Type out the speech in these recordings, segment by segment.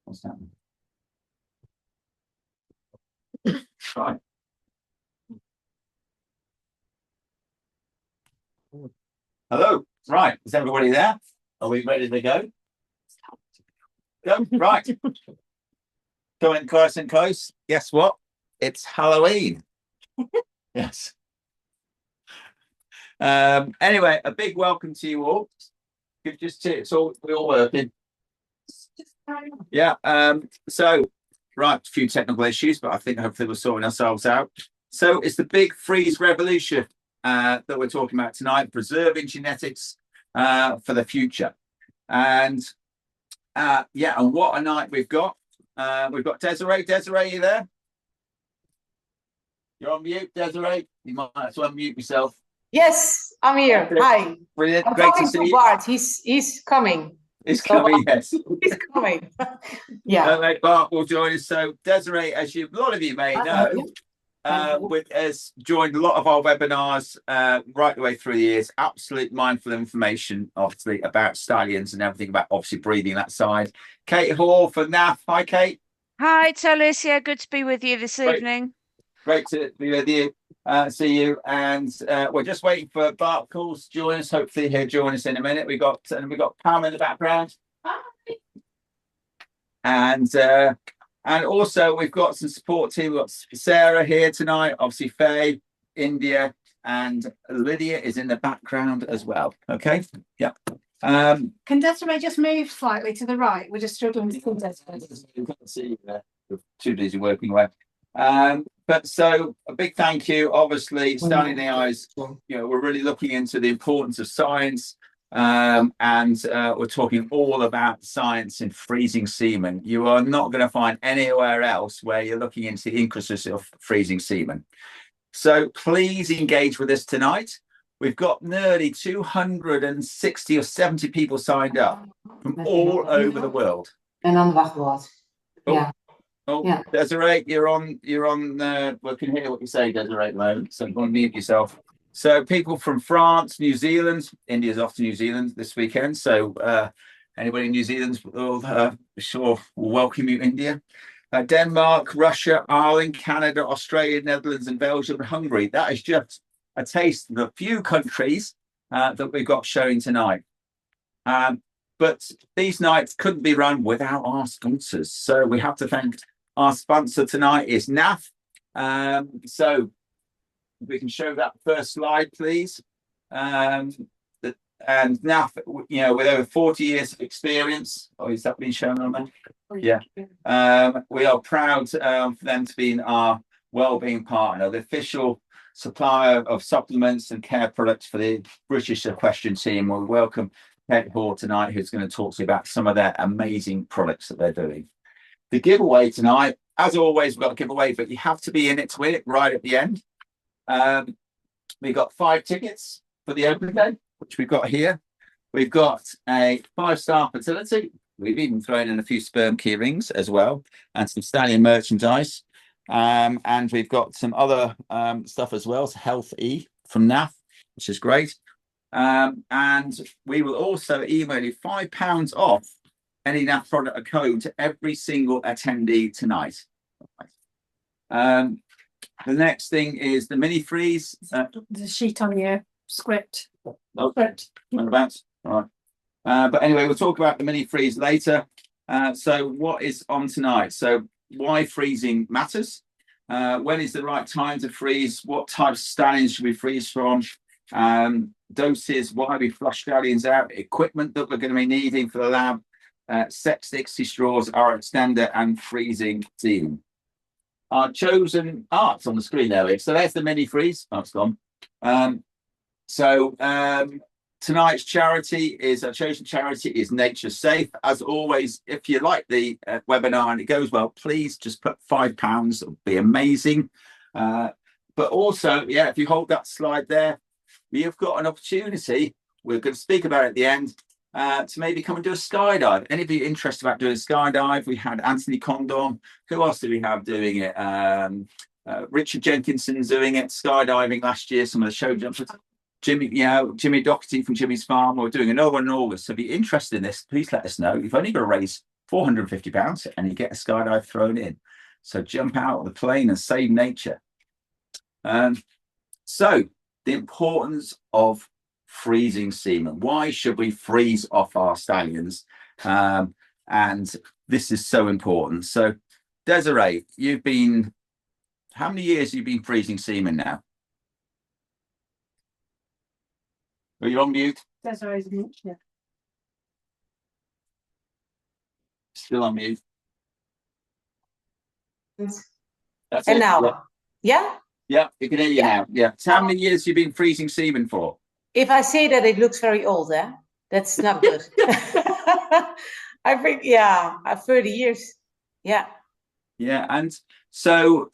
What's happening? Right. Hello. Right. Is everybody there? Are we ready to go? Go. Right. Coming close and close. Guess what? It's Halloween. Yes. Anyway, a big welcome to you all. We're all working. Yeah. So, right, a few technical issues, but I think hopefully we're sorting ourselves out. So it's the big freeze revolution that we're talking about tonight, preserving genetics for the future. And yeah, and what a night we've got. We've got Desiree. Desiree, you there? You're on mute, Desiree. You might as well unmute yourself. Yes, I'm here. Hi. Brilliant. I'm Great talking to see to you. Bart. He's coming. It's coming, yes. He's coming. Yeah. Bart will join us. So Desiree, as a lot of you may know, has joined a lot of our webinars right the way through the years. Absolute mindful information, obviously, about stallions and everything about obviously breeding that side. Kate Hall for NAF. Hi, Kate. Hi, Alicia. Good to be with you this evening. Great to be with you. See you. And we're just waiting for Bart Calls to join us. Hopefully he'll join us in a minute. We've got Pam in the background. Hi. And also we've got some support team. We've got Sarah here tonight, obviously Faye, India, and Lydia is in the background as well. Okay. Yeah. Can Desiree just move slightly to the right? We're just struggling to see Desiree. You can't see you there. We're too busy working away. But so a big thank you. Obviously, Stallion AI's, we're really looking into the importance of science. And we're talking all about science in freezing semen. You are not going to find anywhere else where you're looking into the intricacies of freezing semen. So please engage with us tonight. We've got nearly 260 or 70 people signed up from all over the world. And on the wachtwoord. Yeah. Oh, yeah. Desiree, you're on. We can hear what you say, Desiree, at the moment. So go and mute yourself. So people from France, New Zealand, India's off to New Zealand this weekend. So anybody in New Zealand will sure will welcome you, India. Denmark, Russia, Ireland, Canada, Australia, Netherlands, and Belgium, and Hungary. That is just a taste of the few countries that we've got showing tonight. But these nights couldn't be run without our sponsors. So we have to thank our sponsor tonight is NAF. So we can show that first slide, please. And NAF, with over 40 years of experience. Oh, is that being shown on there? Yeah. We are proud for them to be our wellbeing partner, the official supplier of supplements and care products for the British Equestrian team. We welcome Kate Hall tonight, who's going to talk to you about some of their amazing products that they're doing. The giveaway tonight, as always, we've got a giveaway, but you have to be in it to win it right at the end. We've got 5 tickets for the open day, which we've got here. We've got a 5-star fertility. We've even thrown in a few sperm key rings as well, and some stallion merchandise. And we've got some other stuff as well, so Health E from NAF, which is great. And we will also email you £5 off any NAF product or code to every single attendee tonight. The next thing is the mini freeze. The sheet on your script. Oh, whereabouts? All right. But anyway, we'll talk about the mini freeze later. So what is on tonight? So why freezing matters. When is the right time to freeze? What types of stallions should we freeze from? Doses, why we flush stallions out, equipment that we're going to be needing for the lab, sex dixie straws, our extender, and freezing semen. Our chosen arts on the screen there. So there's the mini freeze. Oh, it's gone. Tonight's charity is our chosen charity is Nature Safe. As always, if you like the webinar and it goes well, please just put £5. It'll be amazing. But also, yeah, if you hold that slide there, you've got an opportunity. We're going to speak about it at the end to maybe come and do a skydive. Any of you interested about doing a skydive? We had Anthony Condon. Who else did we have doing it? Richard Jenkinson's doing it, skydiving last year. Some of the show jumpers. Jimmy Doherty from Jimmy's Farm. We're doing another one in August. So if you're interested in this, please let us know. You've only got to raise £450, and you get a skydive thrown in. So jump out of the plane and save nature. So the importance of freezing semen. Why should we freeze off our stallions? And this is so important. So Desiree, how many years have you been freezing semen now? Are you on mute? Desiree's mute, yeah. Still on mute. That's And it. now, yeah? Yeah, you can hear you now. Yeah. So how many years have you been freezing semen for? If I say that it looks very old, that's not good. I think, 30 years. Yeah. Yeah, and so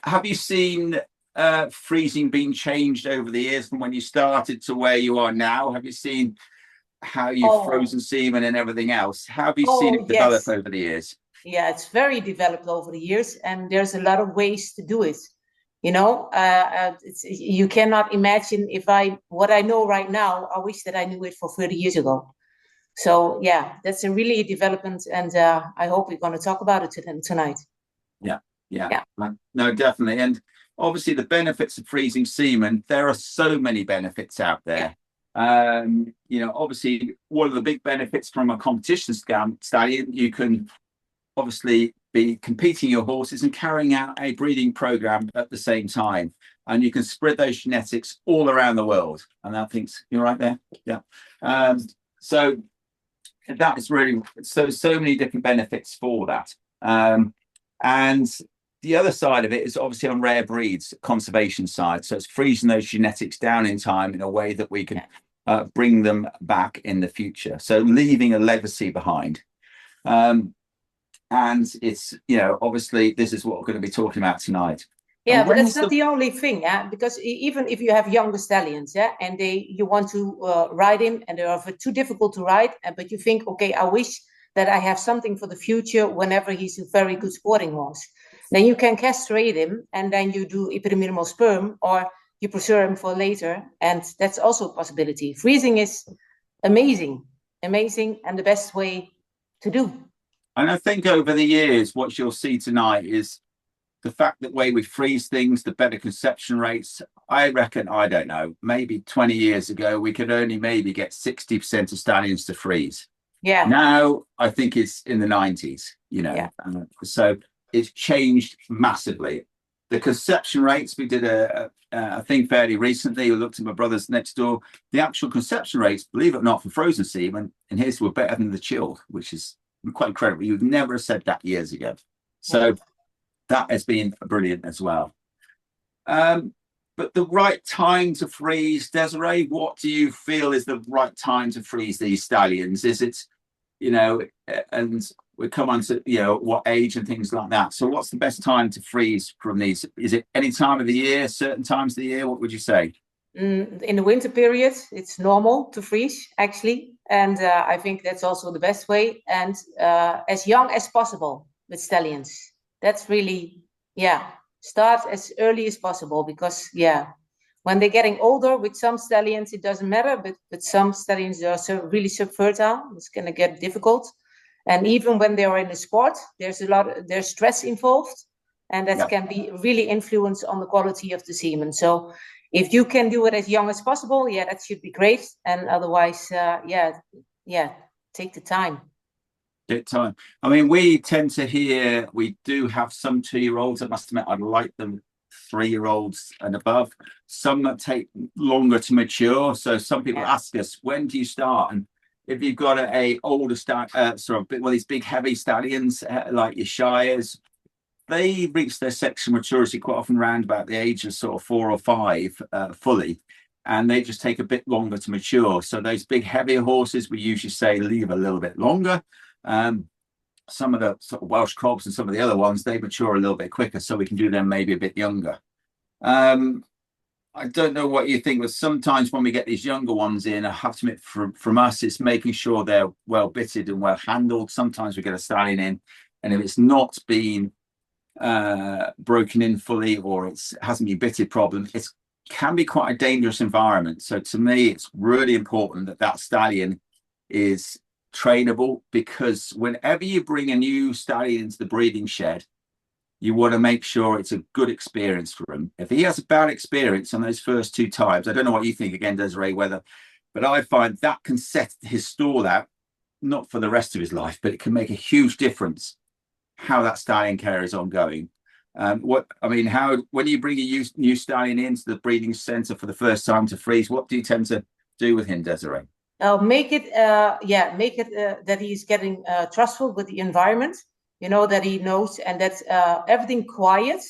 have you seen freezing being changed over the years from when you started to where you are now? Have you seen how you've frozen semen and everything else? How have you seen it develop over the years? Yeah, it's very developed over the years, and there's a lot of ways to do it. You know, you cannot imagine what I know right now. I wish that I knew it for 30 years ago. So yeah, that's a really development, and I hope we're going to talk about it tonight. Yeah. No, definitely. And obviously the benefits of freezing semen, there are so many benefits out there. Obviously one of the big benefits from a competition stallion, you can obviously be competing your horses and carrying out a breeding program at the same time, and you can spread those genetics all around the world. And I think you're right there. Yeah. So that is really so many different benefits for that. And the other side of it is obviously on rare breeds, conservation side. So it's freezing those genetics down in time in a way that we can bring them back in the future. So leaving a legacy behind. And it's, obviously this is what we're going to be talking about tonight. Yeah, but that's not the only thing, because even if you have younger stallions, and you want to ride him, and they are too difficult to ride, but you think, okay, I wish that I have something for the future whenever he's a very good sporting horse. Then you can castrate him, and then you do epidemimal sperm, or you preserve him for later, and that's also a possibility. Freezing is amazing, and the best way to do. And I think over the years, what you'll see tonight is the fact that way we freeze things, the better conception rates. I reckon, I don't know, maybe 20 years ago, we could only maybe get 60% of stallions to freeze. Yeah. Now, I think it's in the 90s, so it's changed massively. The conception rates, we did a thing fairly recently. We looked at my brothers next door. The actual conception rates, believe it or not, for frozen semen, and his were better than the chilled, which is quite incredible. You'd never have said that years ago. So that has been brilliant as well. But the right time to freeze, Desiree, what do you feel is the right time to freeze these stallions? Is it, and we come on to, what age and things like that. So what's the best time to freeze from these? Is it any time of the year, certain times of the year? What would you say? In the winter period, it's normal to freeze, actually. And I think that's also the best way. And as young as possible with stallions. That's really, start as early as possible, because, when they're getting older, with some stallions, it doesn't matter. But some stallions are really subfertile. It's going to get difficult. And even when they are in the sport, there's stress involved. And that can be really influence on the quality of the semen. So if you can do it as young as possible, that should be great. And otherwise, take the time. Take time. I mean, we tend to hear, we do have some 2-year-olds. I must admit, I'd like them 3-year-olds and above. Some that take longer to mature. So some people ask us, when do you start? And if you've got a older these big heavy stallions like your Shires, they reach their sexual maturity quite often around about the age of sort of 4 or 5 fully, and they just take a bit longer to mature. So those big heavier horses, we usually say leave a little bit longer. Some of the sort of Welsh Cobs and some of the other ones, they mature a little bit quicker, so we can do them maybe a bit younger. I don't know what you think, but sometimes when we get these younger ones in, I have to admit, from us, it's making sure they're well bitted and well handled. Sometimes we get a stallion in, and if it's not been broken in fully, or it hasn't been bitted problem, it can be quite a dangerous environment. So to me, it's really important that stallion is trainable, because whenever you bring a new stallion into the breeding shed, you want to make sure it's a good experience for him. If he has a bad experience on those first 2 times, I don't know what you think again, Desiree, whether, but I find that can set his stall out, not for the rest of his life, but it can make a huge difference how that stallion carries on going. When you bring a new stallion into the breeding center for the first time to freeze, what do you tend to do with him, Desiree? Make it that he's getting trustful with the environment, that he knows, and that everything quiet.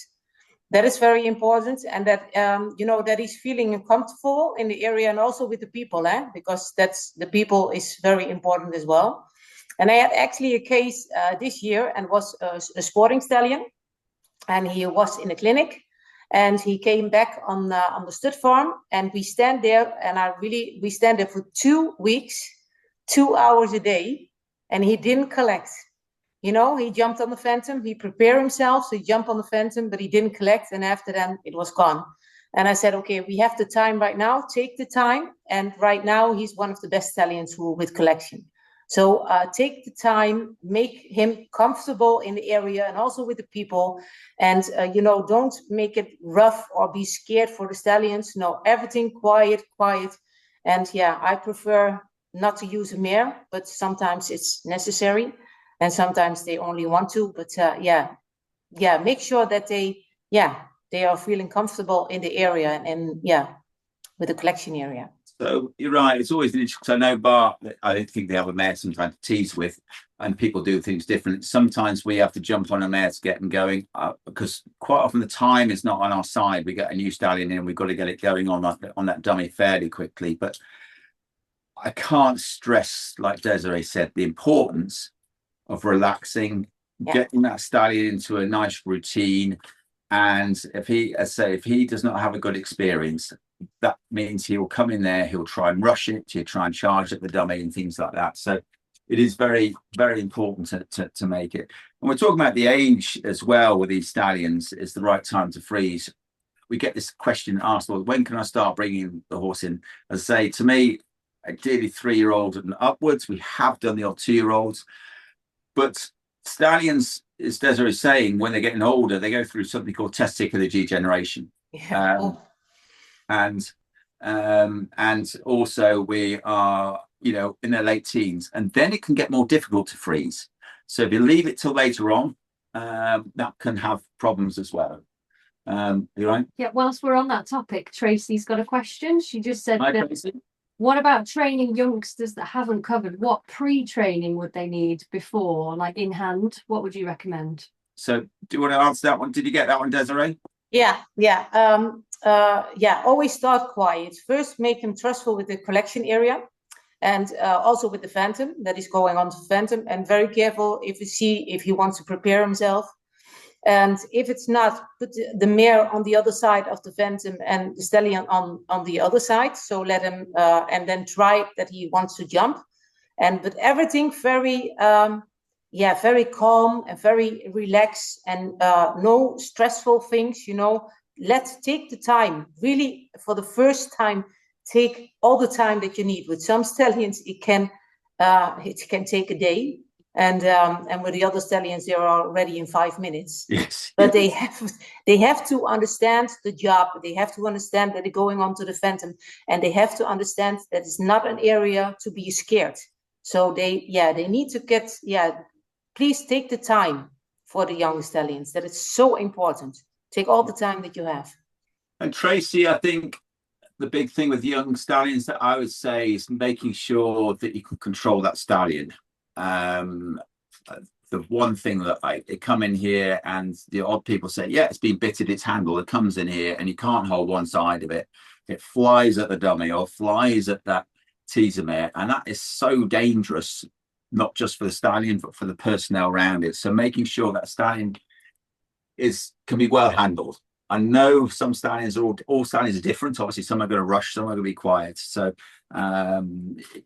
That is very important, and that that he's feeling comfortable in the area and also with the people, because the people is very important as well. And I had actually a case this year, and was a sporting stallion, and he was in a clinic, and he came back on the stud farm, and we stand there, and we stand there for 2 weeks, 2 hours a day, and he didn't collect. He jumped on the phantom, he prepared himself to jump on the phantom, but he didn't collect, and after that it was gone. And I said, okay, we have the time right now, take the time, and right now he's one of the best stallions with collection. So take the time, make him comfortable in the area and also with the people, and don't make it rough or be scared for the stallions. No, everything quiet. And I prefer not to use a mare, but sometimes it's necessary, and sometimes they only want to. But make sure that they are feeling comfortable in the area and with the collection area. So you're right. It's always interesting, because I know Bart, I think they have a mare sometimes to tease with, and people do things different. Sometimes we have to jump on a mare to get them going, because quite often the time is not on our side. We get a new stallion in, we've got to get it going on that dummy fairly quickly. But I can't stress, like Desiree said, the importance of relaxing, getting that stallion into a nice routine. And if he does not have a good experience, that means he will come in there, he'll try and rush it, he'll try and charge at the dummy and things like that. So it is very, very important to make it. And we're talking about the age as well with these stallions. Is the right time to freeze? We get this question asked, well, when can I start bringing the horse in? As I say, to me, ideally 3-year-old and upwards. We have done the odd 2-year-olds, but stallions, as Desiree is saying, when they're getting older, they go through something called testicular degeneration. And also we are, in their late teens, and then it can get more difficult to freeze. So if you leave it till later on, that can have problems as well. You right? Yeah, whilst we're on that topic, Tracy's got a question. She just said, Tracy? What about training youngsters that haven't covered? What pre-training would they need before, like in hand? What would you recommend? So do you want to answer that one? Did you get that one, Desiree? Always start quiet. First, make him trustful with the collection area, and also with the phantom that is going on to phantom, and very careful if he wants to prepare himself. And if it's not, put the mare on the other side of the phantom and the stallion on the other side. So let him, and then try that he wants to jump. But everything very, very calm and very relaxed, and no stressful things, Let's take the time, really, for the first time, take all the time that you need. With some stallions, it can take a day. And with the other stallions, they are ready in 5 minutes. Yes. But they have to understand the job. They have to understand that they're going on to the phantom, and they have to understand that it's not an area to be scared. So they need to get, please take the time for the young stallions. That is so important. Take all the time that you have. And Tracy, I think the big thing with young stallions that I would say is making sure that you can control that stallion. The one thing that they come in here and the odd people say, it's been bitted, it's handled. It comes in here and you can't hold one side of it. It flies at the dummy or flies at that teaser mare, and that is so dangerous, not just for the stallion but for the personnel around it. So making sure that stallion can be well handled. I know some stallions all stallions are different. Obviously, some are going to rush, some are going to be quiet. So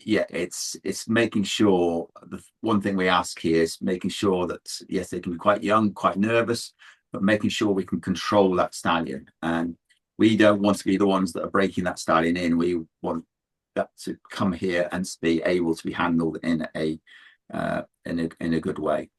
it's making sure. The one thing we ask here is making sure that yes, they can be quite young, quite nervous, but making sure we can control that stallion. And we don't want to be the ones that are breaking that stallion in. We want that to come here and be able to be handled in a good way.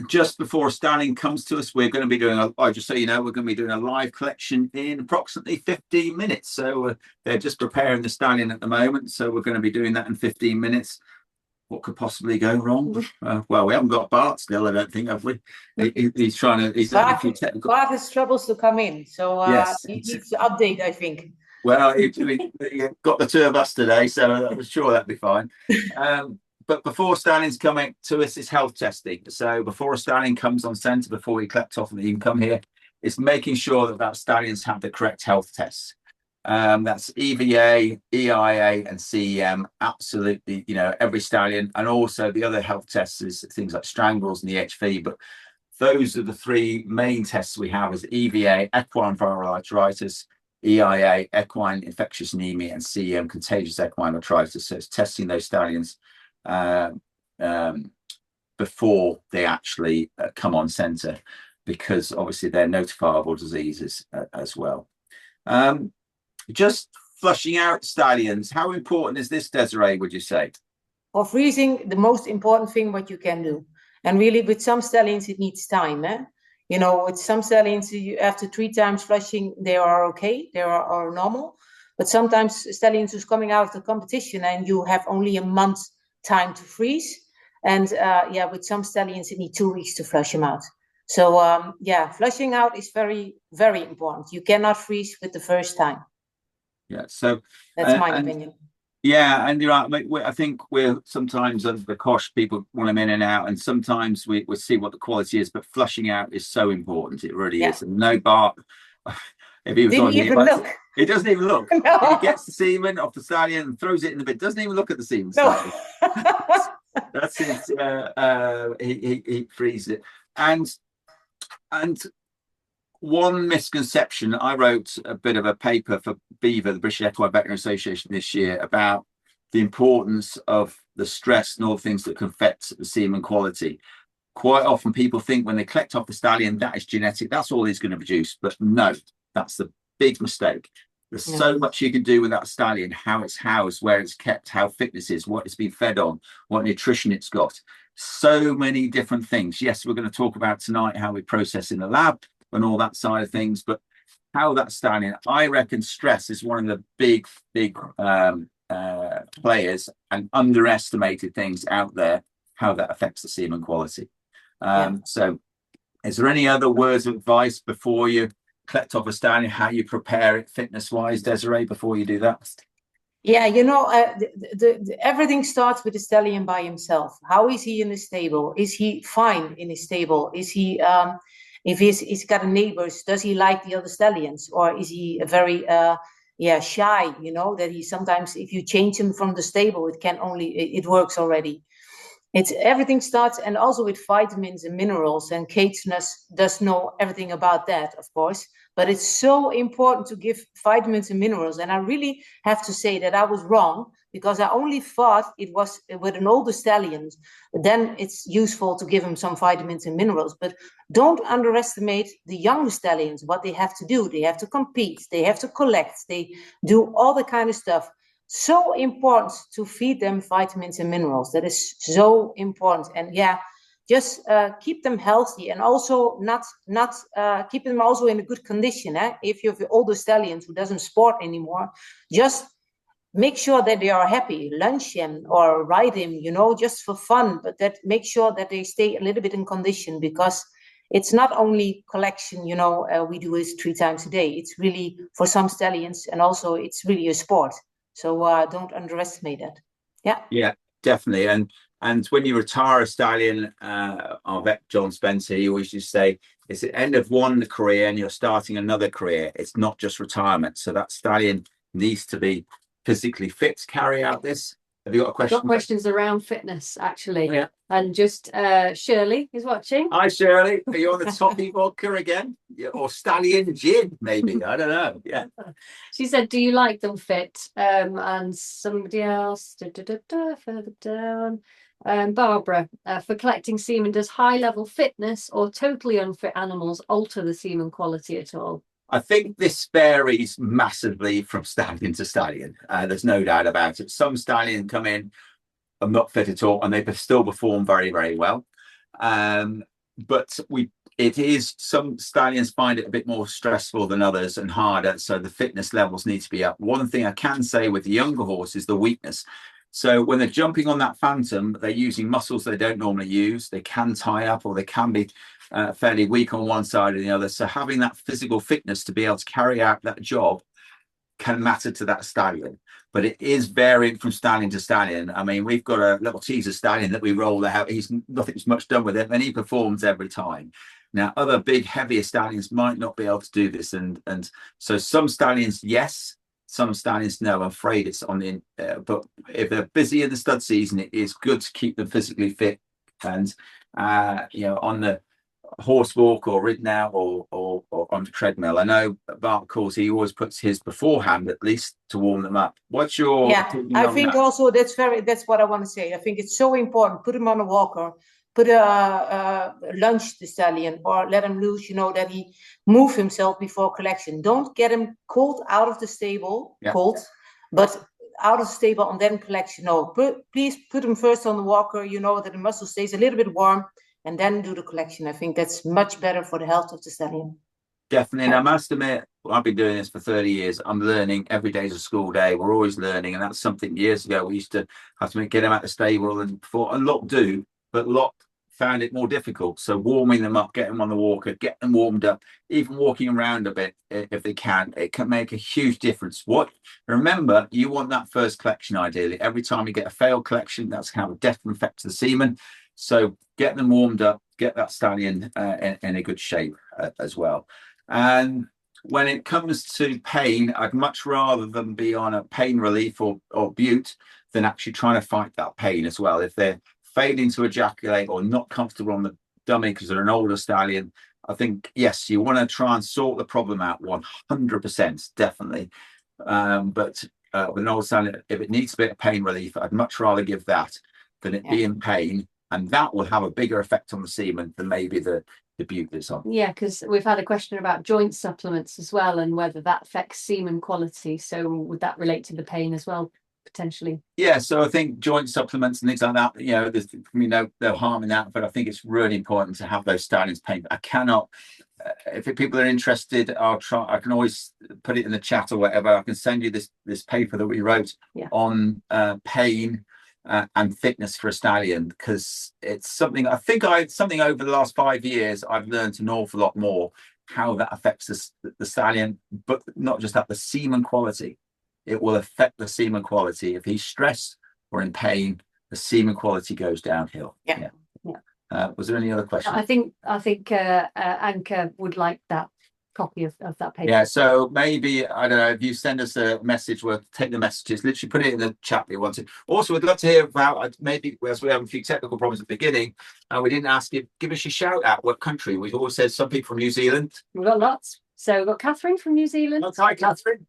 Just before a stallion comes to us, we're going to be doing just so you know, we're going to be doing a live collection in approximately 15 minutes. So they're just preparing the stallion at the moment. So we're going to be doing that in 15 minutes. What could possibly go wrong? Well, we haven't got Bart still, I don't think, have we? He's trying to. He's having a few technical. Bart has troubles to come in, so yes, he needs to update, I think. Well, we got the two of us today, so I'm sure that'll be fine. But before stallions coming to us, it's health testing. So before a stallion comes on centre, before we collect off and even come here, it's making sure that stallions have the correct health tests. That's EVA, EIA, and CEM. Absolutely, every stallion, and also the other health tests is things like strangles and the HV. But those are the three main tests we have: is EVA, equine viral arthritis; EIA, equine infectious anemia; and CEM, contagious equine arthritis. So it's testing those stallions before they actually come on centre, because obviously they're notifiable diseases as well. Just flushing out stallions, how important is this, Desiree, would you say? For freezing, the most important thing what you can do. And really with some stallions it needs time. With some stallions, after 3 times flushing, they are okay, they are normal. But sometimes stallions who's coming out of the competition and you have only a month time to freeze. And with some stallions, it needs 2 weeks to flush them out. So flushing out is very, very important. You cannot freeze with the first time. Yeah, so that's my opinion. Yeah, and you're right. I think we're sometimes under the cosh, people want them in and out, and sometimes we see what the quality is, but flushing out is so important. It really is. And no Bart, if he was Didn't even look. He doesn't even look. No. He gets the semen off the stallion and throws it in the bin. Doesn't even look at the semen. No. That's his. He frees it. And one misconception, I wrote a bit of a paper for BEVA, the British Equine Veterinary Association, this year about the importance of the stress and all the things that can affect the semen quality. Quite often people think when they collect off the stallion, that is genetic, that's all he's going to produce. But no, that's the big mistake. There's so much you can do with that stallion: how it's housed, where it's kept, how fitness is, what it's been fed on, what nutrition it's got. So many different things. Yes, we're going to talk about tonight how we process in the lab and all that side of things, but how that stallion, I reckon stress is one of the big players and underestimated things out there, how that affects the semen quality. So is there any other words of advice before you collect off a stallion, how you prepare it fitness wise, Desiree, before you do that? Yeah, everything starts with the stallion by himself. How is he in the stable? Is he fine in his stable? Is he if he's got neighbors, does he like the other stallions, or is he very shy? That he sometimes, if you change him from the stable, it works already. It's everything starts, and also with vitamins and minerals, and Kate does know everything about that, of course. But it's so important to give vitamins and minerals. And I really have to say that I was wrong, because I only thought it was with an older stallion, then it's useful to give them some vitamins and minerals. But don't underestimate the younger stallions, what they have to do. They have to compete, they have to collect, they do all the kind of stuff. So important to feed them vitamins and minerals. That is so important. And just keep them healthy, and also not keep them also in a good condition. If you have older stallions who doesn't sport anymore, just make sure that they are happy. Lunch him or ride him, just for fun, but that make sure that they stay a little bit in condition, because it's not only collection, we do this 3 times a day. It's really for some stallions, and also it's really a sport. So don't underestimate that. Yeah, definitely. And when you retire a stallion, our vet John Spencer, he always used to say, it's the end of one career and you're starting another career. It's not just retirement. So that stallion needs to be physically fit to carry out this. Have you got a question? I've got questions around fitness, actually. Yeah. And just Shirley is watching. Hi, Shirley. Are you on the toppy vodka again? Or stallion gin, maybe? I don't know. Yeah. She said, do you like them fit? And somebody else, further down. Barbara, for collecting semen, does high level fitness or totally unfit animals alter the semen quality at all? I think this varies massively from stallion to stallion. There's no doubt about it. Some stallions come in and not fit at all, and they still perform very, very well. But some stallions find it a bit more stressful than others and harder, so the fitness levels need to be up. One thing I can say with the younger horse is the weakness. So when they're jumping on that phantom, they're using muscles they don't normally use. They can tie up, or they can be fairly weak on one side or the other. So having that physical fitness to be able to carry out that job can matter to that stallion. But it is varying from stallion to stallion. I mean, we've got a little teaser stallion that we roll out. Nothing's much done with it, and he performs every time. Now, other big, heavier stallions might not be able to do this, and so some stallions, yes, some stallions, no. I'm afraid it's on the. But if they're busy in the stud season, it is good to keep them physically fit, and on the horse walk or ridden out or on the treadmill. I know Bart calls, he always puts his beforehand at least to warm them up. What's your opinion I on think that? also that's what I want to say. I think it's so important. Put him on a walker, put a lunge the stallion, or let him loose, that he move himself before collection. Don't get him cold out of the stable, but out of the stable and then collection. No, please put him first on the walker, that the muscle stays a little bit warm, and then do the collection. I think that's much better for the health of the stallion. Definitely. And I must admit, I've been doing this for 30 years. I'm learning. Every day's a school day. We're always learning. And that's something years ago we used to have to get them out the stable, and a lot do, but a lot found it more difficult. So warming them up, get them on the walker, get them warmed up, even walking around a bit if they can, it can make a huge difference. Remember, you want that first collection ideally. Every time you get a failed collection, that's kind of a detrimental effect to the semen. So get them warmed up, get that stallion in a good shape as well. And when it comes to pain, I'd much rather them be on a pain relief or bute than actually trying to fight that pain as well. If they're failing to ejaculate or not comfortable on the dummy because they're an older stallion, I think, yes, you want to try and sort the problem out 100%, definitely. But with an old stallion, if it needs a bit of pain relief, I'd much rather give that than it be in pain. And that will have a bigger effect on the semen than maybe the bute that's on. Yeah, because we've had a question about joint supplements as well, and whether that affects semen quality. So would that relate to the pain as well, potentially? Yeah, so I think joint supplements and things like that, there's no harm in that, but I think it's really important to have those stallions pain. I cannot, if people are interested, I can always put it in the chat or whatever. I can send you this paper that we wrote on pain and fitness for a stallion, because it's something something over the last 5 years I've learned an awful lot more how that affects the stallion, but not just that, the semen quality. It will affect the semen quality. If he's stressed or in pain, the semen quality goes downhill. Was there any other questions? I think Anka would like that copy of that paper. Yeah, so maybe, I don't know, if you send us a message, we'll take the messages, literally put it in the chat if you want to. Also, we'd love to hear about, maybe, as we have a few technical problems at the beginning, and we didn't ask you, give us your shout out, what country. We've always said some people from New Zealand. We've got lots. So we've got Catherine from New Zealand. Oh, hi, Catherine.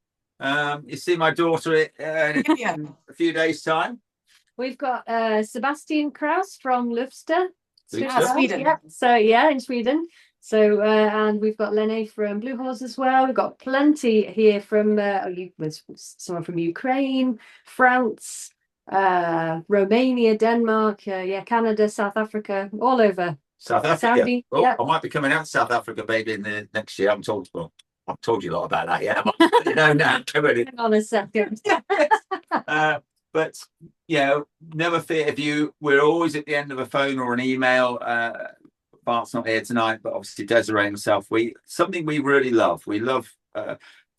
You see my daughter in a few days' time. We've got Sebastian Kraus from Lufster. Sweden. Yeah. So in Sweden. So and we've got Lene from Blue Horse as well. We've got plenty here from someone from Ukraine, France, Romania, Denmark, Canada, South Africa, all over. South Africa. Saudi, I might be coming out to South Africa maybe in the next year. I've told you a lot about that. Yeah, now. Hang on a second. But never fear. We're always at the end of a phone or an email. Bart's not here tonight, but obviously Desiree and myself, something we really love. We love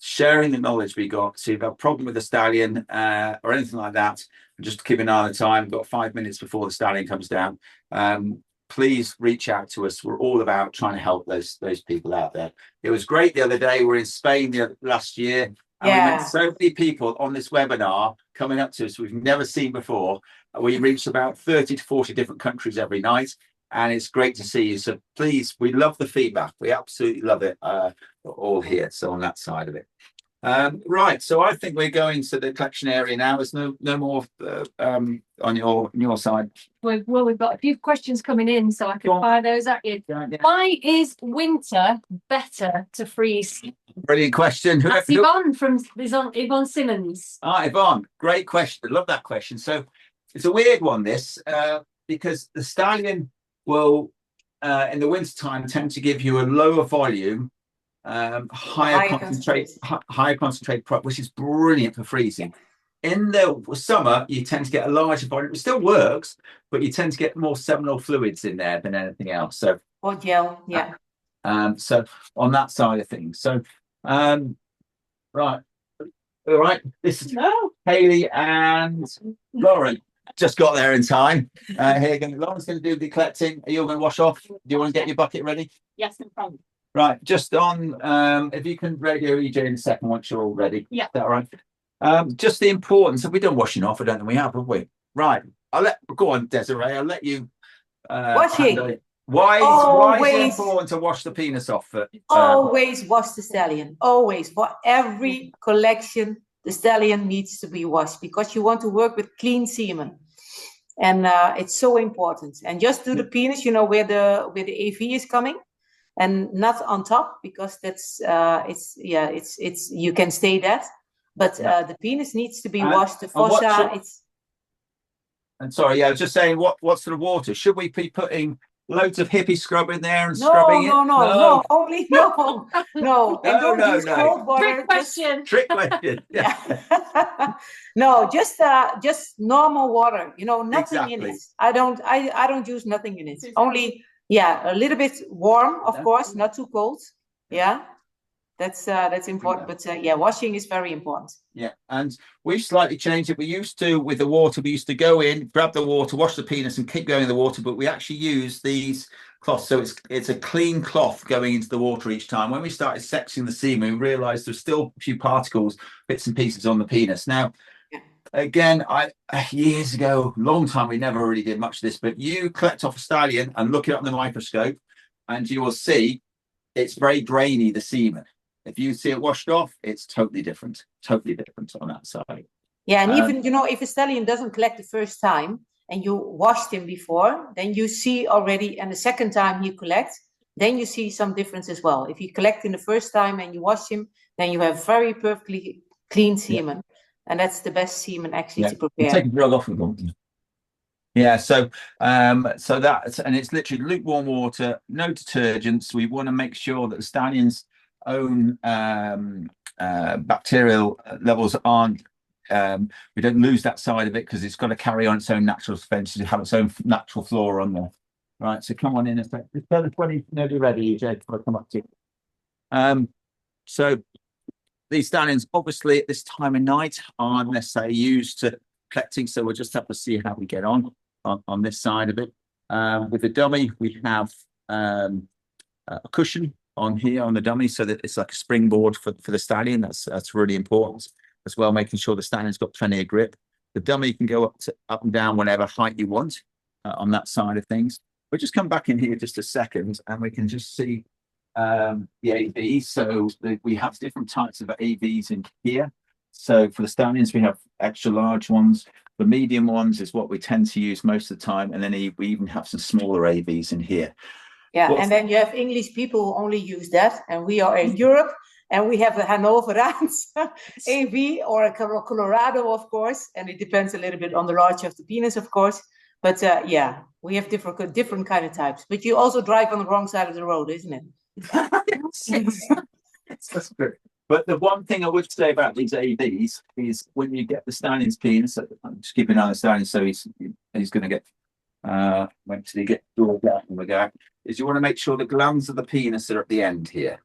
sharing the knowledge we got. So if you have a problem with the stallion or anything like that, just keep an eye on the time. We've got 5 minutes before the stallion comes down. Please reach out to us. We're all about trying to help those people out there. It was great the other day. We're in Spain last year. And we met so many people on this webinar coming up to us we've never seen before. We reached about 30 to 40 different countries every night. And it's great to see you. So please, we love the feedback. We absolutely love it all here. So on that side of it. Right, so I think we're going to the collection area now. There's no more on your side. Well, we've got a few questions coming in, so I Go can on. fire those at you. Yeah. Why is winter better to freeze? Brilliant question. That's Yvonne from Yvonne Simmons. Yvonne, great question. I love that question. So it's a weird one, this, because the stallion will, in the winter time, tend to give you a lower volume, higher concentrate product, which is brilliant for freezing. In the summer, you tend to get a larger volume. It still works, but you tend to get more seminal fluids in there than anything else. So, Or gel, yeah. so on that side of things. So, right. All right. This is Hayley and Lauren. Just got there in time. Lauren's going to do the collecting. Are you going to wash off? Do you want to get your bucket ready? Yes, no problem. Right. Just on, if you can radio EJ in a second once you're all ready. Yeah. Is that all right? Just the importance. Have we done washing off? I don't think we have we? Right. Go on, Desiree. I'll let you. Washing. Why is it important to wash the penis off? Always wash the stallion. Always. For every collection, the stallion needs to be washed because you want to work with clean semen, and it's so important. And just do the penis, where the AV is coming, and not on top because that's it's you can stay that, but the penis needs to be washed. The fossa, And sorry, I was just saying, what sort of water should we be putting? Loads of hippie scrub in there and scrubbing it? No, only no. And don't use cold water. Trick question. Yeah. No, just normal water. Nothing in it. I don't use nothing in it. Only a little bit warm, of course, not too cold. Yeah. That's important, but washing is very important. Yeah, and we've slightly changed it. We used to, with the water, we used to go in, grab the water, wash the penis, and keep going in the water. But we actually use these cloths, so it's a clean cloth going into the water each time. When we started sexing the semen, we realised there's still a few particles, bits and pieces on the penis. Now, again, years ago, long time, we never really did much of this. But you collect off a stallion and look it up in the microscope, and you will see it's very grainy, the semen. If you see it washed off, it's totally different on that side. Yeah, and even, if a stallion doesn't collect the first time and you washed him before, then you see already, and the second time he collects, then you see some difference as well. If you collect him the first time and you wash him, then you have very perfectly clean semen. Yeah. And that's the best semen actually to prepare. Take a drug off of them. Yeah, so that's, and it's literally lukewarm water, no detergents. We want to make sure that the stallion's own bacterial levels aren't we don't lose that side of it because it's got to carry on its own natural suspension to have its own natural flora on there. Right, so come on in a sec. Just tell us when you're ready, EJ, before I come up to you. So these stallions obviously at this time of night aren't necessarily used to collecting, so we'll just have to see how we get on this side of it. With the dummy, we have a cushion on here on the dummy, so that it's like a springboard for the stallion. That's really important as well, making sure the stallion's got plenty of grip. The dummy can go up and down whatever height you want on that side of things. We'll just come back in here just a second, and we can just see the AVs. So we have different types of AVs in here. So for the stallions, we have extra large ones. The medium ones is what we tend to use most of the time, and then we even have some smaller AVs in here. Yeah, and then you have English people who only use that, and we are in Europe, and we have a Hannoveraans AV or a Colorado, of course, and it depends a little bit on the large of the penis, of course. But we have different kind of types. But you also drive on the wrong side of the road, isn't it? That's good. But the one thing I would say about these AVs is when you get the stallion's penis, I'm just keeping an eye on the stallion, so he's going to get. When did he get dragged out and we go? Is you want to make sure the glands of the penis are at the end here.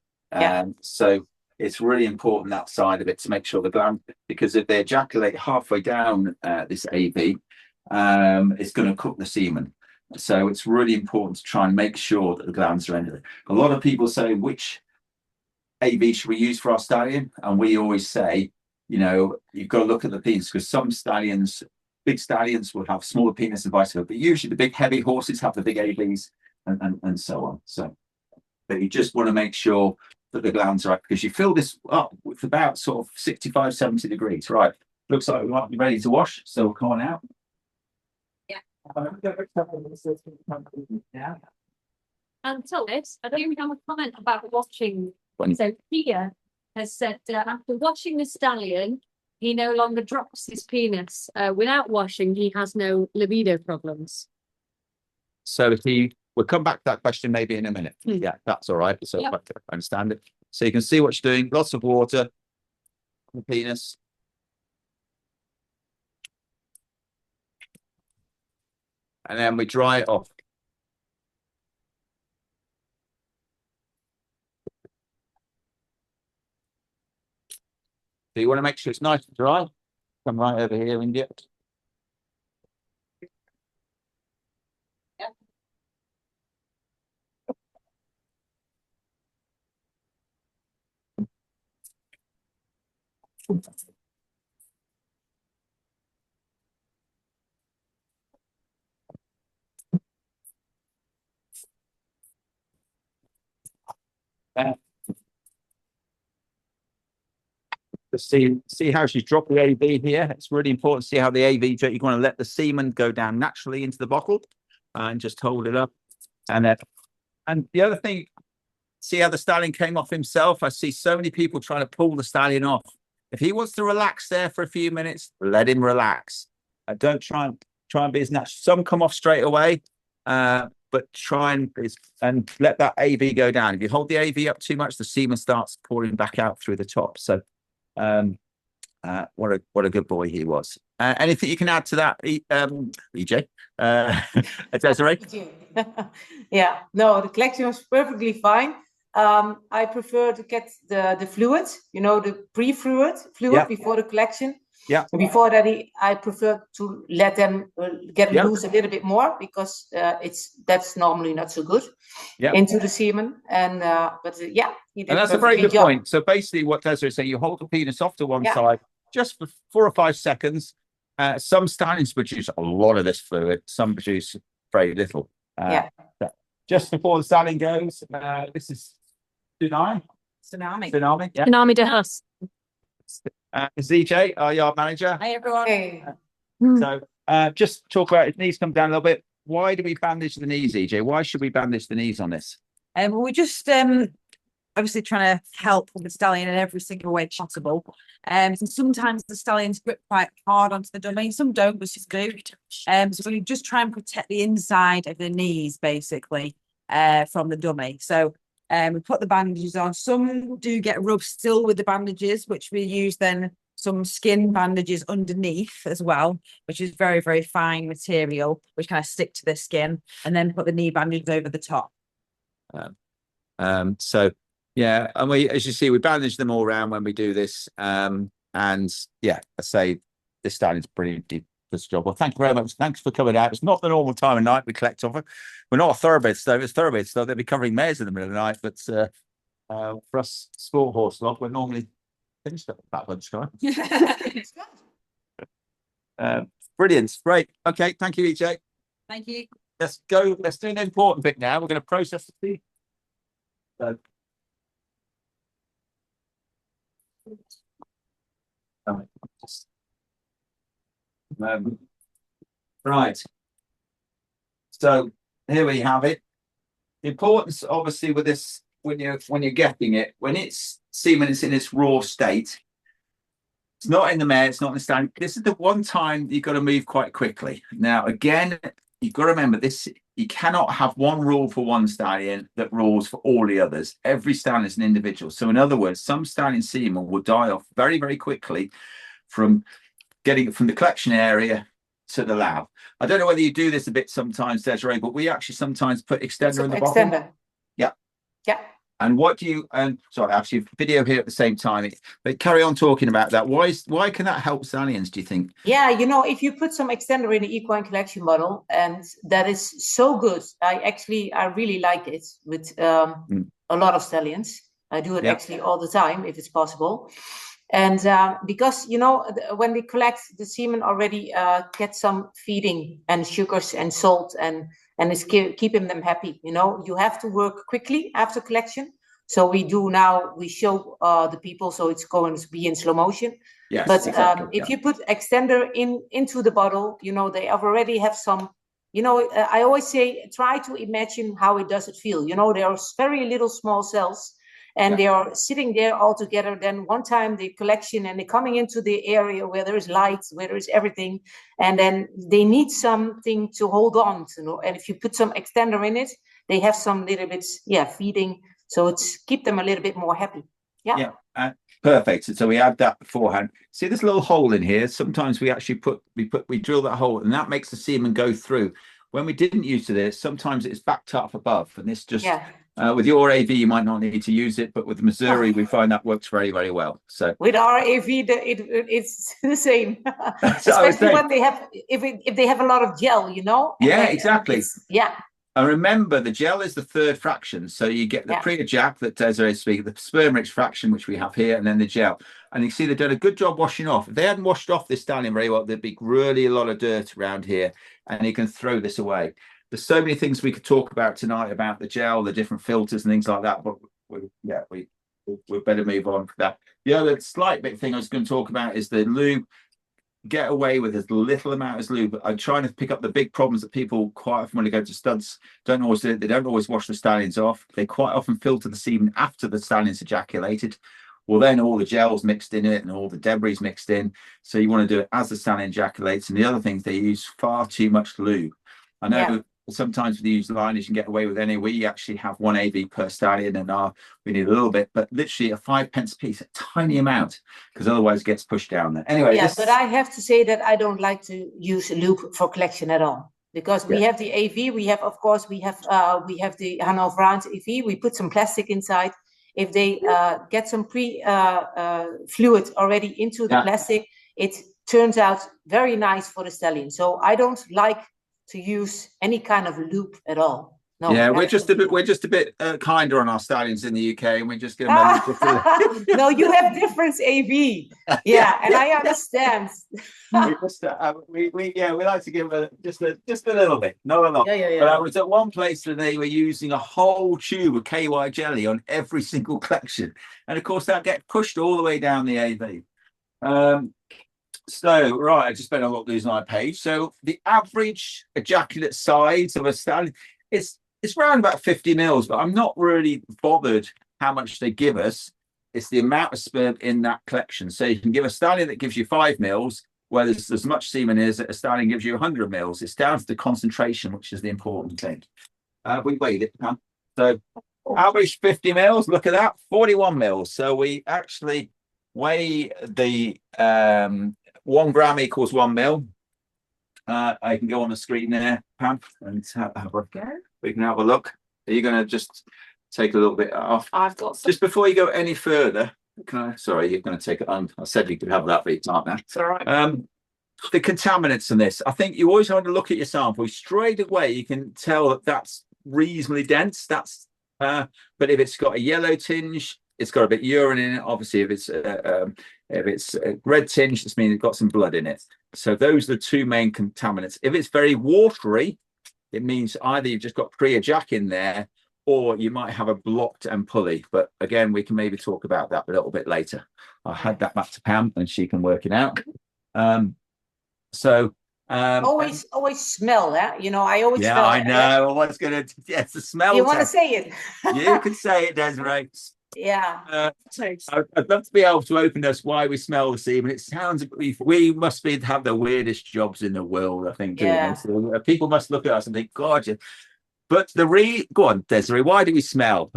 So it's really important that side of it to make sure the gland, because if they ejaculate halfway down this AV, it's going to cook the semen. So it's really important to try and make sure that the glands are ended. A lot of people say, which AV should we use for our stallion? And we always say, you've got to look at the penis, because some stallions, big stallions, will have smaller penis and vice versa, but usually the big heavy horses have the big AVs and so on. So, but you just want to make sure that the glands are at, because you fill this up with about sort of 65, 70 degrees. Right. Looks like we might be ready to wash. So come on out. Yeah. Yeah. And Thomas, I don't have a comment about watching. Funny. So Pia has said after washing the stallion, he no longer drops his penis. Without washing, he has no libido problems. So we'll come back to that question maybe in a minute. Yeah, that's all right. So I understand it. So you can see what you're doing. Lots of water on the penis. And then we dry it off. So you want to make sure it's nice and dry. Come right over here, India. See how she's dropped the AV here. It's really important to see how the AV, you want to let the semen go down naturally into the bottle and just hold it up. And the other thing, see how the stallion came off himself? I see so many people trying to pull the stallion off. If he wants to relax there for a few minutes, let him relax. Don't try and be as natural. Some come off straight away, but try and let that AV go down. If you hold the AV up too much, the semen starts pouring back out through the top. So what a good boy he was. Anything you can add to that, EJ? Desiree? Yeah, no, the collection was perfectly fine. I prefer to get the fluid, the pre-fluid before the collection. Yeah. Before that, I prefer to let them get loose a little bit more, because that's normally not so good into the semen. And and that's a very good point. So basically, what Desiree is saying, you hold the penis off to one side just for 4 or 5 seconds. Some stallions produce a lot of this fluid. Some produce very little. Just before the stallion goes, this is Tsunami. Yeah. Tsunami de Hus. ZJ, our yard manager. Hi, everyone. Hey. So just talk about his knees come down a little bit. Why do we bandage the knees, EJ? Why should we bandage the knees on this? We're just obviously trying to help the stallion in every single way possible. So sometimes the stallions grip quite hard onto the dummy, some don't, but just do. So we just try and protect the inside of the knees, basically, from the dummy. So we put the bandages on. Some do get rubbed still with the bandages, which we use then some skin bandages underneath as well, which is very, very fine material, which kind of stick to the skin, and then put the knee bandages over the top. So yeah, and as you see, we bandage them all around when we do this. And yeah, I say this stallion's brilliant. This job. Well, thank you very much. Thanks for coming out. It's not the normal time of night we collect off. We're not a thoroughbred stove. It's thoroughbred stove. They'll be covering mares in the middle of the night. But for us sport horse lot, we're normally finished at about lunchtime. Brilliant. Great. Okay. Thank you, EJ. Thank you. Let's go. Let's do an important bit now. We're going to process the tea. So, right. So here we have it. The importance, obviously, with this, when you're getting it, when it's semen is in its raw state, it's not in the mare, it's not in the stand. This is the one time you've got to move quite quickly. Now, again, you've got to remember this. You cannot have one rule for one stallion that rules for all the others. Every stallion is an individual. So in other words, some stallion semen will die off very, very quickly from getting it from the collection area to the lab. I don't know whether you do this a bit sometimes, Desiree, but we actually sometimes put extender in the bottom. Yeah. Yeah. And what do you, sorry, actually video here at the same time, but carry on talking about that. Why can that help stallions, do you think? Yeah, if you put some extender in the equine collection model, and that is so good. I really like it with a lot of stallions. I do it actually all the time if it's possible. And because, when we collect the semen already get some feeding and sugars and salt and it's keeping them happy. You have to work quickly after collection. So we show the people, so it's going to be in slow motion. Yes, But exactly, if you put extender into the bottle, they already have some, I always say, try to imagine how it does it feel. There are very little small cells, and they are sitting there all together. Then one time the collection, and they're coming into the area where there is light, where there is everything, and then they need something to hold on to. And if you put some extender in it, they have some little bits, feeding. So it's keep them a little bit more happy. Yeah. Perfect. So we add that beforehand. See this little hole in here? Sometimes we actually we drill that hole, and that makes the semen go through. When we didn't use this, sometimes it's backed up above, and this just with your AV you might not need to use it, but with Missouri we find that works very, very well. So with our AV, it's the same. Especially when they have if they have a lot of gel, exactly. And remember, the gel is the third fraction. So you get the pre-ejac that Desiree speaks, the sperm-rich fraction, which we have here, and then the gel. And you see they've done a good job washing off. If they hadn't washed off this stallion very well, there'd be really a lot of dirt around here, and you can throw this away. There's so many things we could talk about tonight about the gel, the different filters and things like that, but we better move on for that. The other slight bit thing I was going to talk about is the lube. Get away with as little amount as lube. I'm trying to pick up the big problems that people quite often when they go to studs don't always do it. They don't always wash the stallions off. They quite often filter the semen after the stallion's ejaculated. Well, then all the gel's mixed in it and all the debris mixed in. So you want to do it as the stallion ejaculates. And the other thing is they use far too much lube. I know sometimes with the use liners you can get away with any. We actually have 1 AV per stallion, and we need a little bit, but literally a 5 pence piece, a tiny amount, because otherwise it gets pushed down there. Anyway, but I have to say that I don't like to use lube for collection at all, because we have the AV, we have the Hanoveraanse AV. We put some plastic inside. If they get some fluid already into the plastic, it turns out very nice for the stallion. So I don't like to use any kind of lube at all. No, we're just a bit kinder on our stallions in the UK, and we're just going to no, you have different AV. And I understand. we like to give just a little bit, not a lot. But I was at one place where they were using a whole tube of KY jelly on every single collection, and of course that gets pushed all the way down the AV. So, right, I just better not lose my page. So the average ejaculate size of a stallion, it's around about 50 mils, but I'm not really bothered how much they give us. It's the amount of sperm in that collection. So you can give a stallion that gives you 5 mils, where there's as much semen as a stallion gives you 100 mils. It's down to the concentration, which is the important thing. We weighed it. So average 50 mils, look at that, 41 mils. So we actually weigh the 1 gram equals 1 mil. I can go on the screen there, Pam, and we can have a look. Are you going to just take a little bit off? I've got some. Just before you go any further, sorry, you're going to take it on. I said you could have that, but you can't now. It's all right. The contaminants in this, I think you always want to look at your sample. Straight away, you can tell that that's reasonably dense. But if it's got a yellow tinge, it's got a bit of urine in it. Obviously, if it's a red tinge, this means it's got some blood in it. So those are the 2 main contaminants. If it's very watery, it means either you've just got pre-ejac in there, or you might have a blocked ampullae. But again, we can maybe talk about that a little bit later. I'll hand that back to Pam, and she can work it out. Always smell that. I always smell. I know. What's gonna? It's the smell. You want to say it? You can say it, Desiree. Yeah. I'd love to be able to open us why we smell the semen. It sounds we must have the weirdest jobs in the world, I think. So people must look at us and think, God, but go on, Desiree, why do we smell?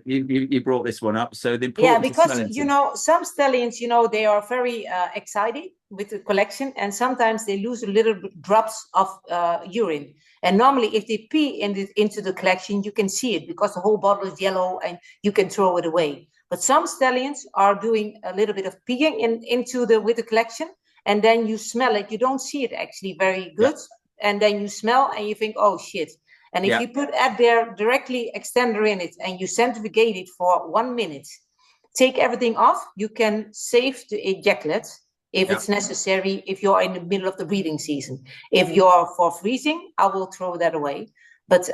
You brought this one up. So the importance because some stallions, they are very excited with the collection, and sometimes they lose a little drops of urine. And normally, if they pee into the collection, you can see it because the whole bottle is yellow and you can throw it away. But some stallions are doing a little bit of peeing with the collection, and then you smell it. You don't see it actually very good, and then you smell and you think, oh shit. And if you put there directly extender in it and you centrifugate it for 1 minute, take everything off, you can save the ejaculate if it's necessary, if you're in the middle of the breeding season. If you're for freezing, I will throw that away. But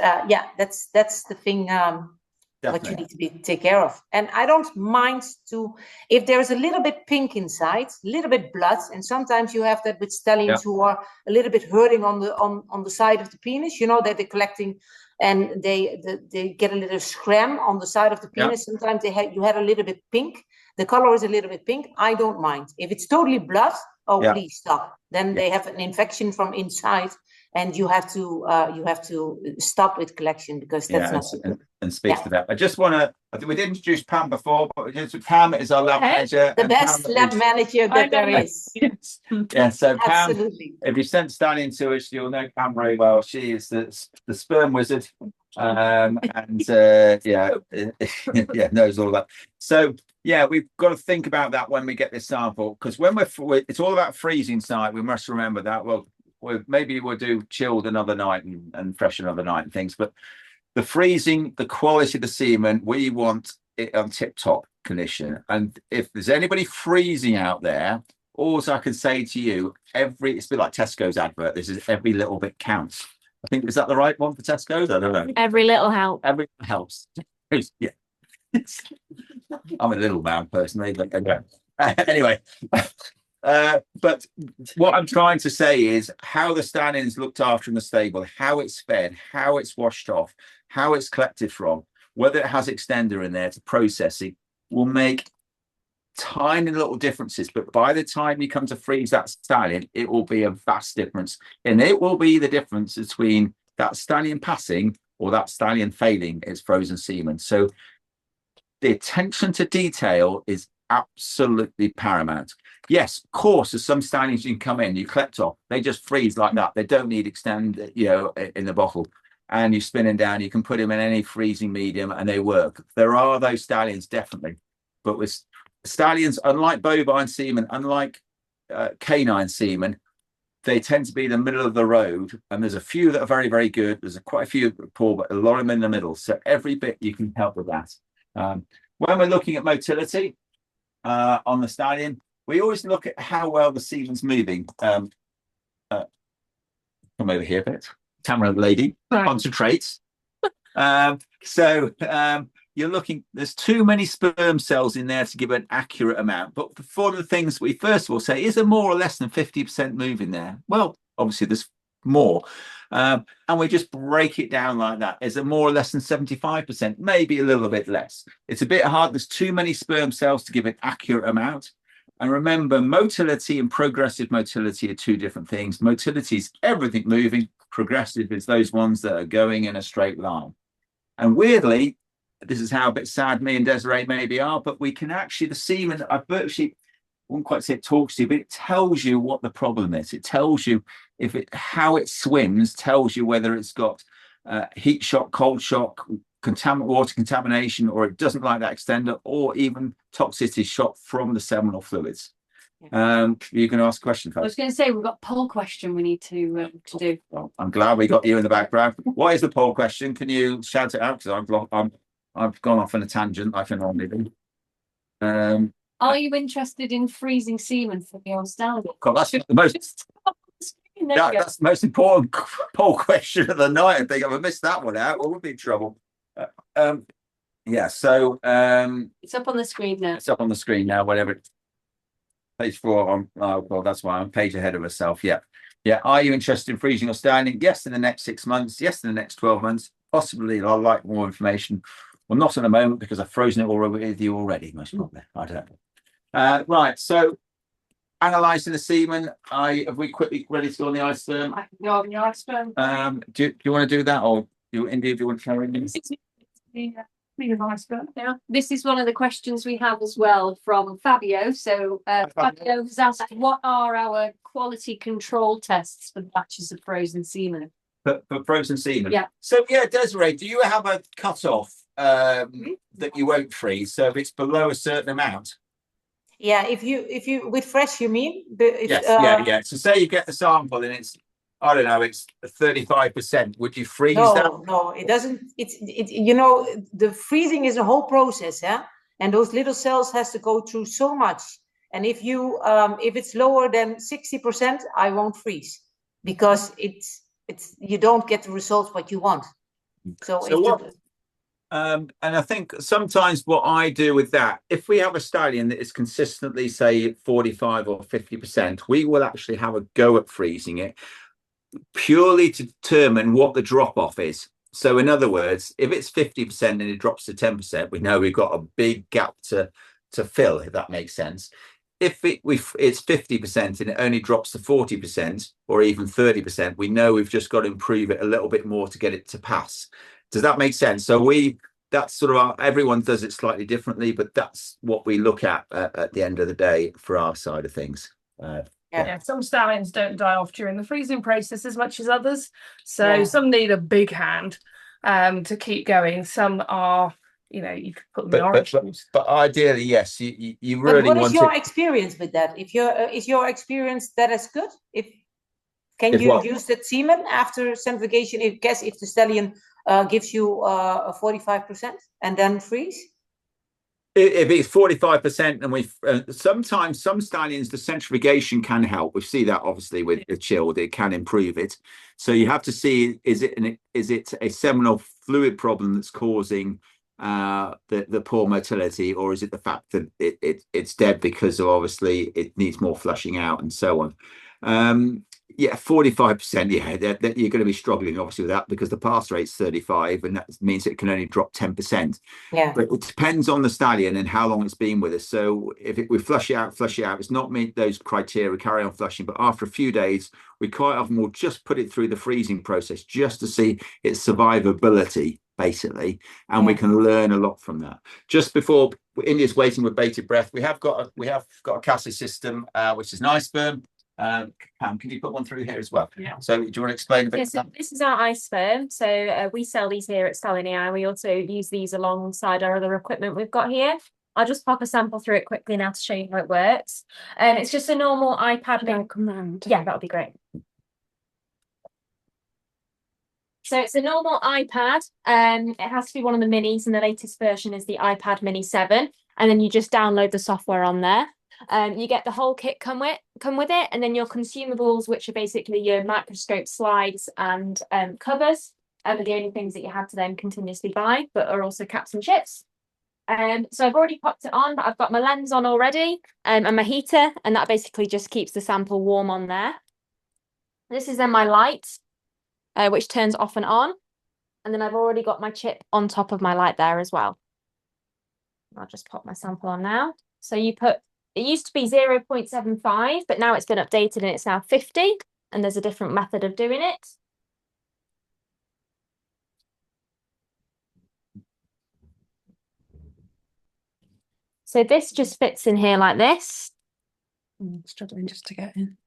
that's the thing Definitely. what you need to take care of. And I don't mind if there's a little bit pink inside, a little bit blood, and sometimes you have that with stallions who are a little bit hurting on the side of the penis, that they're collecting, and they get a little scram on the side of the penis. Sometimes you had a little bit pink. The color is a little bit pink. I don't mind. If it's totally blood, please stop. Then they have an infection from inside, and you have to stop with collection, because that's not so good. And speaks to that. I just want to. I think we did introduce Pam before, but Pam is our lab manager. The best lab manager that there is. Yeah. So Pam, Absolutely. if you sent Stallion to us, you'll know Pam very well. She is the sperm wizard, and knows all that. So we've got to think about that when we get this sample, because when it's all about freezing site. We must remember that. Well, maybe we'll do chilled another night and fresh another night and things, but the freezing, the quality of the semen, we want it on tip-top condition. And if there's anybody freezing out there, all I can say to you, it's a bit like Tesco's advert. This is every little bit counts. I think, is that the right one for Tesco's? I don't know. Every little helps. Every helps. Yeah. I'm a little man personally, but anyway. But what I'm trying to say is how the stallion's looked after in the stable, how it's fed, how it's washed off, how it's collected from, whether it has extender in there to processing, will make tiny little differences. But by the time you come to freeze that stallion, it will be a vast difference. And it will be the difference between that stallion passing or that stallion failing its frozen semen. So the attention to detail is absolutely paramount. Yes, of course, there's some stallions you can come in, you collect off, they just freeze like that. They don't need extend, in the bottle, and you spin them down. You can put them in any freezing medium and they work. There are those stallions, definitely, but with stallions, unlike bovine semen, unlike canine semen, they tend to be the middle of the road, and there's a few that are very, very good. There's quite a few poor, but a lot of them in the middle. So every bit you can help with that. When we're looking at motility on the stallion, we always look at how well the semen's moving. Come over here a bit. Camera lady, concentrates. You're looking, there's too many sperm cells in there to give an accurate amount. But for the things we first of all say, is there more or less than 50% moving there? Well, obviously there's more. And we just break it down like that. Is it more or less than 75%? Maybe a little bit less. It's a bit hard. There's too many sperm cells to give an accurate amount. And remember, motility and progressive motility are two different things. Motility is everything moving. Progressive is those ones that are going in a straight line. And weirdly, this is how a bit sad me and Desiree maybe are, but we can actually, the semen, I virtually wouldn't quite say it talks to you, but it tells you what the problem is. It tells you how it swims, tells you whether it's got heat shock, cold shock, water contamination, or it doesn't like that extender, or even toxicity shot from the seminal fluids. You can ask a question first. I was going to say, we've got a poll question we need to do. Well, I'm glad we got you in the background. What is the poll question? Can you shout it out? Because I've gone off on a tangent like I normally do. Are you interested in freezing semen for your stallion? God, that's the most. That's the most important poll question of the night. I think if I missed that one out, we would be in trouble. So it's up on the screen now. It's up on the screen now. Whatever. Page 4. Well, that's why I'm a page ahead of myself. Yeah. Are you interested in freezing or stallion? Yes, in the next 6 months. Yes, in the next 12 months. Possibly, I'd like more information. Well, not at the moment because I've frozen it already with you already. Most probably, I don't know. Right. So, analysing the semen. Have we quickly ready to go on the iceberg? I can go on the iceberg. Do you want to do that, or India? Do you want to carry on? Yeah. This is one of the questions we have as well from Fabio. So Fabio has asked, what are our quality control tests for batches of frozen semen? For frozen semen? Yeah. So Desiree, do you have a cut-off that you won't freeze? So if it's below a certain amount? Yeah, if you with fresh, you mean? Yes, So say you get the sample and it's, I don't know, it's 35%. Would you freeze that? No, it doesn't. The freezing is a whole process, yeah. And those little cells has to go through so much. And if it's lower than 60%, I won't freeze, because you don't get the results what you want. So And I think sometimes what I do with that, if we have a stallion that is consistently, say, 45 or 50%, we will actually have a go at freezing it purely to determine what the drop off is. So, in other words, if it's 50% and it drops to 10%, we know we've got a big gap to fill, if that makes sense. If it's 50% and it only drops to 40% or even 30%, we know we've just got to improve it a little bit more to get it to pass. Does that make sense? So that's sort of everyone does it slightly differently, but that's what we look at the end of the day for our side of things. Yeah, some stallions don't die off during the freezing process as much as others. So Yeah. some need a big hand to keep going. Some are, you could put them in orange juice. But ideally, yes, you But really what want is your to. experience with that? If is your experience that is good? Can If you what? use that semen after centrifugation? If the stallion gives you a 45% and then freeze? If it's 45%, and sometimes some stallions, the centrifugation can help. We see that obviously with the chilled, it can improve it. So you have to see, is it a seminal fluid problem that's causing the poor motility, or is it the fact that it's dead because of obviously it needs more flushing out and so on. Yeah, 45%. Yeah, that you're going to be struggling obviously with that because the pass rate's 35, and that means it can only drop 10%. Yeah. But it depends on the stallion and how long it's been with us. So if we flush it out, it's not meet those criteria, we carry on flushing. But after a few days, we quite often will just put it through the freezing process just to see its survivability, basically, and we can learn a lot from that. Just before India's waiting with bated breath, we have got a CASA system, which is nice sperm. Pam, can you put one through here as well? Yeah. So do you want to explain a bit? Yeah, so this is our ice sperm. So we sell these here at Stallion AI. We also use these alongside our other equipment we've got here. I'll just pop a sample through it quickly now to show you how it works. It's just a normal iPad. Come round. Yeah, that'll be great. So it's a normal iPad. It has to be one of the minis, and the latest version is the iPad Mini 7. And then you just download the software on there. You get the whole kit come with it, and then your consumables, which are basically your microscope slides and covers, are the only things that you have to then continuously buy, but are also caps and chips. So I've already popped it on, but I've got my lens on already, and my heater, and that basically just keeps the sample warm on there. This is then my light, which turns off and on, and then I've already got my chip on top of my light there as well. I'll just pop my sample on now. So it used to be 0.75, but now it's been updated and it's now 50, and there's a different method of doing it. So this just fits in here like this. I'm struggling just to get in.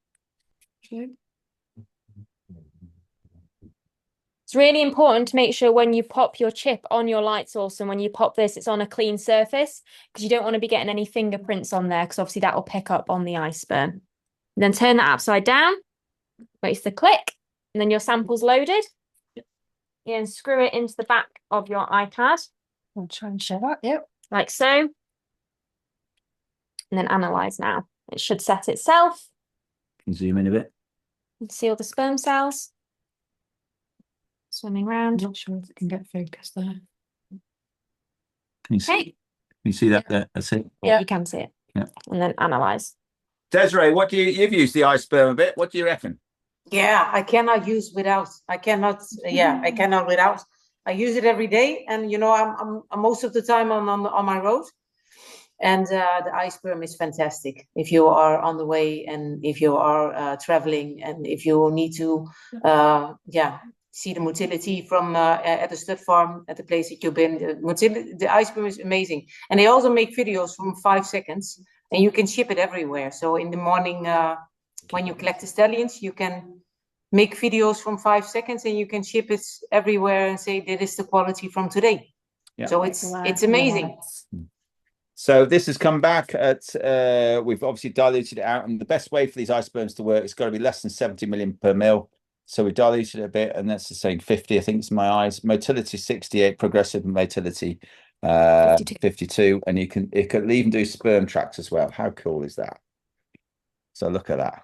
It's really important to make sure when you pop your chip on your light source and when you pop this, it's on a clean surface, because you don't want to be getting any fingerprints on there, because obviously that will pick up on the ice sperm. And then turn that upside down, wait for the click, and then your sample's loaded. You then screw it into the back of your iPad. I'll try and show that. Yep. Like so. And then analyze now. It should set itself. Can you zoom in a bit? See all the sperm cells swimming around. I'm not sure if it can get focus there. Can you see that there? That's it. Yeah, you can see it. Yeah. And then analyze. Desiree, you've used the ice sperm a bit. What do you reckon? Yeah, I cannot use without. I cannot without. I use it every day, and I'm most of the time on my road. And the ice sperm is fantastic if you are on the way, and if you are traveling, and if you need to see the motility from at the stud farm, at the place that you've been. The ice sperm is amazing, and they also make videos from 5 seconds, and you can ship it everywhere. So in the morning, when you collect the stallions, you can make videos from 5 seconds, and you can ship it everywhere and say that is the quality from today. Yeah. So it's amazing. So this has come back at, we've obviously diluted it out, and the best way for these ice sperms to work, it's got to be less than 70 million per mil. So we diluted it a bit, and that's the same 50, I think it's my eyes. Motility 68, progressive motility 52, and it can even do sperm tracks as well. How cool is that? So look at that.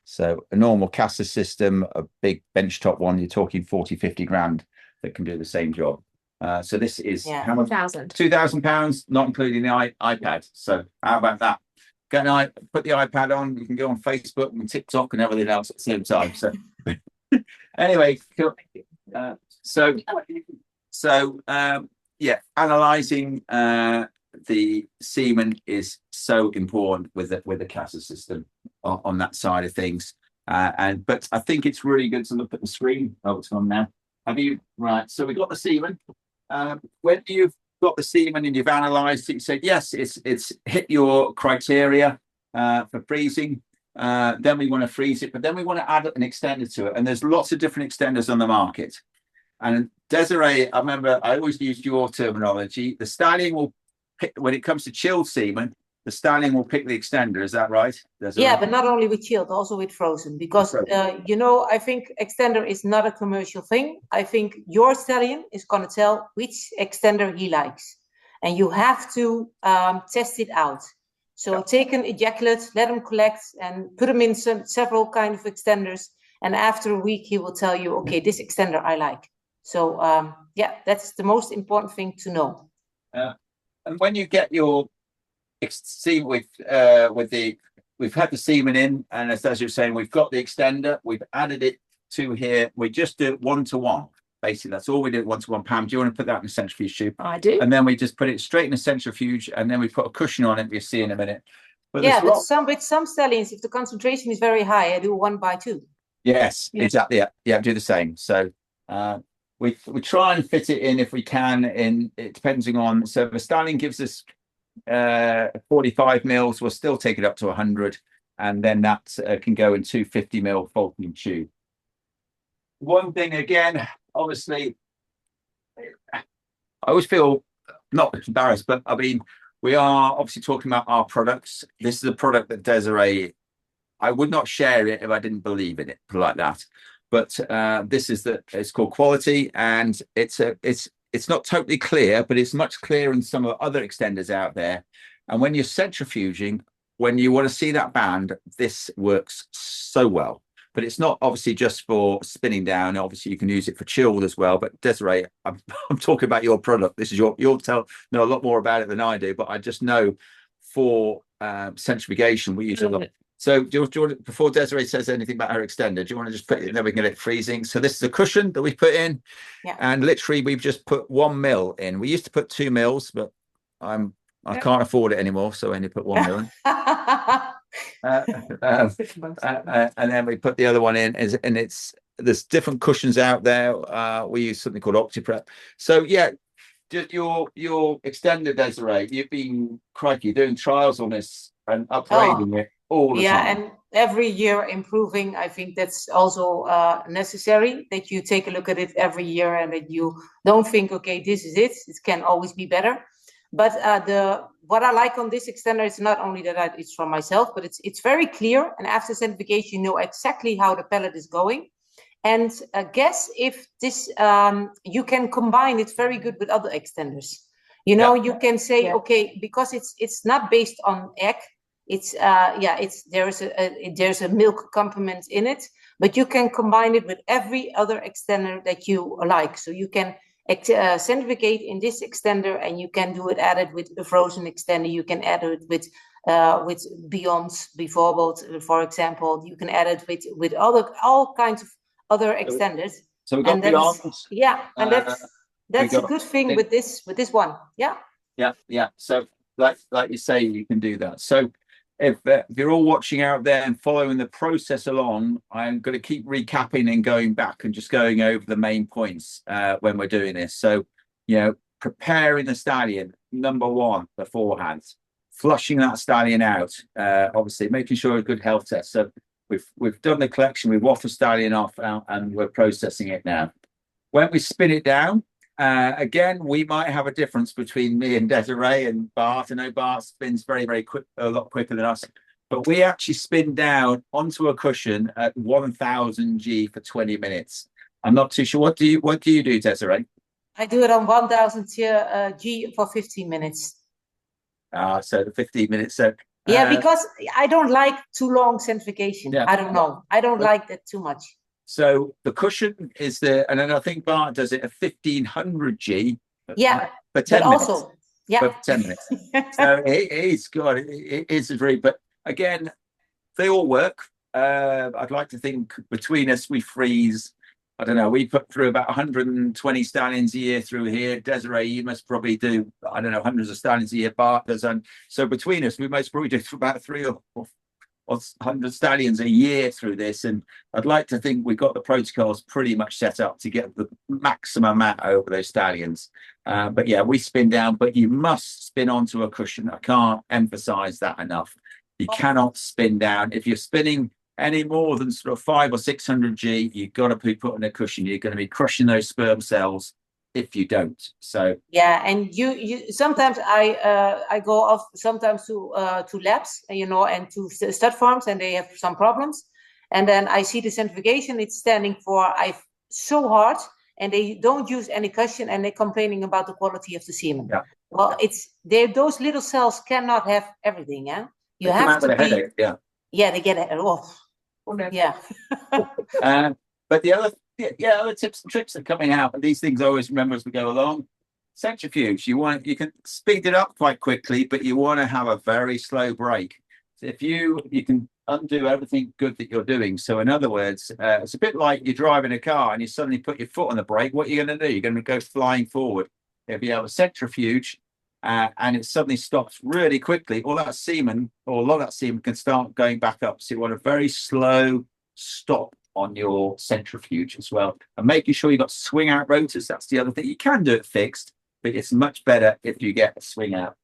So a normal CASA system, a big benchtop one, you're talking 40, 50 grand that can do the same job. So this is Yeah. how much? £2,000. £2,000, not including the iPad. So how about that? Put the iPad on. You can go on Facebook and TikTok and everything else at the same time. So anyway, cool. Yeah, analysing the semen is so important with the CASA system on that side of things. But I think it's really good to look at the screen. Oh, it's on now. Right? So we've got the semen. When you've got the semen and you've analysed it, you say yes, it's hit your criteria for freezing. Then we want to freeze it, but then we want to add an extender to it. And there's lots of different extenders on the market. And Desiree, I remember I always used your terminology. The stallion will pick, when it comes to chilled semen, the stallion will pick the extender. Is that right, Desiree? Yeah, but not only with chilled, also with frozen. Because, I think extender is not a commercial thing. I think your stallion is going to tell which extender he likes. And you have to test it out. So take an ejaculate, let him collect, and put him in several kind of extenders. And after a week, he will tell you, okay, this extender I like. So, that's the most important thing to know. And when you get your semen we've had the semen in, and as you're saying, we've got the extender, we've added it to here. We just do it 1-to-1. Basically, that's all we do, 1-to-1. Pam, do you want to put that in a centrifuge tube? I do. And then we just put it straight in a centrifuge, and then we put a cushion on it. We'll see in a minute. But with some stallions, if the concentration is very high, I do 1-by-2. Yes, exactly. Yeah, do the same. So we try and fit it in if we can. It depending on. So if a stallion gives us 45 mils, we'll still take it up to 100, and then that can go in 250 mil Falcon tube. One thing again, obviously, I always feel not embarrassed, but I mean, we are obviously talking about our products. This is a product that Desiree, I would not share it if I didn't believe in it, like that. But it's called Quality, and it's not totally clear, but it's much clearer than some of the other extenders out there. And when you're centrifuging, when you want to see that band, this works so well. But it's not obviously just for spinning down. Obviously, you can use it for chilled as well. But Desiree, I'm talking about your product. This is you'll know a lot more about it than I do. But I just know for centrifugation, we use a lot. So do you want, before Desiree says anything about her extender, do you want to just put it in there? We can get it freezing. So this is a cushion that we put in, and literally we've just put 1 mil in. We used to put 2 mils, but I can't afford it anymore, so I only put 1 mil in. And then we put the other one in, and there's different cushions out there. We use something called OptiPrep. So just your extender, Desiree, you've been doing trials on this and upgrading it all the time. And every year improving. I think that's also necessary, that you take a look at it every year and that you don't think, okay, this is it. It can always be better. But what I like on this extender is not only that it's from myself, but it's very clear. And after centrifugation, you know exactly how the pellet is going. And guess if this, you can combine it very good with other extenders. You can say, okay, because it's not based on egg. There's a milk component in it, but you can combine it with every other extender that you like. So you can centrifugate in this extender, and you can do it added with a frozen extender. You can add it with Beyond Bijvoorbeeld, for example. You can add it with all kinds of other extenders. So we've got Beyond. And that's a good thing with this one. Yeah. So like you say, you can do that. So if you're all watching out there and following the process along, I'm going to keep recapping and going back and just going over the main points when we're doing this. So, preparing the stallion, number one, beforehand, flushing that stallion out, obviously making sure a good health test. So we've done the collection, we've waffed the stallion off and we're processing it now. When we spin it down, again, we might have a difference between me and Desiree and Bart. I know Bart spins very, very quick, a lot quicker than us. But we actually spin down onto a cushion at 1000 G for 20 minutes. I'm not too sure. What do you do, Desiree? I do it on 1000 G for 15 minutes. So the 15 minutes. So because I don't like too long centrifugation. I don't know. I don't like that too much. So the cushion is and then I think Bart does it at 1500 G, Yeah, for 10 but minutes. also, yeah, For 10 minutes. So he's got it's a very, but again, they all work. I'd like to think between us we freeze. I don't know. We put through about 120 stallions a year through here. Desiree, you must probably do, I don't know, hundreds of stallions a year. Bart does, and so between us, we most probably do about 300 or 100 stallions a year through this. And I'd like to think we've got the protocols pretty much set up to get the maximum amount over those stallions. But yeah, we spin down, but you must spin onto a cushion. I can't emphasize that enough. You cannot spin down. If you're spinning any more than sort of 500 or 600 G, you've got to be putting a cushion. You're going to be crushing those sperm cells if you don't. So yeah, and you sometimes I go off sometimes to labs, you know, and to stud farms, and they have some problems, and then I see the centrifugation. It's standing for so hard, and they don't use any cushion, and they're complaining about the quality of the semen. Yeah. Well, those little cells cannot have everything. Yeah, you they come have out to with a be. headache, yeah. Yeah, they get it. Oh, yeah. But the other tips and tricks are coming out, and these things I always remember as we go along. Centrifuge, you can speed it up quite quickly, but you want to have a very slow break. So if you can undo everything good that you're doing. So in other words, it's a bit like you're driving a car and you suddenly put your foot on the brake. What are you going to do? You're going to go flying forward. If you have a centrifuge and it suddenly stops really quickly, all that semen or a lot of that semen can start going back up. So you want a very slow stop on your centrifuge as well, and making sure you've got swing out rotors. That's the other thing. You can do it fixed, but it's much better if you get a swing out.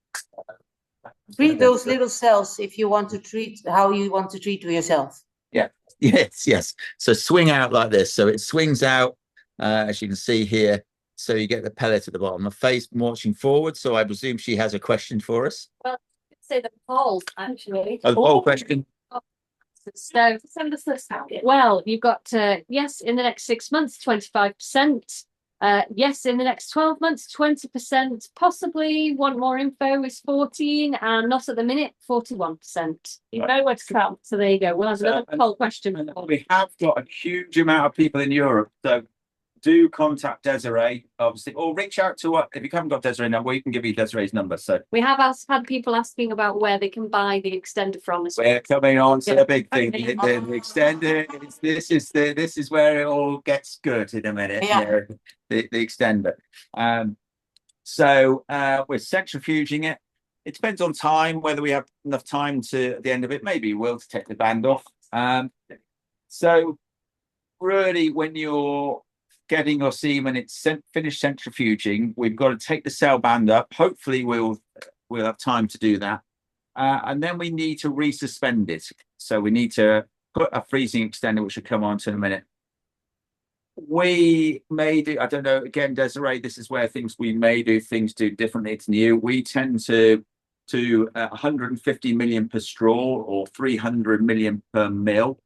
Treat those little cells if you want to treat how you want to treat to yourself. Yeah. Yes. So swing out like this. So it swings out, as you can see here. So you get the pellet at the bottom. The face marching forward. So I presume she has a question for us. Well, say the poll actually. Oh, the poll question. So send us this out. Well, you've got yes in the next 6 months, 25%. Yes in the next 12 months, 20%. Possibly want more info is 14, and not at the minute, 41%. You know where to come. So there you go. Well, that's another poll question. We have got a huge amount of people in Europe. So do contact Desiree, obviously, or reach out to us. If you haven't got Desiree number, we can give you Desiree's number. So we have had people asking about where they can buy the extender from as well. We're coming on to the big thing. The extender. This is where it all gets good in a minute. Yeah. The extender. So we're centrifuging it. It depends on time, whether we have enough time to at the end of it. Maybe we'll take the band off. So really, when you're getting your semen, it's finished centrifuging. We've got to take the cell band up. Hopefully, we'll have time to do that, and then we need to resuspend it. So we need to put a freezing extender, which will come on to in a minute. We may do. I don't know. Again, Desiree, this is where we may do things differently to you. We tend to 150 million per straw or 300 million per mil.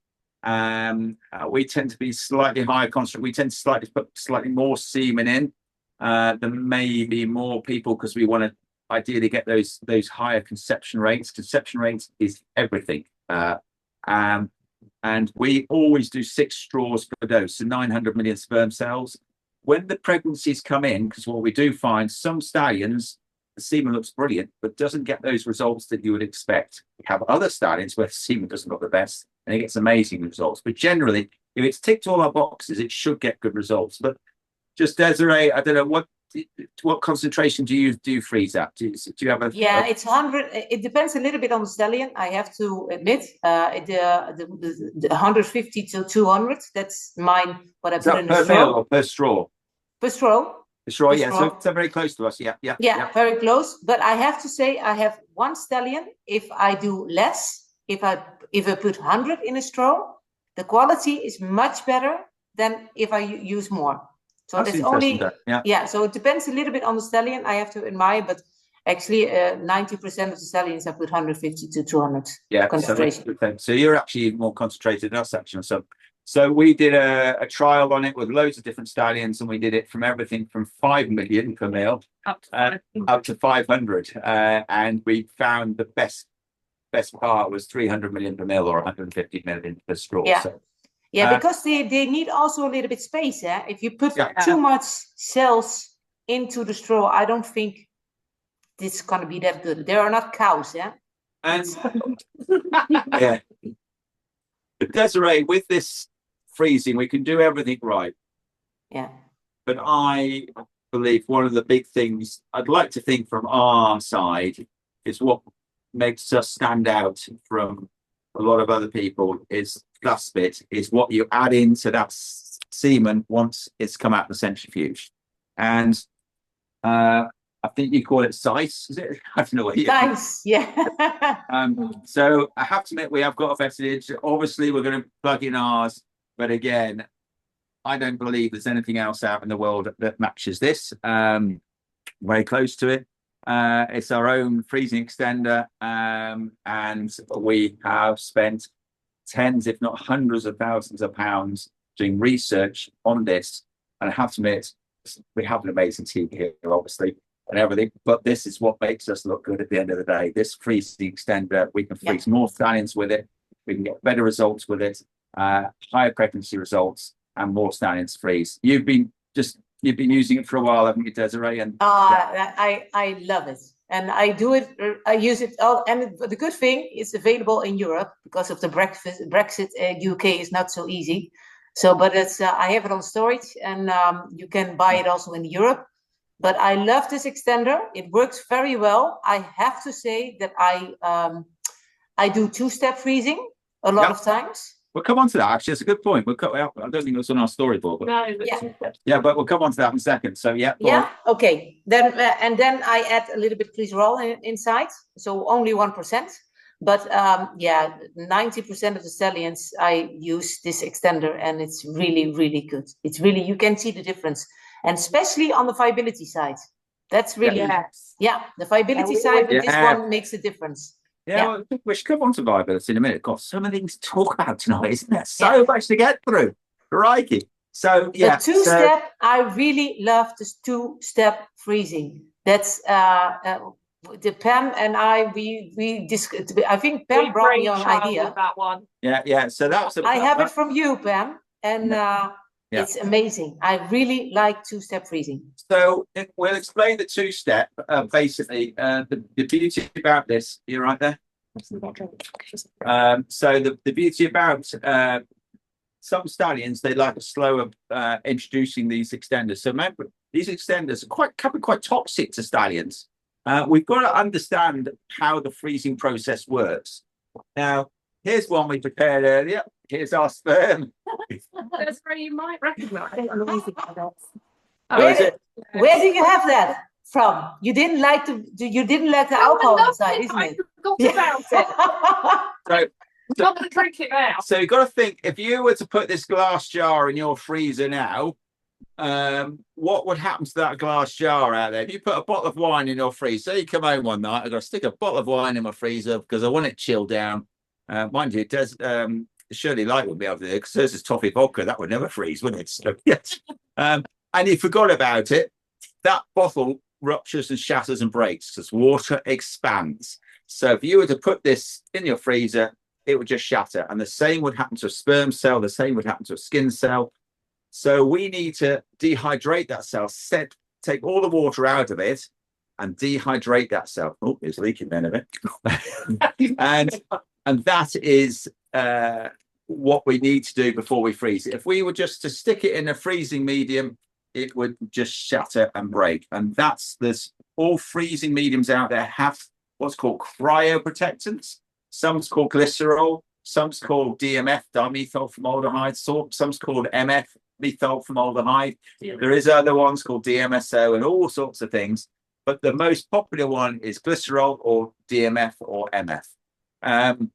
We tend to be slightly higher concentrate. We tend to put slightly more semen in. There may be more people because we want to ideally get those higher conception rates. Conception rates is everything. And we always do 6 straws per dose, so 900 million sperm cells. When the pregnancies come in, because what we do find, some stallions, the semen looks brilliant, but doesn't get those results that you would expect. We have other stallions where the semen doesn't look the best, and it gets amazing results. But generally, if it's ticked all our boxes, it should get good results. But just Desiree, I don't know what concentration do you freeze at? Do you have a? Yeah, it's 100. It depends a little bit on the stallion. I have to admit, the 150 to 200. That's mine. What I put in per the straw. mil or per straw? Per straw. Per straw, yeah. Straw. So very close to us. Yeah. Very close. But I have to say, I have one stallion. If I do less, if I put 100 in a straw, the quality is much better than if I use more. So that's only so it depends a little bit on the stallion. I have to admire, but actually 90% of the stallions I put 150 to 200 concentration. So you're actually more concentrated than us, actually. So we did a trial on it with loads of different stallions, and we did it from everything from 5 million per mil up to 500, and we found the best part was 300 million per mil or 150 million per straw. Yeah, because they need also a little bit space. If you put too much cells into the straw, I don't think this is going to be that good. They are not cows, yeah? And yeah, but Desiree, with this freezing, we can do everything right. Yeah. But I believe one of the big things I'd like to think from our side is what makes us stand out from a lot of other people is that bit is what you add into that semen once it's come out of the centrifuge. And I think you call it size, is it? I don't know what you Nice, yeah. So I have to admit we have got a message. Obviously, we're going to plug in ours, but again, I don't believe there's anything else out in the world that matches this. Very close to it. It's our own freezing extender, and we have spent tens, if not hundreds of thousands of pounds doing research on this. And I have to admit, we have an amazing team here, obviously, and everything, but this is what makes us look good at the end of the day. This freezing extender, we can freeze more stallions with it, we can get better results with it, higher pregnancy results, and more stallions freeze. You've been using it for a while, haven't you, Desiree? And I love it, and I do it. I use it all. And the good thing is available in Europe because of the Brexit. UK is not so easy. So, but it's I have it on storage, and you can buy it also in Europe. But I love this extender. It works very well. I have to say that I do two-step freezing a lot of times. We'll come on to that. Actually, it's a good point. I don't think it was on our storyboard. But but we'll come on to that in a second. So okay. Then and then I add a little bit glycerol inside, so only 1%. But 90% of the stallions I use this extender, and it's really, really good. It's really, you can see the difference, and especially on the viability side. That's really the viability side with this one makes a difference. Well, we should come on to viability in a minute. God, so many things to talk about tonight, isn't there? So much to get through. Crikey. So the two-step, I really love this two-step freezing. That's the Pam and I we discussed. I think Pam brought me an idea. That one. Yeah. So that was. I have it from you, Pam, and it's amazing. I really like two-step freezing. So we'll explain the two-step. Basically, the beauty about this. You're right there. So the beauty about some stallions, they like a slower introducing these extenders. So remember, these extenders can be quite toxic to stallions. We've got to understand how the freezing process works. Now, here's one we prepared earlier. Here's our sperm. That's where you might recognise. Where do you have that from? You didn't like the alcohol inside, isn't it? I forgot about it. So not going to drink it now. So you've got to think, if you were to put this glass jar in your freezer now, what would happen to that glass jar out there? If you put a bottle of wine in your freezer, say you come home one night, I've got to stick a bottle of wine in my freezer because I want it chilled down. Mind you, it does. Shirley Light would be able to do because hers is toffee vodka. That would never freeze, wouldn't it? So, yes. And you forgot about it. That bottle ruptures and shatters and breaks because water expands. So if you were to put this in your freezer, it would just shatter. And the same would happen to a sperm cell. The same would happen to a skin cell. So we need to dehydrate that cell, take all the water out of it and dehydrate that cell. Oh, it's leaking then a bit. and that is what we need to do before we freeze it. If we were just to stick it in a freezing medium, it would just shatter and break. And there's all freezing mediums out there have what's called cryoprotectants. Some's called glycerol, some's called DMF, dimethyl formaldehyde, some's called MF, methyl formaldehyde. There is other ones called DMSO and all sorts of things, but the most popular one is glycerol or DMF or MF. And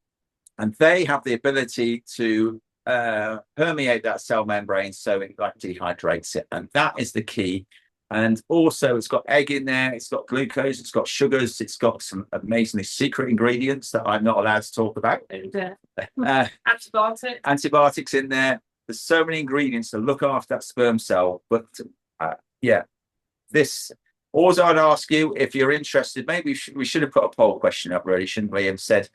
they have the ability to permeate that cell membrane so it like dehydrates it. And that is the key. And also it's got egg in there, it's got glucose, it's got sugars, it's got some amazingly secret ingredients that I'm not allowed to talk about. Antibiotics in there. There's so many ingredients to look after that sperm cell. But all I'd ask you, if you're interested, maybe we should have put a poll question up really, shouldn't we? And said,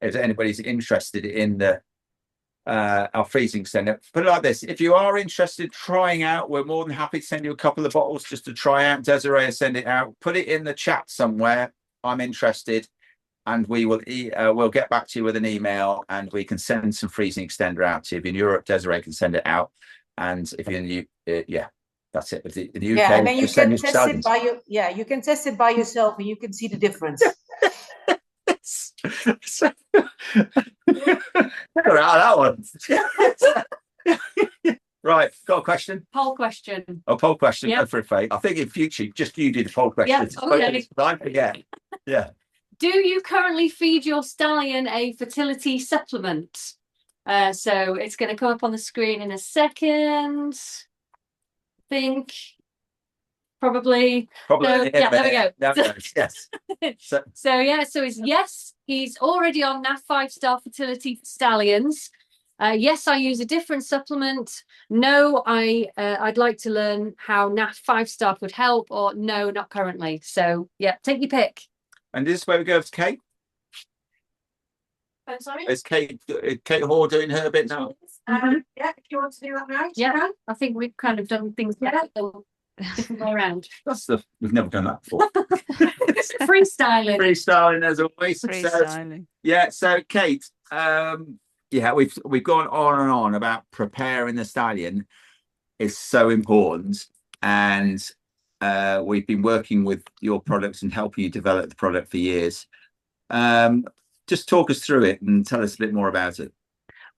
if anybody's interested in the our freezing extender. Put it like this: if you are interested in trying out, we're more than happy to send you a couple of bottles just to try out. Desiree will send it out. Put it in the chat somewhere. I'm interested, and we will we'll get back to you with an email, and we can send some freezing extender out to you. If you're in Europe, Desiree can send it out, and if you're in the yeah, that's it. In the UK, Yeah, and then you just send can your test stallions. it by you. Yeah, you can test it by yourself, and you can see the difference. So, got out of that one. Right, got a question? Poll question. A poll question. Yep. Go for it, Faye. I think in future, just you do the poll question. Yep, okay. I forget. Yeah. Do you currently feed your stallion a fertility supplement? So it's going to come up on the screen in a second. I think probably. Probably. So, yeah, there we go. No, yes. So yeah, so it's yes, he's already on NAF 5-star fertility for stallions. Yes, I use a different supplement. No, I'd like to learn how NAF 5-star would help, or no, not currently. So yeah, take your pick. And this is where we go to Kate. I'm sorry. Is Kate Hoare doing her bit now? Yeah, if you want to do that now. Yeah, I think we've kind of done things different way around. We've never done that before. Freestyling. Freestyling as always. Freestyling. So Kate, yeah, we've gone on and on about preparing the stallion is so important, and we've been working with your products and helping you develop the product for years. Just talk us through it and tell us a bit more about it.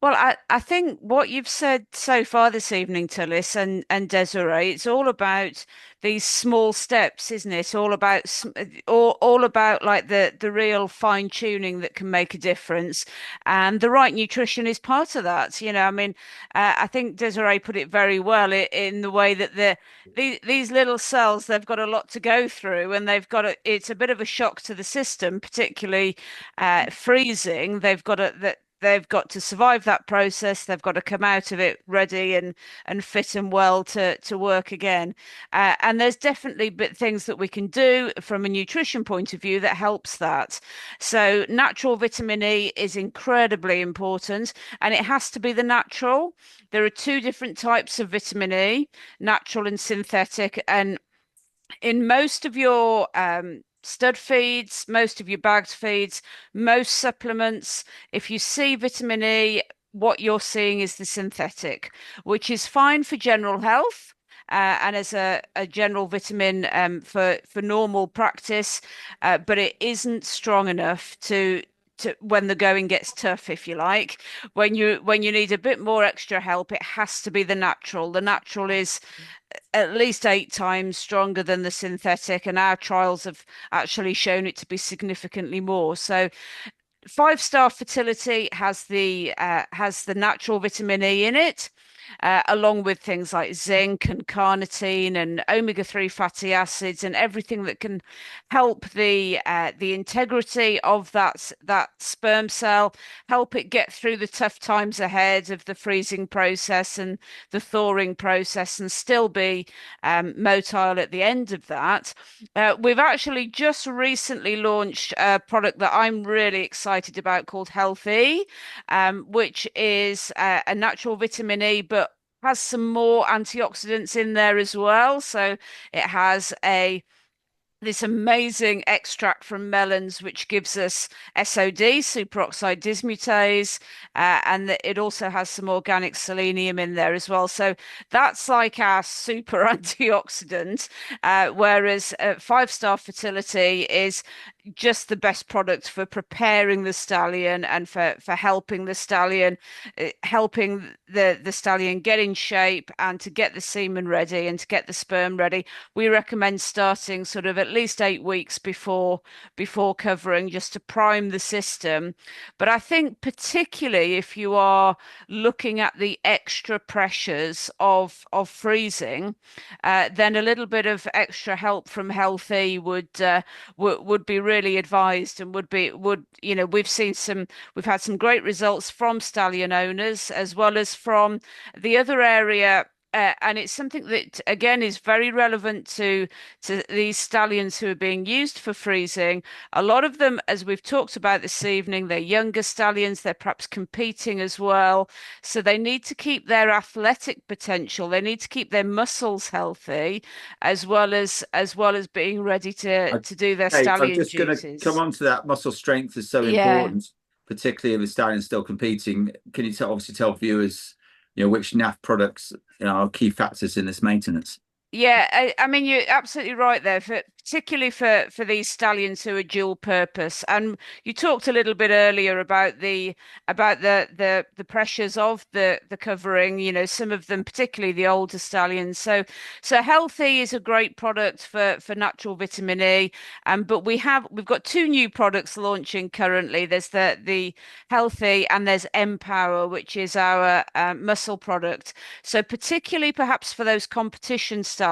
Well, I think what you've said so far this evening, Tullis and Desiree, it's all about these small steps, isn't it? All about all about like the real fine tuning that can make a difference, and the right nutrition is part of that. You know, I mean, I think Desiree put it very well in the way that these little cells, they've got a lot to go through, and it's a bit of a shock to the system, particularly freezing. They've got to survive that process. They've got to come out of it ready and fit and well to work again. And there's definitely things that we can do from a nutrition point of view that helps that. So natural vitamin E is incredibly important, and it has to be the natural. There are two different types of vitamin E, natural and synthetic. And in most of your stud feeds, most of your bagged feeds, most supplements, if you see vitamin E, what you're seeing is the synthetic, which is fine for general health. And as a general vitamin for normal practice, but it isn't strong enough to when the going gets tough, if you like. When you need a bit more extra help, it has to be the natural. The natural is at least 8 times stronger than the synthetic, and our trials have actually shown it to be significantly more. So 5-star fertility has the natural vitamin E in it, along with things like zinc and carnitine and omega-3 fatty acids and everything that can help the integrity of that sperm cell, help it get through the tough times ahead of the freezing process and the thawing process, and still be motile at the end of that. We've actually just recently launched a product that I'm really excited about called Healthy, which is a natural vitamin E, but has some more antioxidants in there as well. So it has this amazing extract from melons, which gives us SOD, superoxide dismutase, and it also has some organic selenium in there as well. So that's like our super antioxidant, whereas 5-star fertility is just the best product for preparing the stallion and for helping the stallion, helping the stallion get in shape and to get the semen ready and to get the sperm ready. We recommend starting sort of at least 8 weeks before covering, just to prime the system. But I think particularly if you are looking at the extra pressures of freezing, then a little bit of extra help from Healthy would be really advised, and we've had some great results from stallion owners, as well as from the other area and it's something that again is very relevant to these stallions who are being used for freezing. A lot of them, as we've talked about this evening, they're younger stallions, they're perhaps competing as well, so they need to keep their athletic potential, they need to keep their muscles healthy, as well as being ready to do their Hey, I'm stallion just going to duties. come on to that. Muscle strength is so Yeah. important, particularly if the stallion's still competing. Can you obviously tell viewers, which NAF products are key factors in this maintenance? Yeah, I mean, you're absolutely right there, particularly for these stallions who are dual purpose. And you talked a little bit earlier about the pressures of the covering, some of them, particularly the older stallions. So Healthy is a great product for natural vitamin E. But we've got two new products launching currently. There's the Healthy, and there's Empower, which is our muscle product. So particularly perhaps for those competition stallions,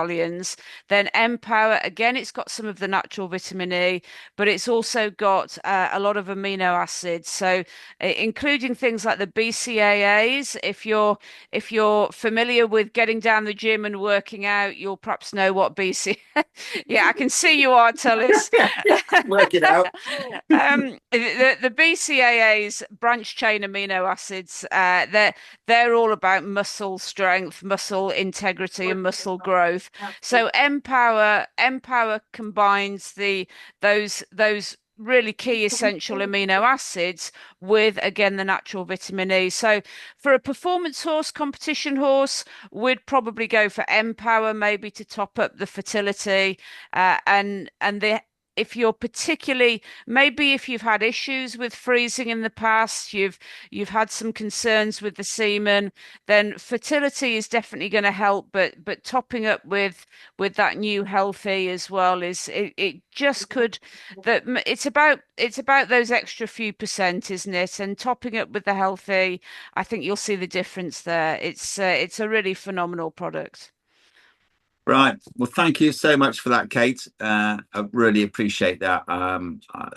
then Empower, again, it's got some of the natural vitamin E, but it's also got a lot of amino acids. So including things like the BCAAs. If you're familiar with getting down the gym and working out, you'll perhaps know what BC. Yeah, I can see you are, Tullis. Work it out. The BCAAs, branch chain amino acids, they're all about muscle strength, muscle integrity, and muscle growth. So Empower combines those really key essential amino acids with, again, the natural vitamin E. So for a performance horse, competition horse, we'd probably go for Empower, maybe to top up the fertility, if you're particularly, maybe if you've had issues with freezing in the past, you've had some concerns with the semen, then fertility is definitely going to help. But topping up with that new Healthy as well it just could, that it's about those extra few percent, isn't it? And topping up with the Healthy, I think you'll see the difference there. It's a really phenomenal product. Right. Well, thank you so much for that, Kate. I really appreciate that. I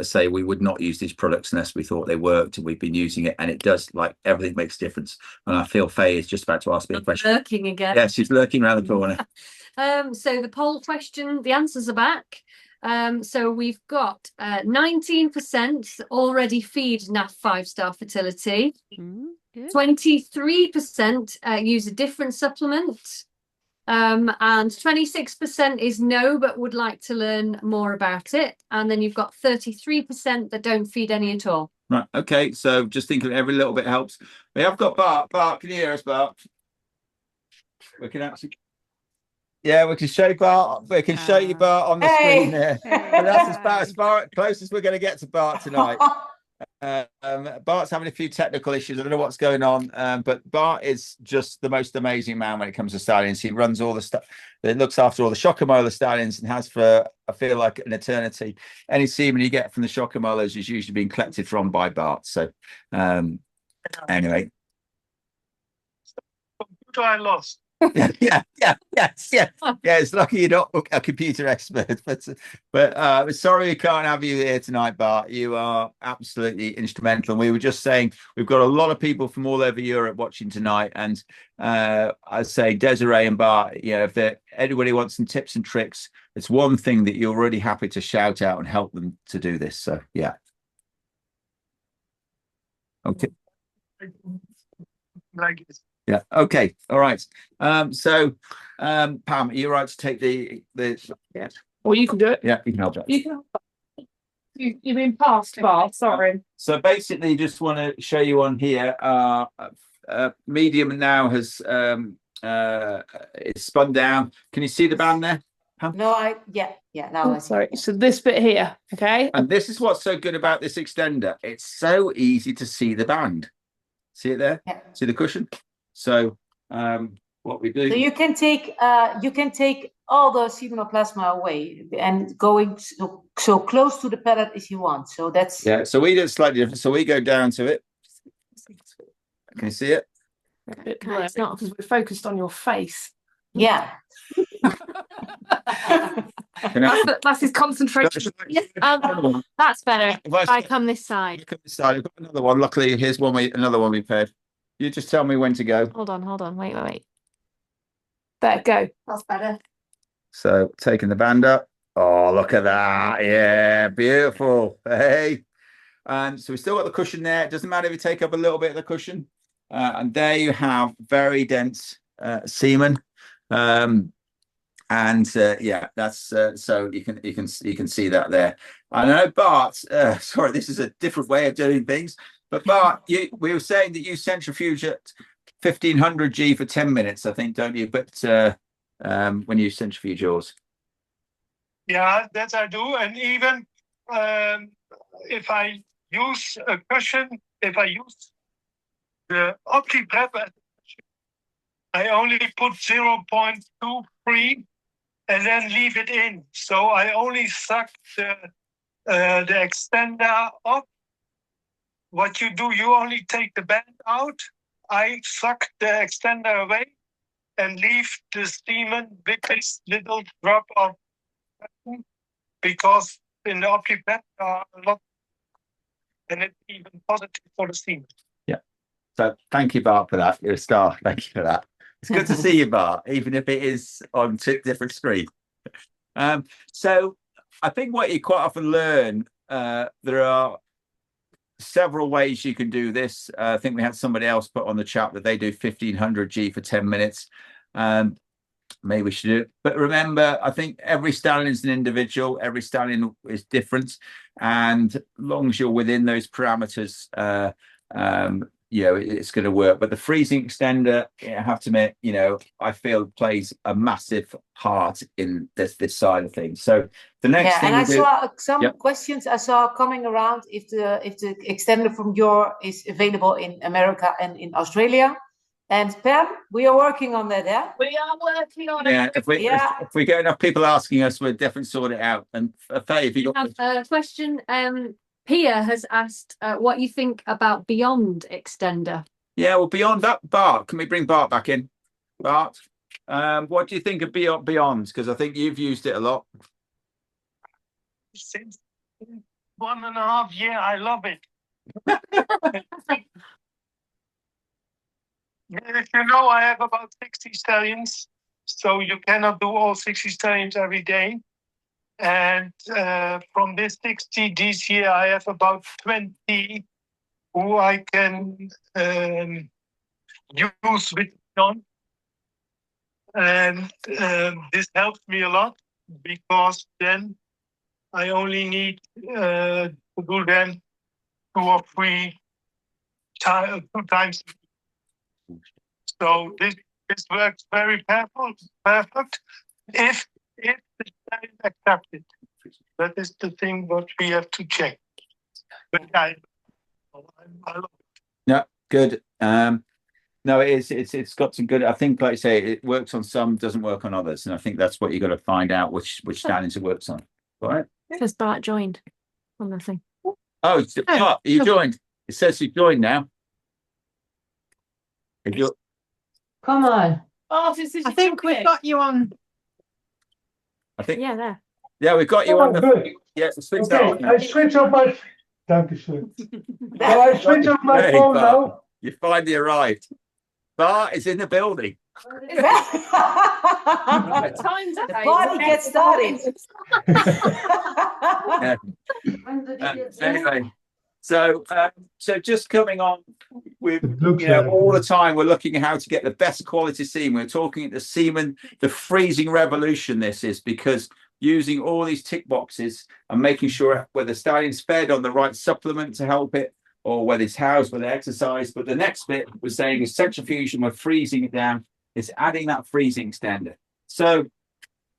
say we would not use these products unless we thought they worked, and we've been using it, and it does. Like, everything makes a difference. And I feel Faye is just about to ask me a question. Lurking again. Yeah, she's lurking around the corner. So the poll question, the answers are back. So we've got 19% already feed NAF 5-star fertility. 23% use a different supplement. And 26% is no, but would like to learn more about it. And then you've got 33% that don't feed any at all. Right. Okay. So just thinking every little bit helps. We have got Bart. Bart, can you hear us, Bart? We can actually. Yeah, we can show Bart. We can show you Bart on the screen there. But that's as far close as we're going to get to Bart tonight. Bart's having a few technical issues. I don't know what's going on, but Bart is just the most amazing man when it comes to stallions. He runs all the stuff, looks after all the Shockamola stallions, and has for, I feel like, an eternity. Any semen you get from the Shockamolas is usually being collected from by Bart. So anyway, I lost. Yeah. It's lucky you're not a computer expert, but sorry we can't have you here tonight, Bart. You are absolutely instrumental. And we were just saying we've got a lot of people from all over Europe watching tonight, and I'd say Desiree and Bart, if anybody wants some tips and tricks, it's one thing that you're really happy to shout out and help them to do this. So yeah. Okay. Yeah. Okay. All right. So, Pam, are you right to take the? Yeah. Or you can do it. Yeah, you can help that. You can. You've been passed, Bart. Sorry. So basically, just want to show you on here. Medium now has it's spun down. Can you see the band there? Pam? No, now I see. Sorry. So this bit here, okay. And this is what's so good about this extender. It's so easy to see the band. See it there? Yeah. See the cushion? So what we do. So you can take all the seminoplasma away and going so close to the pellet as you want. So that's So we do it slightly different. So we go down to it. Can you see it? It's not because we're focused on your face. Yeah. That's his concentration. Yes, that's better. If I come this side. Come this side. I've got another one. Luckily, here's another one we paired. You just tell me when to go. Hold on. Wait. There, go. That's better. So taking the band up. Oh, look at that. Yeah, beautiful. Hey. And so we still got the cushion there. It doesn't matter if you take up a little bit of the cushion. And there you have very dense semen. Yeah, that's so you can see that there. I know, Bart. Sorry, this is a different way of doing things. But Bart, we were saying that you centrifuge at 1500 G for 10 minutes, I think, don't you? But when you centrifuge yours. Yeah, that I do. And even if I use a cushion, if I use the OptiPrep, I only put 0.23 and then leave it in. So I only suck the extender off. What you do, you only take the band out. I suck the extender away and leave the semen with this little drop of, because in the OptiPrep there are a lot, and it's even positive for the semen. Yeah. So thank you, Bart, for that. You're a star. Thank you for that. It's good to see you, Bart, even if it is on different screen. So I think what you quite often learn, there are several ways you can do this. I think we had somebody else put on the chat that they do 1500 G for 10 minutes. Maybe we should do it. But remember, I think every stallion is an individual. Every stallion is different. And as long as you're within those parameters, it's going to work. But the freezing extender, I have to admit, I feel plays a massive part in this side of things. So the next thing, and I saw some questions I saw coming around if the extender from Dior is available in America and in Australia. And Pam, we are working on that. Yeah, we are working on it. If we get enough people asking us, we'll definitely sort it out. And Faye, if you have a question. Pia has asked what you think about Beyond extender. Yeah, well, beyond that, Bart, can we bring Bart back in? Bart, what do you think of Beyond? Because I think you've used it a lot. Since 1.5 years, I love it. If you know, I have about 60 stallions, so you cannot do all 60 stallions every day. And from this 60 this year, I have about 20 who I can use with Beyond. And this helps me a lot because then I only need to do them 2 or 3 times. So this works very perfect if the child accepts it. That is the thing what we have to check. But I love it. Yeah, good. No, it's got some good. I think, like I say, it works on some, doesn't work on others, and I think that's what you got to find out which stallions it works on. All right. Because Bart joined on the thing. Oh, Bart, you joined. It says you joined now. If you're... Come on. Oh, I think we've got you on. I think. Yeah, there. Yeah, we've got you on. Good. Yeah, switch Okay, on. I switch off my. Thank you, sir. So I switch off my phone Bart, now. you finally arrived. Bart is in the building. The party gets started. Anyway, so just coming on with all the time we're looking at how to get the best quality semen. We're talking the semen, the freezing revolution. This is because using all these tick boxes and making sure whether the stallion's fed on the right supplement to help it, or whether it's housed with exercise. But the next bit we're saying is centrifusion. We're freezing it down. It's adding that freezing extender. So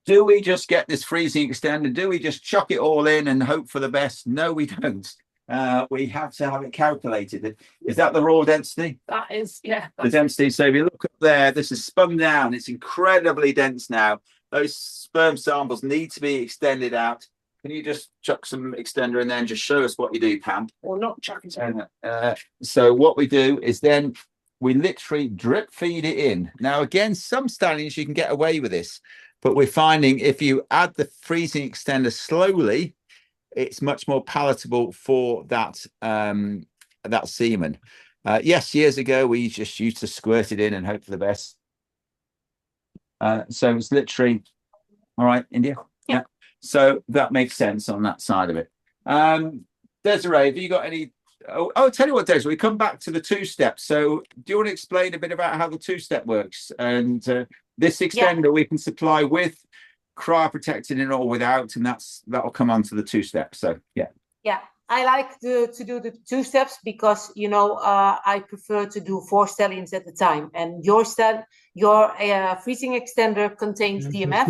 do we just get this freezing extender? Do we just chuck it all in and hope for the best? No, we don't. We have to have it calculated. Is that the raw density? That is, yeah. The density. So if you look up there, this is spun down. It's incredibly dense now. Those sperm samples need to be extended out. Can you just chuck some extender and then just show us what you do, Pam? Or not chuck it in. So what we do is then we literally drip feed it in. Now, again, some stallions you can get away with this, but we're finding if you add the freezing extender slowly, it's much more palatable for that that semen. Yes, years ago we just used to squirt it in and hope for the best. So it's literally, all right, India. Yeah. So that makes sense on that side of it. Desiree, have you got any? Oh, I'll tell you what, Desiree, we come back to the two steps. So do you want to explain a bit about how the two step works? And this extender we can supply with cryoprotected in or without, and that'll come on to the two steps. So Yeah, I like to do the two steps because I prefer to do 4 stallions at a time, and your freezing extender contains DMF,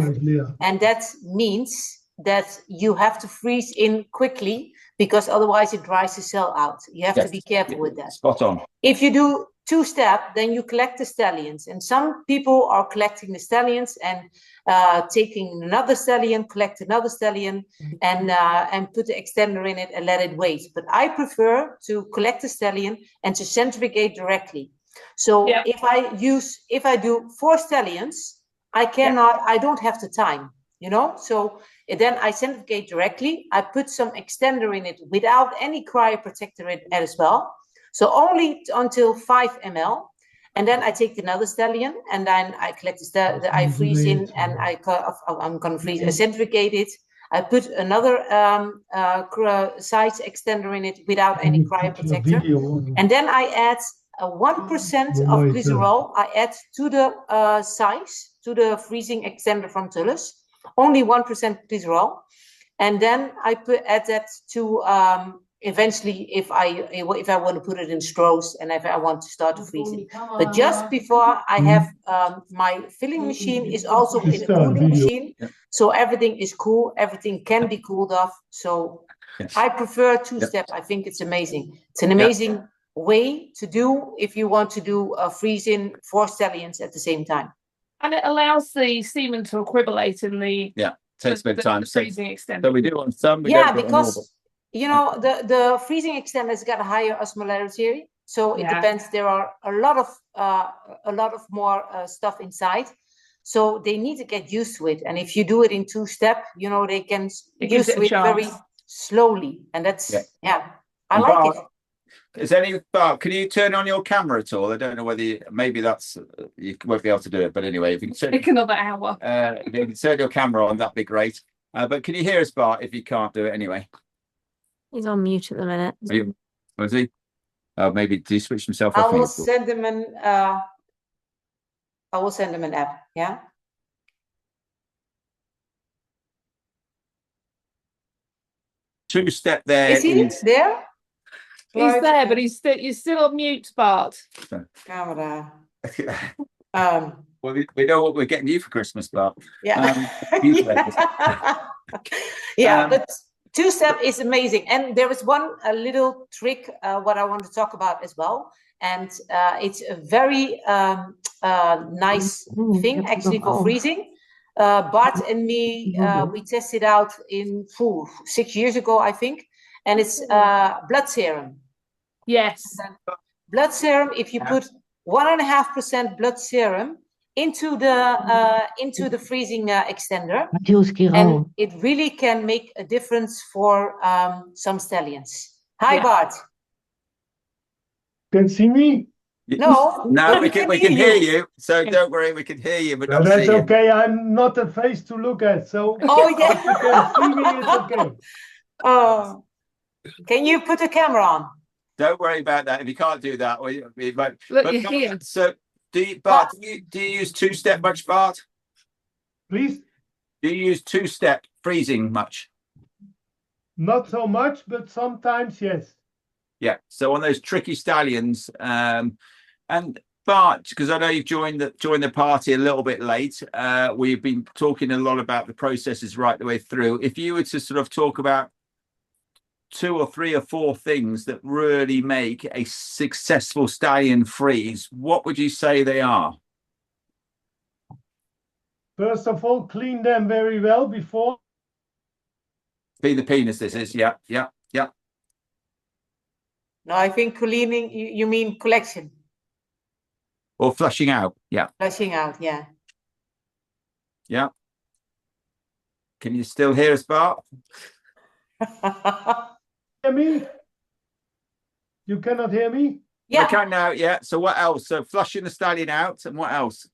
and that means that you have to freeze in quickly because otherwise it dries the cell out. You have to be careful with that. Spot on. If you do 2-step, then you collect the stallions, and some people are collecting the stallions and taking another stallion, collect another stallion, and put the extender in it and let it wait. But I prefer to collect the stallion and to centrifugate directly. So if I do 4 stallions, I don't have the time, So then I centrifugate directly. I put some extender in it without any cryoprotector in it as well. So only until 5 ml. And then I take another stallion, and then I collect I freeze in, and I'm going to freeze, I centrifugate it. I put another size extender in it without any cryoprotector. And then I add 1% of glycerol. I add to the size, to the freezing extender from Tullis, only 1% glycerol. And then I add that to eventually, if I want to put it in straws and if I want to start to freeze it. But just before I have my filling machine is also in a cooling machine. So everything is cool. Everything can be cooled off. So I prefer 2-step. I think it's amazing. It's an amazing way to do if you want to do freezing 4 stallions at the same time. And it allows the semen to equibulate in the takes a bit of time. The freezing extender. So we do on some. Because the freezing extender has got a higher osmolarity, so it depends. There are a lot of more stuff inside, so they need to get used to it. And if you do it in 2-step, they can use it very slowly, and that's I like it. Is can you turn on your camera at all? I don't know whether you won't be able to do it, but anyway, if you can take another hour. If you can turn your camera on, that'd be great. But can you hear us, Bart, if you can't do it anyway? He's on mute at the minute. Was he? Maybe do you switch himself off? I will send him an app. Yeah. Two-step there. Is he there? He's there, but you're still on mute, Bart. Camera. Well, we know what we're getting you for Christmas, Bart. Yeah. But 2-step is amazing. And there is a little trick what I want to talk about as well. And it's a very nice thing actually for freezing. Bart and me, we tested out in 6 years ago, I think. And it's blood serum. Yes. Blood serum, if you put 1.5% blood serum into the freezing extender, and it really can make a difference for some stallions. Hi, Bart. Can see me? No, we can hear you. So don't worry, we can hear you, but not that's see you. okay. I'm not a face to look at, so if you can see me, it's okay. Oh, can you put a camera on? Don't worry about that. If you can't do that, we might. Look, you're here. So, do you use 2-step much, Bart? Please? Do you use 2-step freezing much? Not so much, but sometimes, yes. Yeah. So on those tricky stallions, and Bart, because I know you've joined the party a little bit late. We've been talking a lot about the processes right the way through. If you were to sort of talk about 2 or 3 or 4 things that really make a successful stallion freeze, what would you say they are? First of all, clean them very well before. Clean the penis, this is, yeah. No, I think cleaning, you mean collection. Or flushing out, yeah. Flushing out, yeah. Yeah. Can you still hear us, Bart? Hear me? You cannot hear me? Yeah. I can now, yeah. So what else? So flushing the stallion out, and what else?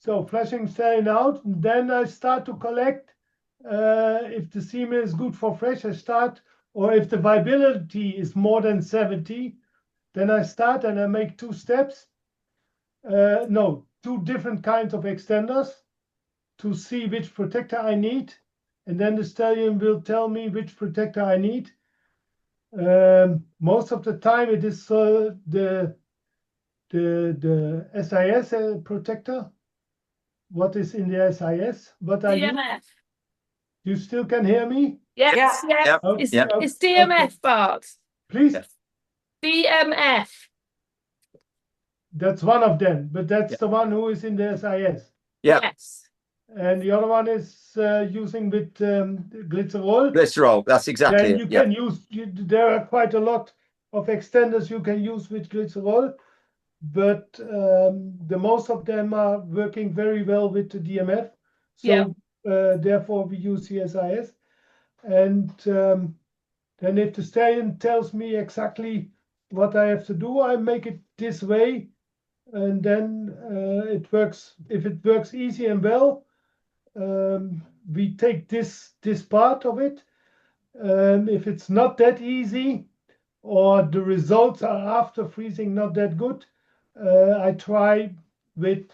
So fleshing stallion out, and then I start to collect. If the semen is good for fresh, I start, or if the viability is more than 70, then I start and I make 2 steps. No, 2 different kinds of extenders to see which protector I need. And then the stallion will tell me which protector I need. Most of the time it is the SIS protector. What is in the SIS? What I use? DMF. You still can hear me? Yes, Yeah. yes. Yep, It's, yep. it's DMF, Bart. Please. Yes. DMF. That's one of them, but that's Yeah. the one who is in the SIS. Yeah. Yes. And the other one is using with glycerol. Glycerol. That's exactly Then it. you Yeah. can use, there are quite a lot of extenders you can use with glycerol, but the most of them are working very well with the DMF. So therefore we use CSIS. And then if the stallion tells me exactly what I have to do, I make it this way. And then it works. If it works easy and well, we take this part of it. If it's not that easy, or the results are after freezing not that good, I try with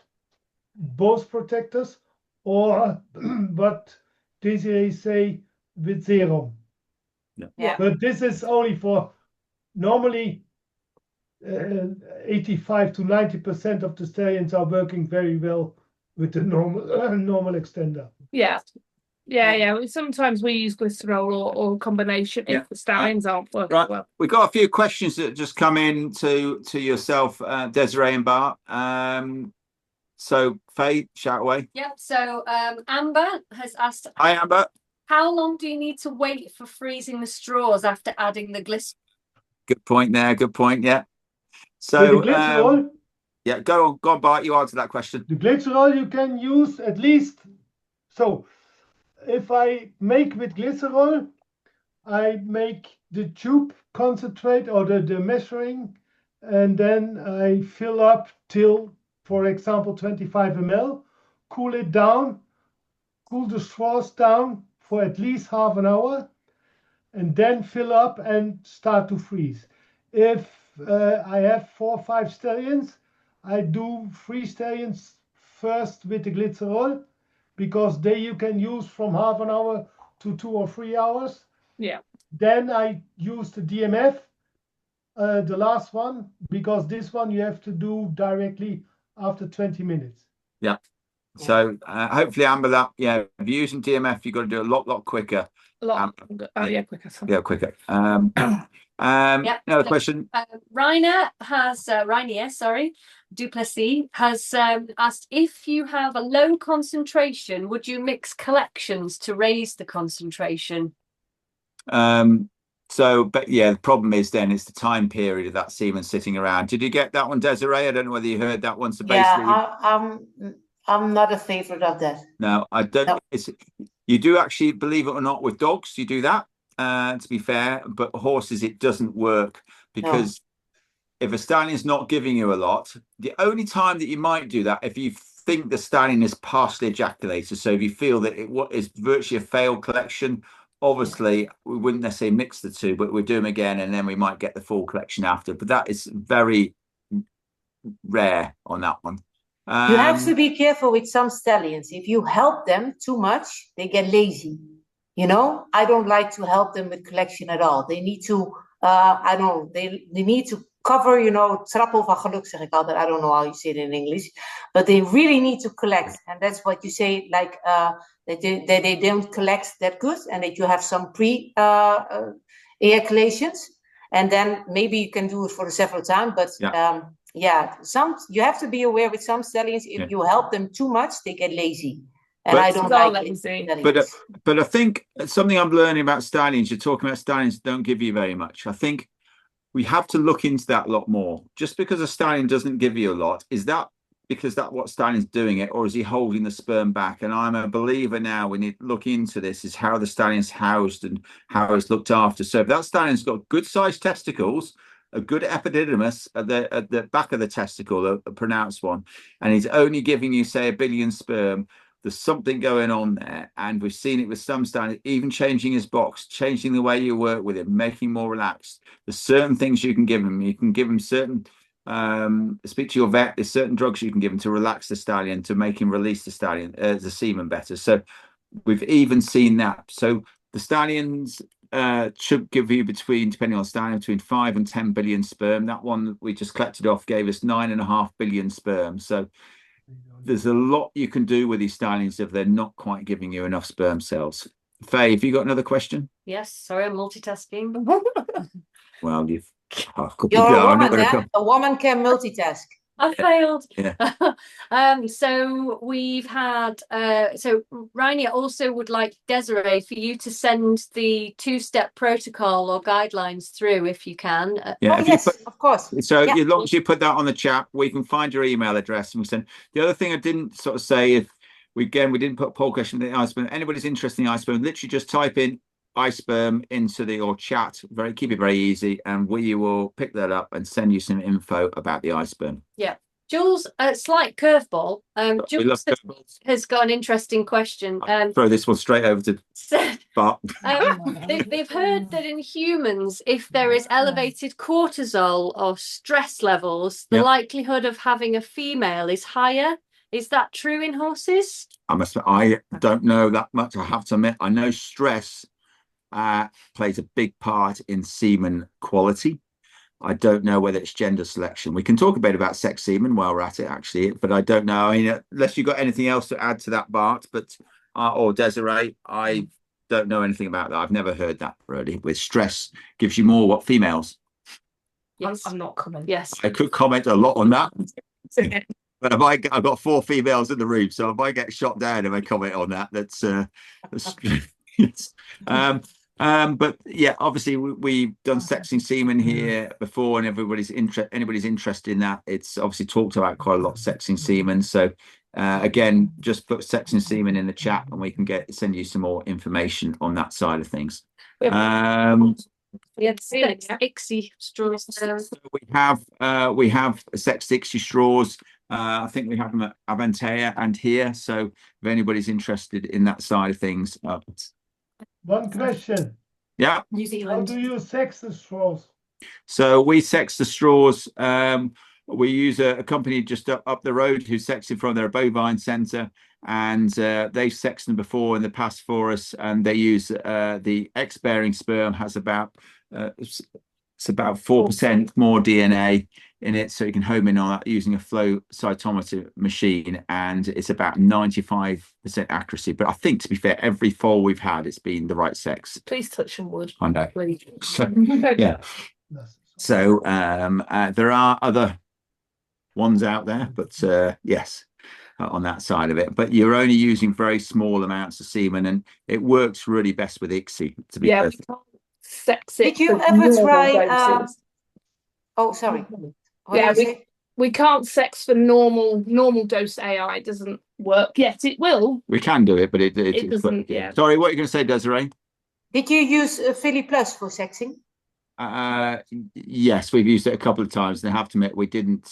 both protectors, or what they say with serum. Yeah. But this is only for normally 85 to 90% of the stallions are working very well with the normal extender. Yeah. Sometimes we use glycerol or combination Yeah. if the stallions aren't working Right. well. We've got a few questions that just come in to yourself, Desiree and Bart. So Faye, shout away. Yep. So Amber has asked, Hi, Amber. how long do you need to wait for freezing the straws after adding the glycerol? Good point there. Good point. Yeah. So With the glycerol, yeah, go on, Bart. You answer that question. the glycerol you can use at least. So if I make with glycerol, I make the tube concentrate or the measuring, and then I fill up till, for example, 25 ml, cool it down, cool the straws down for at least half an hour, and then fill up and start to freeze. If I have 4 or 5 stallions, I do 3 stallions first with the glycerol, because they you can use from half an hour to 2 or 3 hours. Yeah. Then I use the DMF, the last one, because this one you have to do directly after 20 minutes. Yeah. So hopefully, Amber, that if you're using DMF, you've got to do a lot quicker. A lot. Quicker. Yeah, quicker. Yep. Another question. Rainier Duplessis has asked, if you have a low concentration, would you mix collections to raise the concentration? But yeah, the problem is then it's the time period of that semen sitting around. Did you get that one, Desiree? I don't know whether you heard that one. So basically, I'm not a favorite of that. No, I don't. No. You do actually, believe it or not, with dogs, you do that. To be fair, but horses, it doesn't work, because if a stallion is not giving you a lot, the only time that you might do that if you think the stallion is partially ejaculated. So if you feel that it is virtually a failed collection, obviously we wouldn't necessarily mix the two, but we'd do them again, and then we might get the full collection after. But that is very rare on that one. You have to be careful with some stallions. If you help them too much, they get lazy. You know, I don't like to help them with collection at all. They need to, I don't know, they need to cover, trappel van geluk, zeg ik altijd. I don't know how you say it in English, but they really need to collect. And that's what you say, like that they don't collect that good, and that you have some ejaculations, and then maybe you can do it for several times. But you have to be aware with some stallions, if you help them too much, they get lazy. And I don't like it. But I think something I'm learning about stallions, you're talking about stallions don't give you very much. I think we have to look into that a lot more. Just because a stallion doesn't give you a lot, is that because that's what stallion's doing it, or is he holding the sperm back? And I'm a believer now, we need to look into this, is how the stallion's housed and how it's looked after. So if that stallion's got good sized testicles, a good epididymis at the back of the testicle, a pronounced one, and he's only giving you, say, 1 billion sperm, there's something going on there. And we've seen it with some stallions, even changing his box, changing the way you work with him, making him more relaxed. There's certain things you can give him. You can give him certain, speak to your vet, there's certain drugs you can give him to relax the stallion, to make him release the stallion, the semen better. So we've even seen that. So the stallions should give you between, depending on stallion, between 5 and 10 billion sperm. That one that we just collected off gave us 9.5 billion sperm. So there's a lot you can do with these stallions if they're not quite giving you enough sperm cells. Faye, have you got another question? Yes, sorry, I'm multitasking. Well, you've You're a woman, then. A woman can multitask. I failed. Yeah. So we've had so Rainier also would like Desiree for you to send the 2-step protocol or guidelines through if you can. Yeah, Oh, yes, of course. So Yeah. as long as you put that on the chat, we can find your email address and we send. The other thing I didn't sort of say, if we didn't put a poll question in the iSperm. Anybody's interested in the iSperm, literally just type in iSperm into the chat. Keep it very easy, and we will pick that up and send you some info about the iSperm. Yeah. Jules, a slight curveball. We love Jules curveballs. has got an interesting question. Throw this one straight over to Bart. They've heard that in humans, if there is elevated cortisol or stress levels, the likelihood of having a female is higher. Is that true in horses? I don't know that much, I have to admit. I know stress plays a big part in semen quality. I don't know whether it's gender selection. We can talk a bit about sex semen while we're at it, actually, but I don't know. I mean, unless you've got anything else to add to that, Bart, but or Desiree, I don't know anything about that. I've never heard that really. With stress, gives you more what females. Yes, I'm not commenting. Yes, I could comment a lot on that. But I've got 4 females in the room, so if I get shot down and I comment on that, that's yes. But yeah, obviously we've done sexing semen here before, and anybody's interested in that. It's obviously talked about quite a lot, sexing semen. So again, just put sexing semen in the chat, and we can send you some more information on that side of things. we have ICSI straws. We have sex 60 straws. I think we have them at Avantea and here. So if anybody's interested in that side of things. One question. Yeah. New How Zealand. do you sex the straws? So we sex the straws. We use a company just up the road who sex it from their bovine centre, and they've sexed them before in the past for us. And they use the X-bearing sperm has about it's about 4% more DNA in it, so you can home in on that using a flow cytometer machine, and it's about 95% accuracy. But I think, to be fair, every foal we've had, it's been the right sex. Please touch some wood. I know. Please. So, yeah. So there are other ones out there, but yes, on that side of it. But you're only using very small amounts of semen, and it works really best with ICSI, to be perfect. Sex it. Did you for ever normal try? doses. Oh, sorry. What Yeah, did you say? we can't sex for normal dose AI. It doesn't work. Yes, it will. We can do it, but it doesn't. Yeah. Sorry, what are you going to say, Desiree? Did you use Philly Plus for sexing? Yes, we've used it a couple of times, and I have to admit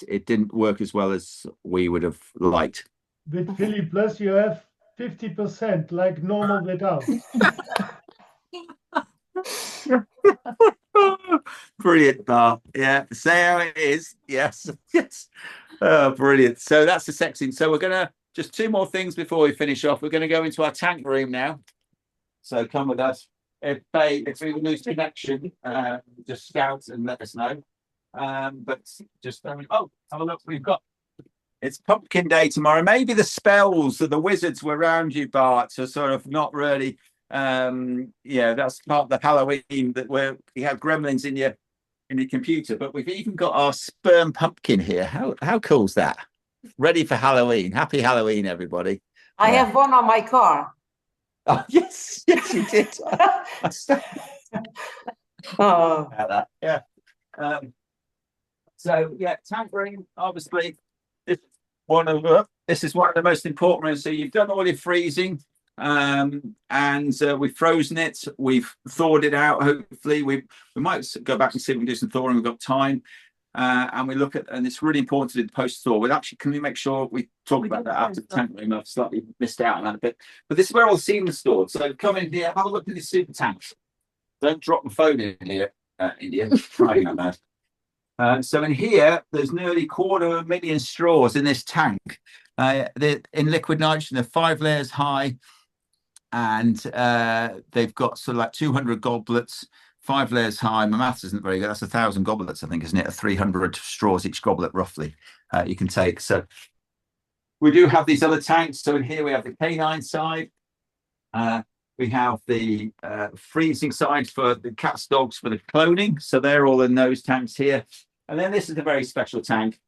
it didn't work as well as we would have liked. With Philly Plus, you have 50% like normal without. Brilliant, Bart. Yeah, say how it is. Yes, yes. Brilliant. So that's the sexing. So we're gonna just 2 more things before we finish off. We're gonna go into our tank room now. So come with us. If we lose connection, just shout and let us know. But just have a look. It's Pumpkin Day tomorrow. Maybe the spells of the wizards were around you, Bart, are sort of not really. Yeah, that's part of the Halloween that you have gremlins in your computer. But we've even got our sperm pumpkin here. How cool is that? Ready for Halloween. Happy Halloween, everybody. I have one on my car. Oh, yes, you did. Oh, That. Yeah. So yeah, tank room, obviously, this is one of the most important rooms. So you've done all your freezing. and we've frozen it. We've thawed it out. Hopefully, we might go back and see if we can do some thawing. We've got time, and we look at, and it's really important to do the post thaw. We'll actually, can we make sure we talk about that after the tank room? I've slightly missed out on that a bit, but this is where all the semen is stored. So come in here, have a look at these super tanks. Don't drop the phone in here, India. Trying that. So in here, there's nearly 250,000 straws in this tank. They're in liquid nitrogen. They're 5 layers high, and they've got sort of like 200 goblets, 5 layers high. My maths isn't very good. That's 1,000 goblets, I think, isn't it? 300 straws each goblet, roughly, you can take. So we do have these other tanks. So in here we have the canine side. We have the freezing side for the cats, dogs, for the cloning. So they're all in those tanks here. And then this is a very special tank.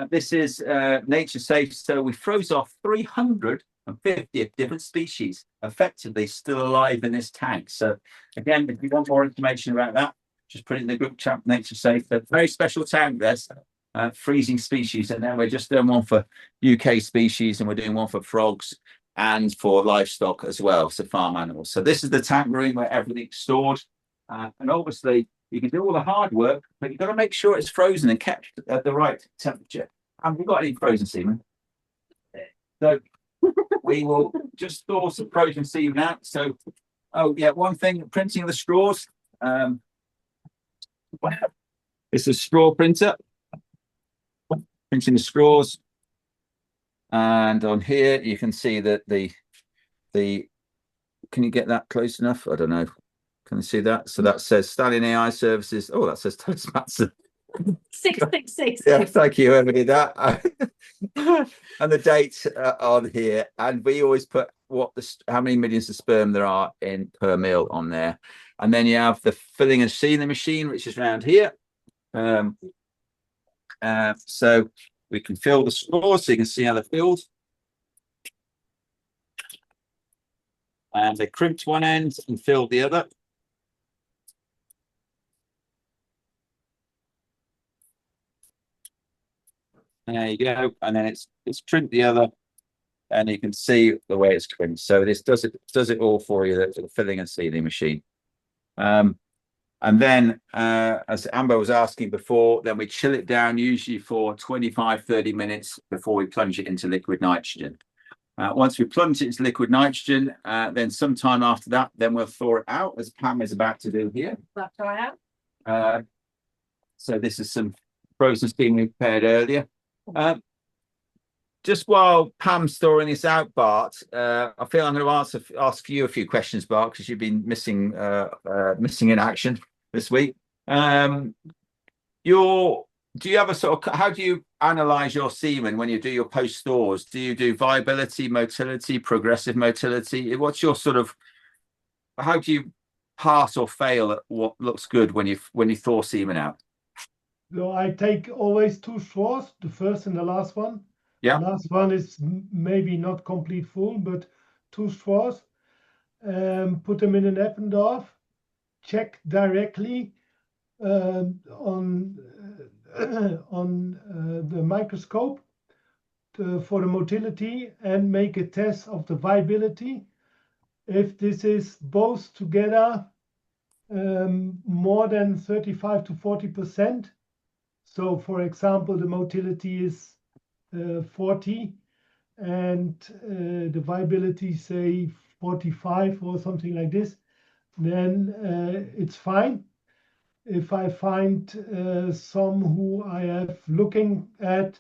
This is nature safe. So we froze off 350 different species effectively still alive in this tank. So again, if you want more information about that, just put it in the group chat, nature safe. A very special tank, there's freezing species. And then we're just doing one for UK species, and we're doing one for frogs and for livestock as well, so farm animals. So this is the tank room where everything's stored. And obviously, you can do all the hard work, but you've got to make sure it's frozen and kept at the right temperature. Have we got any frozen semen? So we will just thaw some frozen semen out. So, oh yeah, one thing, printing of the straws. It's a straw printer. Printing the straws. And on here, you can see that the can you get that close enough? I don't know. Can you see that? So that says Stallion AI Services. Oh, that says Thomas Matson. 666. Yeah, thank you, whoever did that. And the date on here. And we always put how many millions of sperm there are in per mil on there. And then you have the filling and sealing machine, which is around here. So we can fill the straws so you can see how they're filled. And they crimped one end and filled the other. There you go. And then it's crimped the other, and you can see the way it's crimped. So this does it all for you, the filling and sealing machine. And then, as Amber was asking before, then we chill it down usually for 25-30 minutes before we plunge it into liquid nitrogen. Once we plunge it into liquid nitrogen, then sometime after that, then we'll thaw it out, as Pam is about to do here. So this is some frozen steam we prepared earlier. Just while Pam's thawing this out, Bart, I feel I'm going to ask you a few questions, Bart, because you've been missing in action this week. Do you have a sort of, how do you analyze your semen when you do your post thaws? Do you do viability, motility, progressive motility? What's your sort of, how do you pass or fail at what looks good when you thaw semen out? So I take always 2 straws, the first and the last one. Yeah. The last one is maybe not complete full, but 2 straws. Put them in an Eppendorf. Check directly on the microscope for the motility, and make a test of the viability. If this is both together more than 35 to 40%, so for example the motility is 40 and the viability say 45 or something like this, then it's fine. If I find some who I have looking at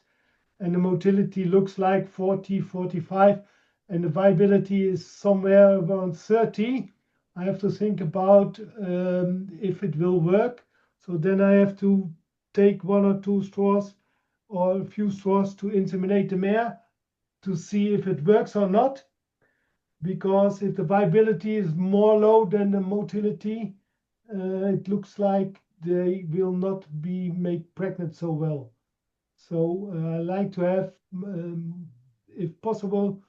and the motility looks like 40, 45, and the viability is somewhere around 30, I have to think about if it will work. So then I have to take 1 or 2 straws or a few straws to inseminate the mare to see if it works or not. Because if the viability is more low than the motility, it looks like they will not be made pregnant so well. So I like to have, if possible,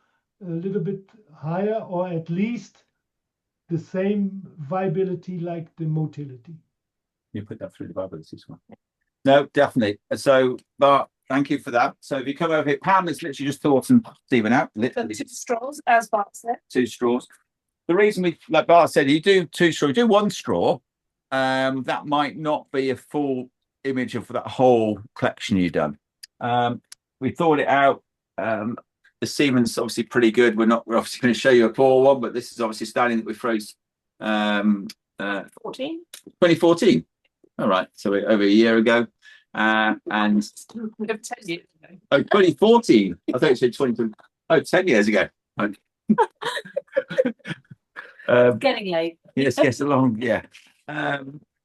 a little bit higher, or at least the same viability like the motility. You put that through the viability as well. No, definitely. So, but Thank you for that. So if you come over here, Pam has literally just thought some semen out. Literally. 2 straws, as Bart said. 2 straws. The reason we, like Bart said, you do 2 straws, you do 1 straw. That might not be a full image of that whole collection you've done. We thought it out. The semen's obviously pretty good. We're obviously going to show you a poor one, but this is obviously a stallion that we froze 2014. All right, so over a year ago. And 10 years ago. Oh, 2014. I thought you said 2020. Oh, 10 years ago. Getting late. Yes, gets along. Yeah.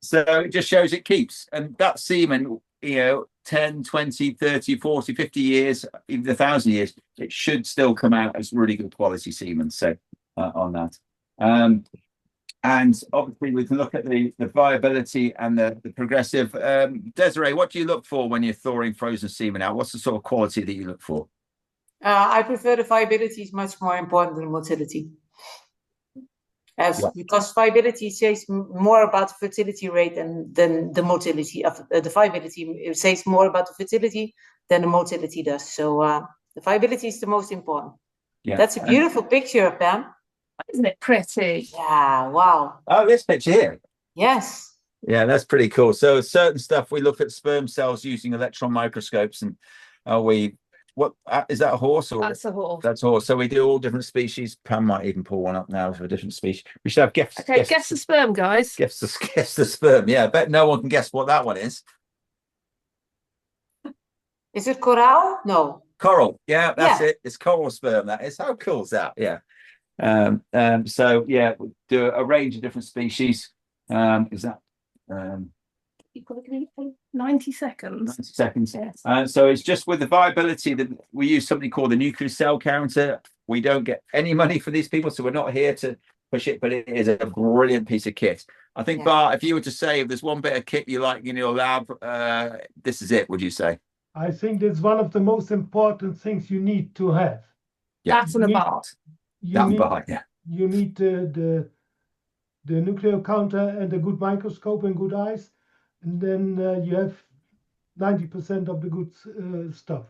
So it just shows it keeps. And that semen, 10, 20, 30, 40, 50 years, even 1,000 years, it should still come out as really good quality semen. So on that. And obviously we can look at the viability and the progressive. Desiree, what do you look for when you're thawing frozen semen out? What's the sort of quality that you look for? I prefer the viability is much more important than motility. Because viability says more about the fertility rate than the motility of the viability. It says more about the fertility than the motility does. So the viability is the most important. Yeah. That's a beautiful picture, Pam. Isn't it pretty? Yeah, wow. Oh, this picture here. Yes. Yeah, that's pretty cool. So certain stuff, we look at sperm cells using electron microscopes, and what is that, a horse? Or That's a horse. That's a horse. So we do all different species. Pam might even pull one up now for a different species. We should have guess. Okay, guess the sperm, guys. Guess the sperm. Yeah, I bet no one can guess what that one is. Is it coral? No. Coral. Yeah, that's it. It's coral sperm. That is. How cool is that? Yeah. So yeah, we do a range of different species. Is that 90 seconds. 90 seconds. Yes. So it's just with the viability that we use something called the nuclear cell counter. We don't get any money for these people, so we're not here to push it, but it is a brilliant piece of kit. I think, Bart, if you were to say if there's one bit of kit you like in your lab, this is it, would you say? I think that's one of the most important things you need to have. Yeah. That's an Bart. You need the nuclear counter and a good microscope and good eyes, and then you have 90% of the good stuff.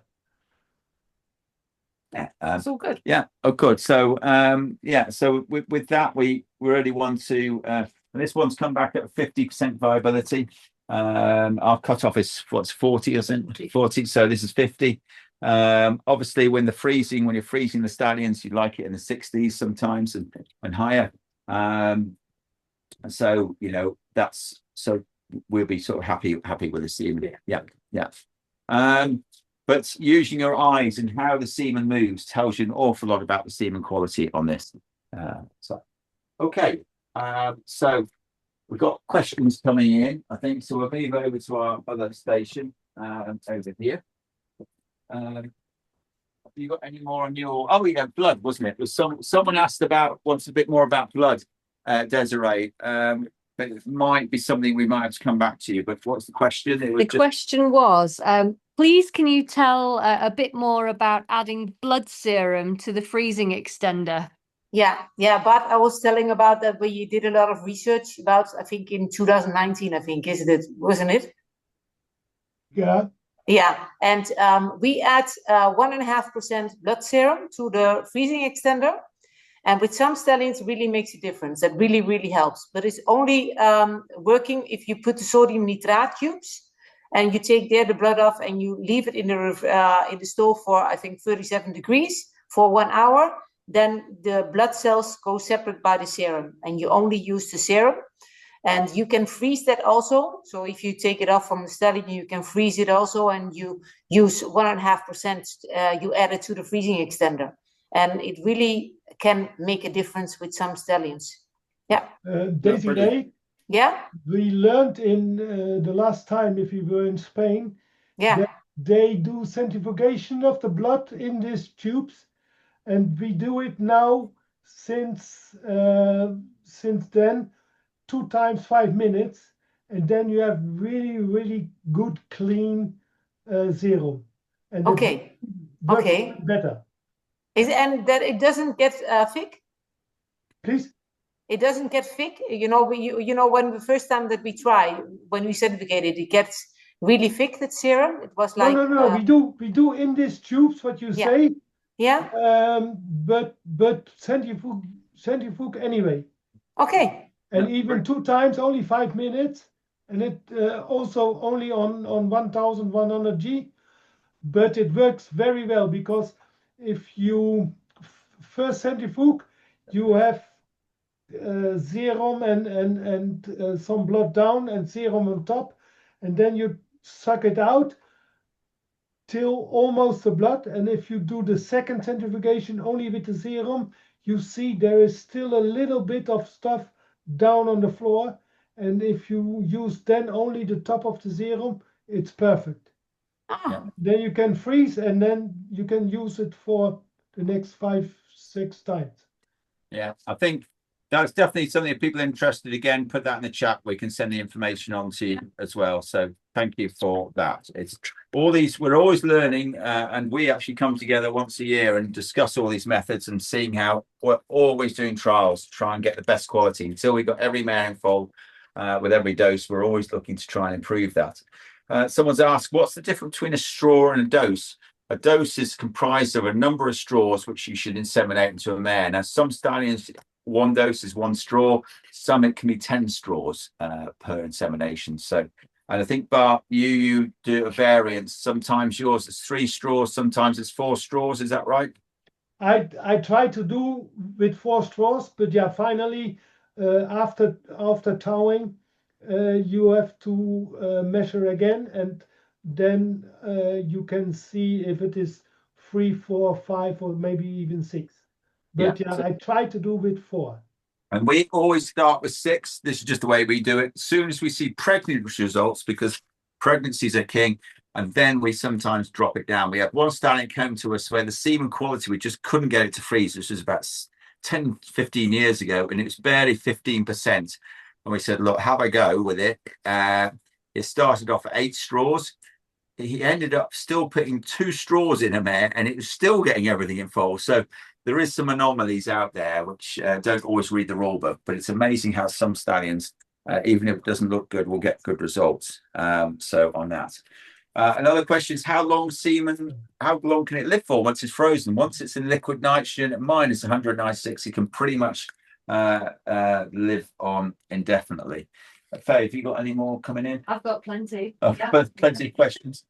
Yeah, it's all good. Yeah. Oh, good. So so with that, we really want to. And this one's come back at 50% viability. Our cutoff is 40, isn't it? 40. So this is 50. Obviously, when you're freezing the stallions, you like it in the 60s sometimes and higher. So that's so we'll be sort of happy with the semen. Yeah. But using your eyes and how the semen moves tells you an awful lot about the semen quality on this. So we've got questions coming in, I think. So we'll move over to our other station over here. Have you got any more on your? Oh, yeah, blood, wasn't it? Was someone wants a bit more about blood, Desiree? But it might be something we might have to come back to you. But what's the question? Question was, please, can you tell a bit more about adding blood serum to the freezing extender? Yeah, but I was telling about that we did a lot of research about, I think in 2019, wasn't it? Yeah. Yeah, and we add 1.5% blood serum to the freezing extender. And with some stallions, it really makes a difference. That really, really helps. But it's only working if you put the sodium nitrate cubes and you take there the blood off and you leave it in the stove for, I think, 37 degrees for 1 hour. Then the blood cells go separate by the serum and you only use the serum. And you can freeze that also. So if you take it off from the stallion, you can freeze it also, and you use 1.5%, you add it to the freezing extender. And it really can make a difference with some stallions. Yeah. Desiree? Yeah? We learned in the last time, if you were in Spain, that they do centrifugation of the blood in these tubes. And we do it now since then. 2 times 5 minutes, and then you have really, really good, clean serum. And okay. Better. And that it doesn't get thick? Please? It doesn't get thick. When the first time that we try, when we centrifugate it, it gets really thick, that serum? It was like no. We do in these tubes what you say. Yeah. But centrifuge anyway. Okay. And even 2 times, only 5 minutes, and it also only on 1100 G. But it works very well, because if you first centrifuge, you have serum and some blood down and serum on top, and then you suck it out till almost the blood. And if you do the second centrifugation only with the serum, you see there is still a little bit of stuff down on the floor. And if you use then only the top of the serum, it's perfect. Then you can freeze, and then you can use it for the next 5-6 times. Yeah, I think that's definitely something. If people are interested, again, put that in the chat. We can send the information on to you as well. So thank you for that. It's all these, we're always learning, and we actually come together once a year and discuss all these methods and seeing how we're always doing trials to try and get the best quality until we got every mare in foal with every dose. We're always looking to try and improve that. Someone's asked, what's the difference between a straw and a dose? A dose is comprised of a number of straws which you should inseminate into a mare. Now, some stallions, 1 dose is 1 straw. Some it can be 10 straws per insemination. So, and I think, Bart, you do a variance. Sometimes yours is 3 straws, sometimes it's 4 straws. Is that right? I try to do with 4 straws, but yeah, finally, after towing, you have to measure again, and then you can see if it is 3, 4, 5, or maybe even 6. But yeah, I try to do with 4. And we always start with 6. This is just the way we do it. As soon as we see pregnancy results, because pregnancies are king, and then we sometimes drop it down. We had one stallion come to us where the semen quality, we just couldn't get it to freeze. This was about 10, 15 years ago, and it was barely 15%. And we said, look, have a go with it. It started off at 8 straws. He ended up still putting 2 straws in a mare, and it was still getting everything in foal. So there is some anomalies out there which don't always read the rule book, but it's amazing how some stallions, even if it doesn't look good, will get good results. So on that. Another question is, how long can it live for once it's frozen? Once it's in liquid nitrogen at minus 196, it can pretty much live on indefinitely. Faye, have you got any more coming in? I've got plenty. Plenty of questions.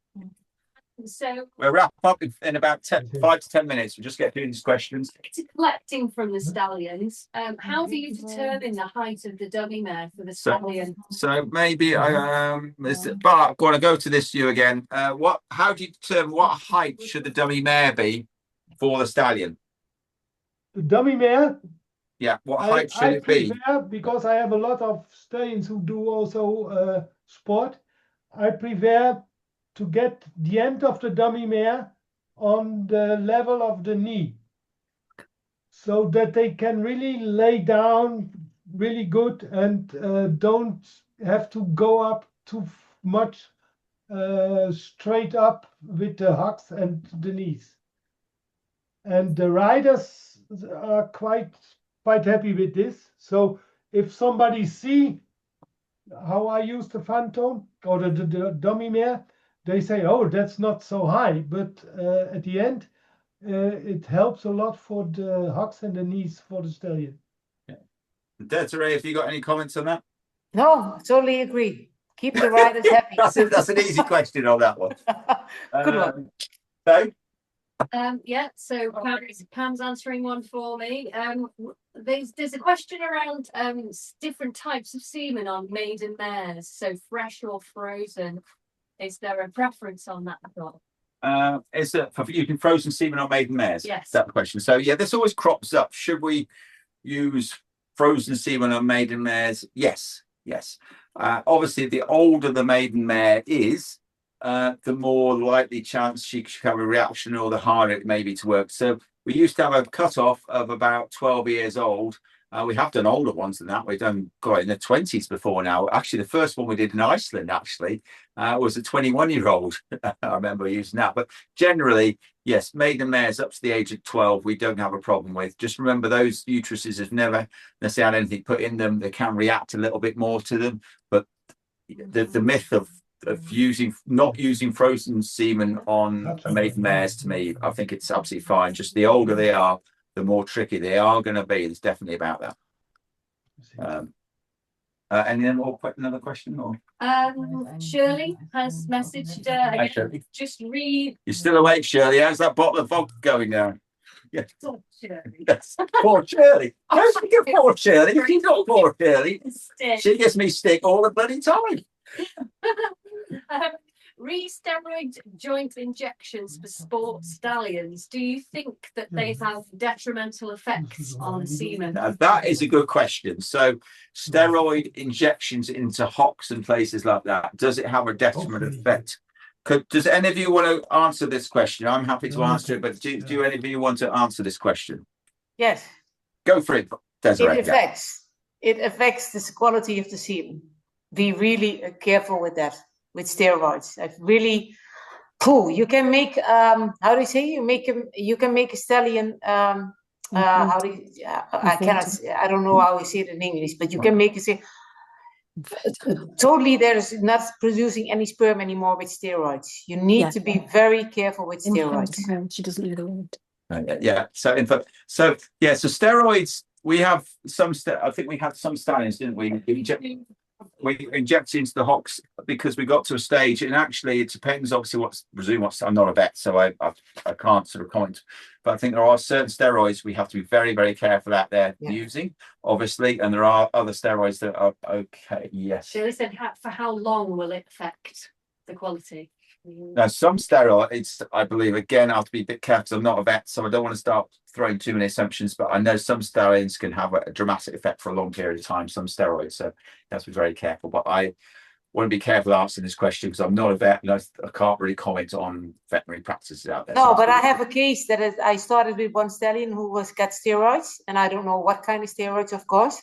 So we'll wrap up in about 5 to 10 minutes. We'll just get through these questions. to collecting from the stallions, how do you determine the height of the dummy mare for the stallion? So maybe Bart, I want to go to this you again. How do you determine what height should the dummy mare be for the stallion? The dummy mare? Yeah, what height should it be? Because I have a lot of stallions who do also sport. I prefer to get the end of the dummy mare on the level of the knee, so that they can really lay down really good and don't have to go up too much straight up with the hocks and the knees. And the riders are quite happy with this. So if somebody see how I use the phantom or the dummy mare, they say, oh, that's not so high. But at the end, it helps a lot for the hocks and the knees for the stallion. Yeah. Desiree, have you got any comments on that? No, I totally agree. Keep the riders happy. That's an easy question on that one. Good one. So? Yeah, so Pam's answering one for me. There's a question around different types of semen on maiden mares, so fresh or frozen. Is there a preference on that at all? Is it for using frozen semen on maiden mares? Yes. Is that the question? So yeah, this always crops up. Should we use frozen semen on maiden mares? Yes. Obviously, the older the maiden mare is, the more likely chance she could have a reaction, or the harder it may be to work. So we used to have a cutoff of about 12 years old. We have done older ones than that. We've done in the 20s before now. Actually, the first one we did in Iceland was a 21-year-old. I remember using that. But generally, yes, maiden mares up to the age of 12, we don't have a problem with. Just remember, those uteruses have never necessarily had anything put in them. They can react a little bit more to them. But the myth of not using frozen semen on maiden mares. To me, I think it's absolutely fine. Just the older they are, the more tricky they are going to be. It's definitely about that. Another question? Or Shirley has messaged. Hi, Shirley. Just read. You're still awake, Shirley? How's that bottle of vodka going down? Yeah. Oh, Shirley. Yes. Poor Shirley. Don't get poor Shirley. She's not poor Shirley. Stick. She gives me stick all the bloody time. Re-steroid joint injections for sport stallions. Do you think that they have detrimental effects on semen? Now, that is a good question. So, steroid injections into hocks and places like that, does it have a detrimental effect? Does any of you want to answer this question? I'm happy to answer it, but do any of you want to answer this question? Yes. Go for it, Desiree. It affects the quality of the semen. Be really careful with that. With steroids, I've really cool. You can make how do you say? You can make a stallion. How do you, I don't know how you say it in English, but you can make it. Totally, there's not producing any sperm anymore with steroids. You need to be very careful with steroids. She doesn't know the word. Yeah. So steroids. We have some. I think we had some stallions, didn't we? We inject into the hocks because we got to a stage, and actually it depends. Obviously, I'm not a vet, so I can't sort of comment. But I think there are certain steroids we have to be very, very careful out there using, obviously, and there are other steroids that are okay. Yes. Shirley said, for how long will it affect the quality? Now, some steroids, I believe, again, I have to be a bit careful. I'm not a vet, so I don't want to start throwing too many assumptions, but I know some stallions can have a dramatic effect for a long period of time, some steroids, so you have to be very careful. But I want to be careful answering this question because I'm not a vet and I can't really comment on veterinary practices out there. No, but I have a case that I started with one stallion who got steroids, and I don't know what kind of steroids, of course.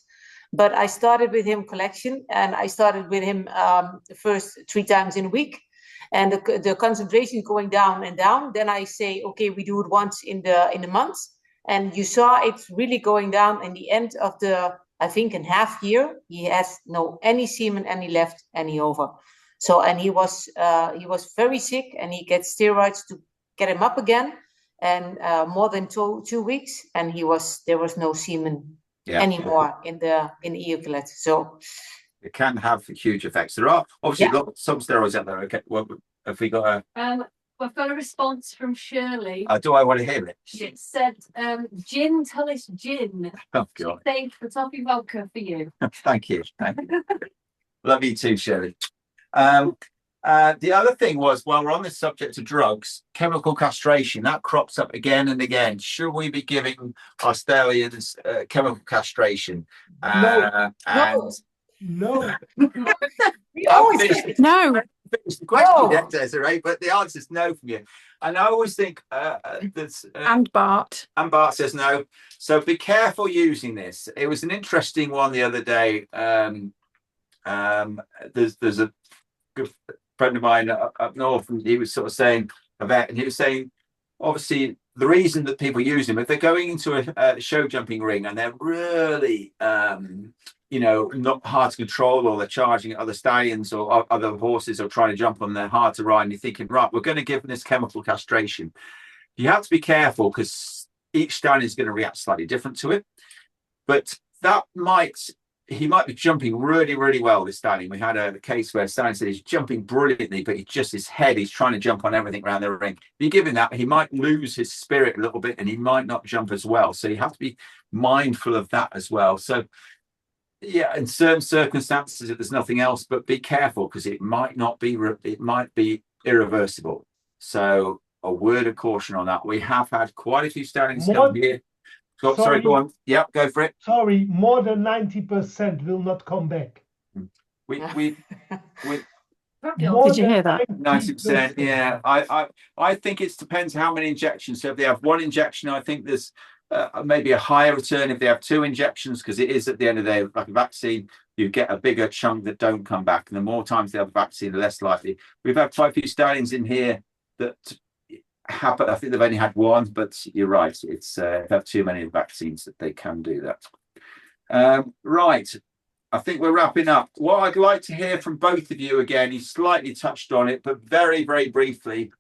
But I started with him collection, and I started with him the first 3 times in a week. And the concentration going down and down. Then I say, okay, we do it once in the month. And you saw it really going down. In the end of I think in half year, he has any semen, any left, any over. So, and he was very sick, and he gets steroids to get him up again. And more than 2 weeks, and there was no semen anymore in the ejaculate. So. It can have huge effects. There are obviously some steroids out there. Okay, well, have we got we've got a response from Shirley. Do I want to hear it? It said, "Gin, Tullis, gin." Oh God! Thank the toffee vodka for you. Thank you. Love you too, Shirley. The other thing was, while we're on this subject of drugs, chemical castration that crops up again and again. Should we be giving our stallions chemical castration? No. No. No. Finish the question, Desiree, but the answer is no from you. And I always think and Bart says no. So be careful using this. It was an interesting one the other day. There's a good friend of mine up north, and he was sort of saying about, and he was saying, obviously, the reason that people use them, if they're going into a show jumping ring and they're really not hard to control, or they're charging other stallions or other horses or trying to jump on, they're hard to ride, and you're thinking, right, we're going to give them this chemical castration. You have to be careful because each stallion is going to react slightly different to it. But he might be jumping really, really well, this stallion. We had a case where a stallion said he's jumping brilliantly, but his head, he's trying to jump on everything around the ring. If you give him that, he might lose his spirit a little bit, and he might not jump as well. So you have to be mindful of that as well. So yeah, in certain circumstances, if there's nothing else, but be careful because it might be irreversible. So a word of caution on that. We have had quite a few stallions come here. Sorry, go on. Yeah, go for it. Sorry, more than 90% will not come back. Did you hear that? 90%. Yeah, I think it depends how many injections. So if they have 1 injection, I think there's maybe a higher return if they have 2 injections, because it is at the end of the day like a vaccine. You get a bigger chunk that don't come back, and the more times they have a vaccine, the less likely. We've had quite a few stallions in here that happen. I think they've only had 1, but you're right. It's if they have too many vaccines that they can do that. Right. I think we're wrapping up. What I'd like to hear from both of you again, you slightly touched on it, but very, very briefly,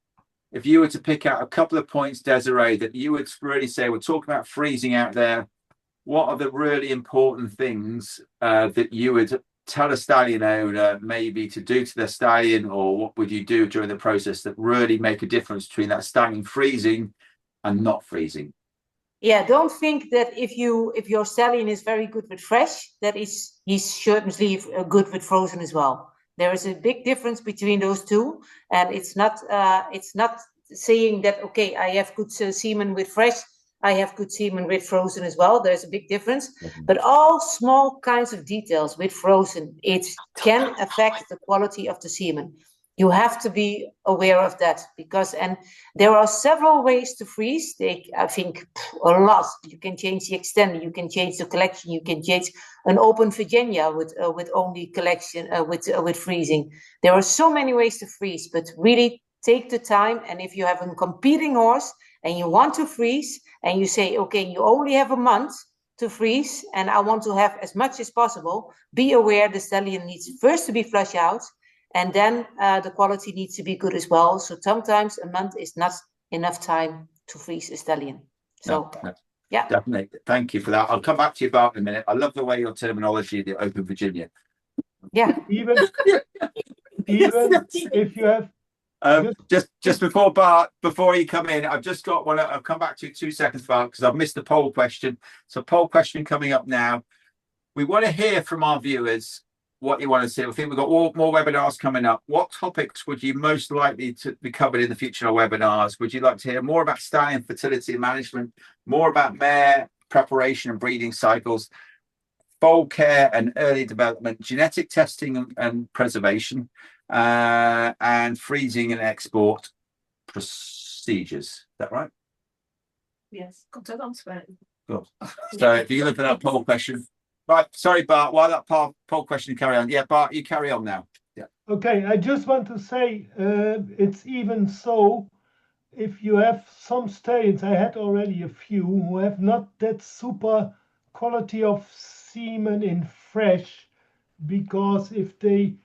if you were to pick out a couple of points, Desiree, that you would really say, we're talking about freezing out there, what are the really important things that you would tell a stallion owner maybe to do to their stallion, or what would you do during the process that really make a difference between that stallion freezing and not freezing? Yeah, don't think that if your stallion is very good with fresh, that he's certainly good with frozen as well. There is a big difference between those two, and it's not saying that okay, I have good semen with fresh, I have good semen with frozen as well. There's a big difference, but all small kinds of details with frozen, it can affect the quality of the semen. You have to be aware of that, because, and there are several ways to freeze. I think a lot. You can change the extender, you can change the collection, you can change an open Virginia with only collection with freezing. There are so many ways to freeze, but really take the time. And if you have a competing horse and you want to freeze, and you say, okay, you only have a month to freeze, and I want to have as much as possible, be aware the stallion needs first to be flushed out. And then the quality needs to be good as well. So sometimes a month is not enough time to freeze a stallion. So, yeah. Definitely. Thank you for that. I'll come back to you, Bart, in a minute. I love the way your terminology, the open Virginia. Yeah. Even if you have... just before Bart, before you come in, I've just got one. I'll come back to you 2 seconds, Bart, because I've missed the poll question. So poll question coming up now. We want to hear from our viewers what you want to see. I think we've got more webinars coming up. What topics would you most likely to be covered in the future webinars? Would you like to hear more about stallion fertility management, more about mare preparation and breeding cycles, foal care and early development, genetic testing and preservation, and freezing and export procedures? Is that right? Yes. Got to answer it. Good. So if you look at that poll question. Right, sorry, Bart, while that poll question carry on. Yeah, Bart, you carry on now. Yeah. Okay, I just want to say, it's even so, if you have some stallions, I had already a few, who have not that super quality of semen in fresh, because if they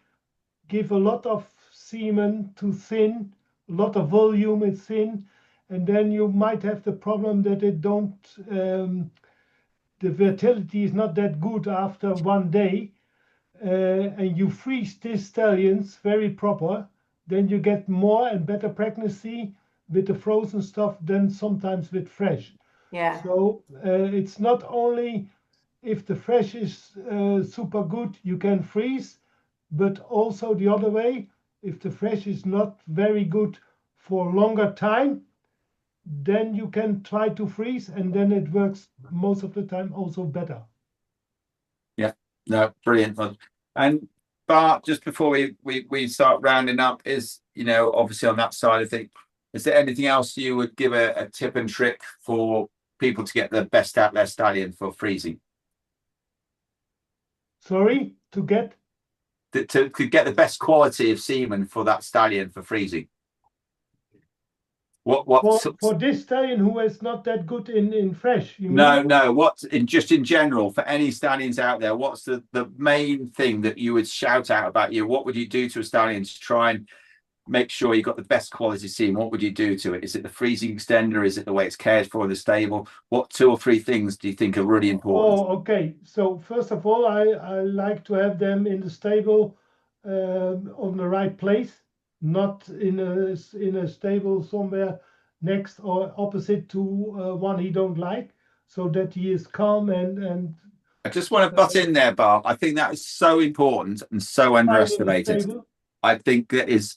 give a lot of semen to thin, a lot of volume is thin, and then you might have the problem that it don't... the fertility is not that good after 1 day, and you freeze these stallions very proper, then you get more and better pregnancy with the frozen stuff than sometimes with fresh. Yeah. So it's not only if the fresh is super good, you can freeze, but also the other way, if the fresh is not very good for longer time, then you can try to freeze, and then it works most of the time also better. Yeah, no, brilliant. And Bart, just before we start rounding up, is, you know, obviously on that side of things, is there anything else you would give a tip and trick for people to get the best out their stallion for freezing? Sorry, to get to get the best quality of semen for that stallion for freezing. For this stallion who is not that good in fresh, you mean? No, what's in general for any stallions out there, what's the main thing that you would shout out about you? What would you do to a stallion to try and make sure you got the best quality semen? What would you do to it? Is it the freezing extender? Is it the way it's cared for in the stable? What 2 or 3 things do you think are really important? Oh, okay. So first of all, I like to have them in the stable on the right place, not in a stable somewhere next or opposite to one he don't like, so that he is calm and I just want to butt in there, Bart. I think that is so important and so underestimated. I think that is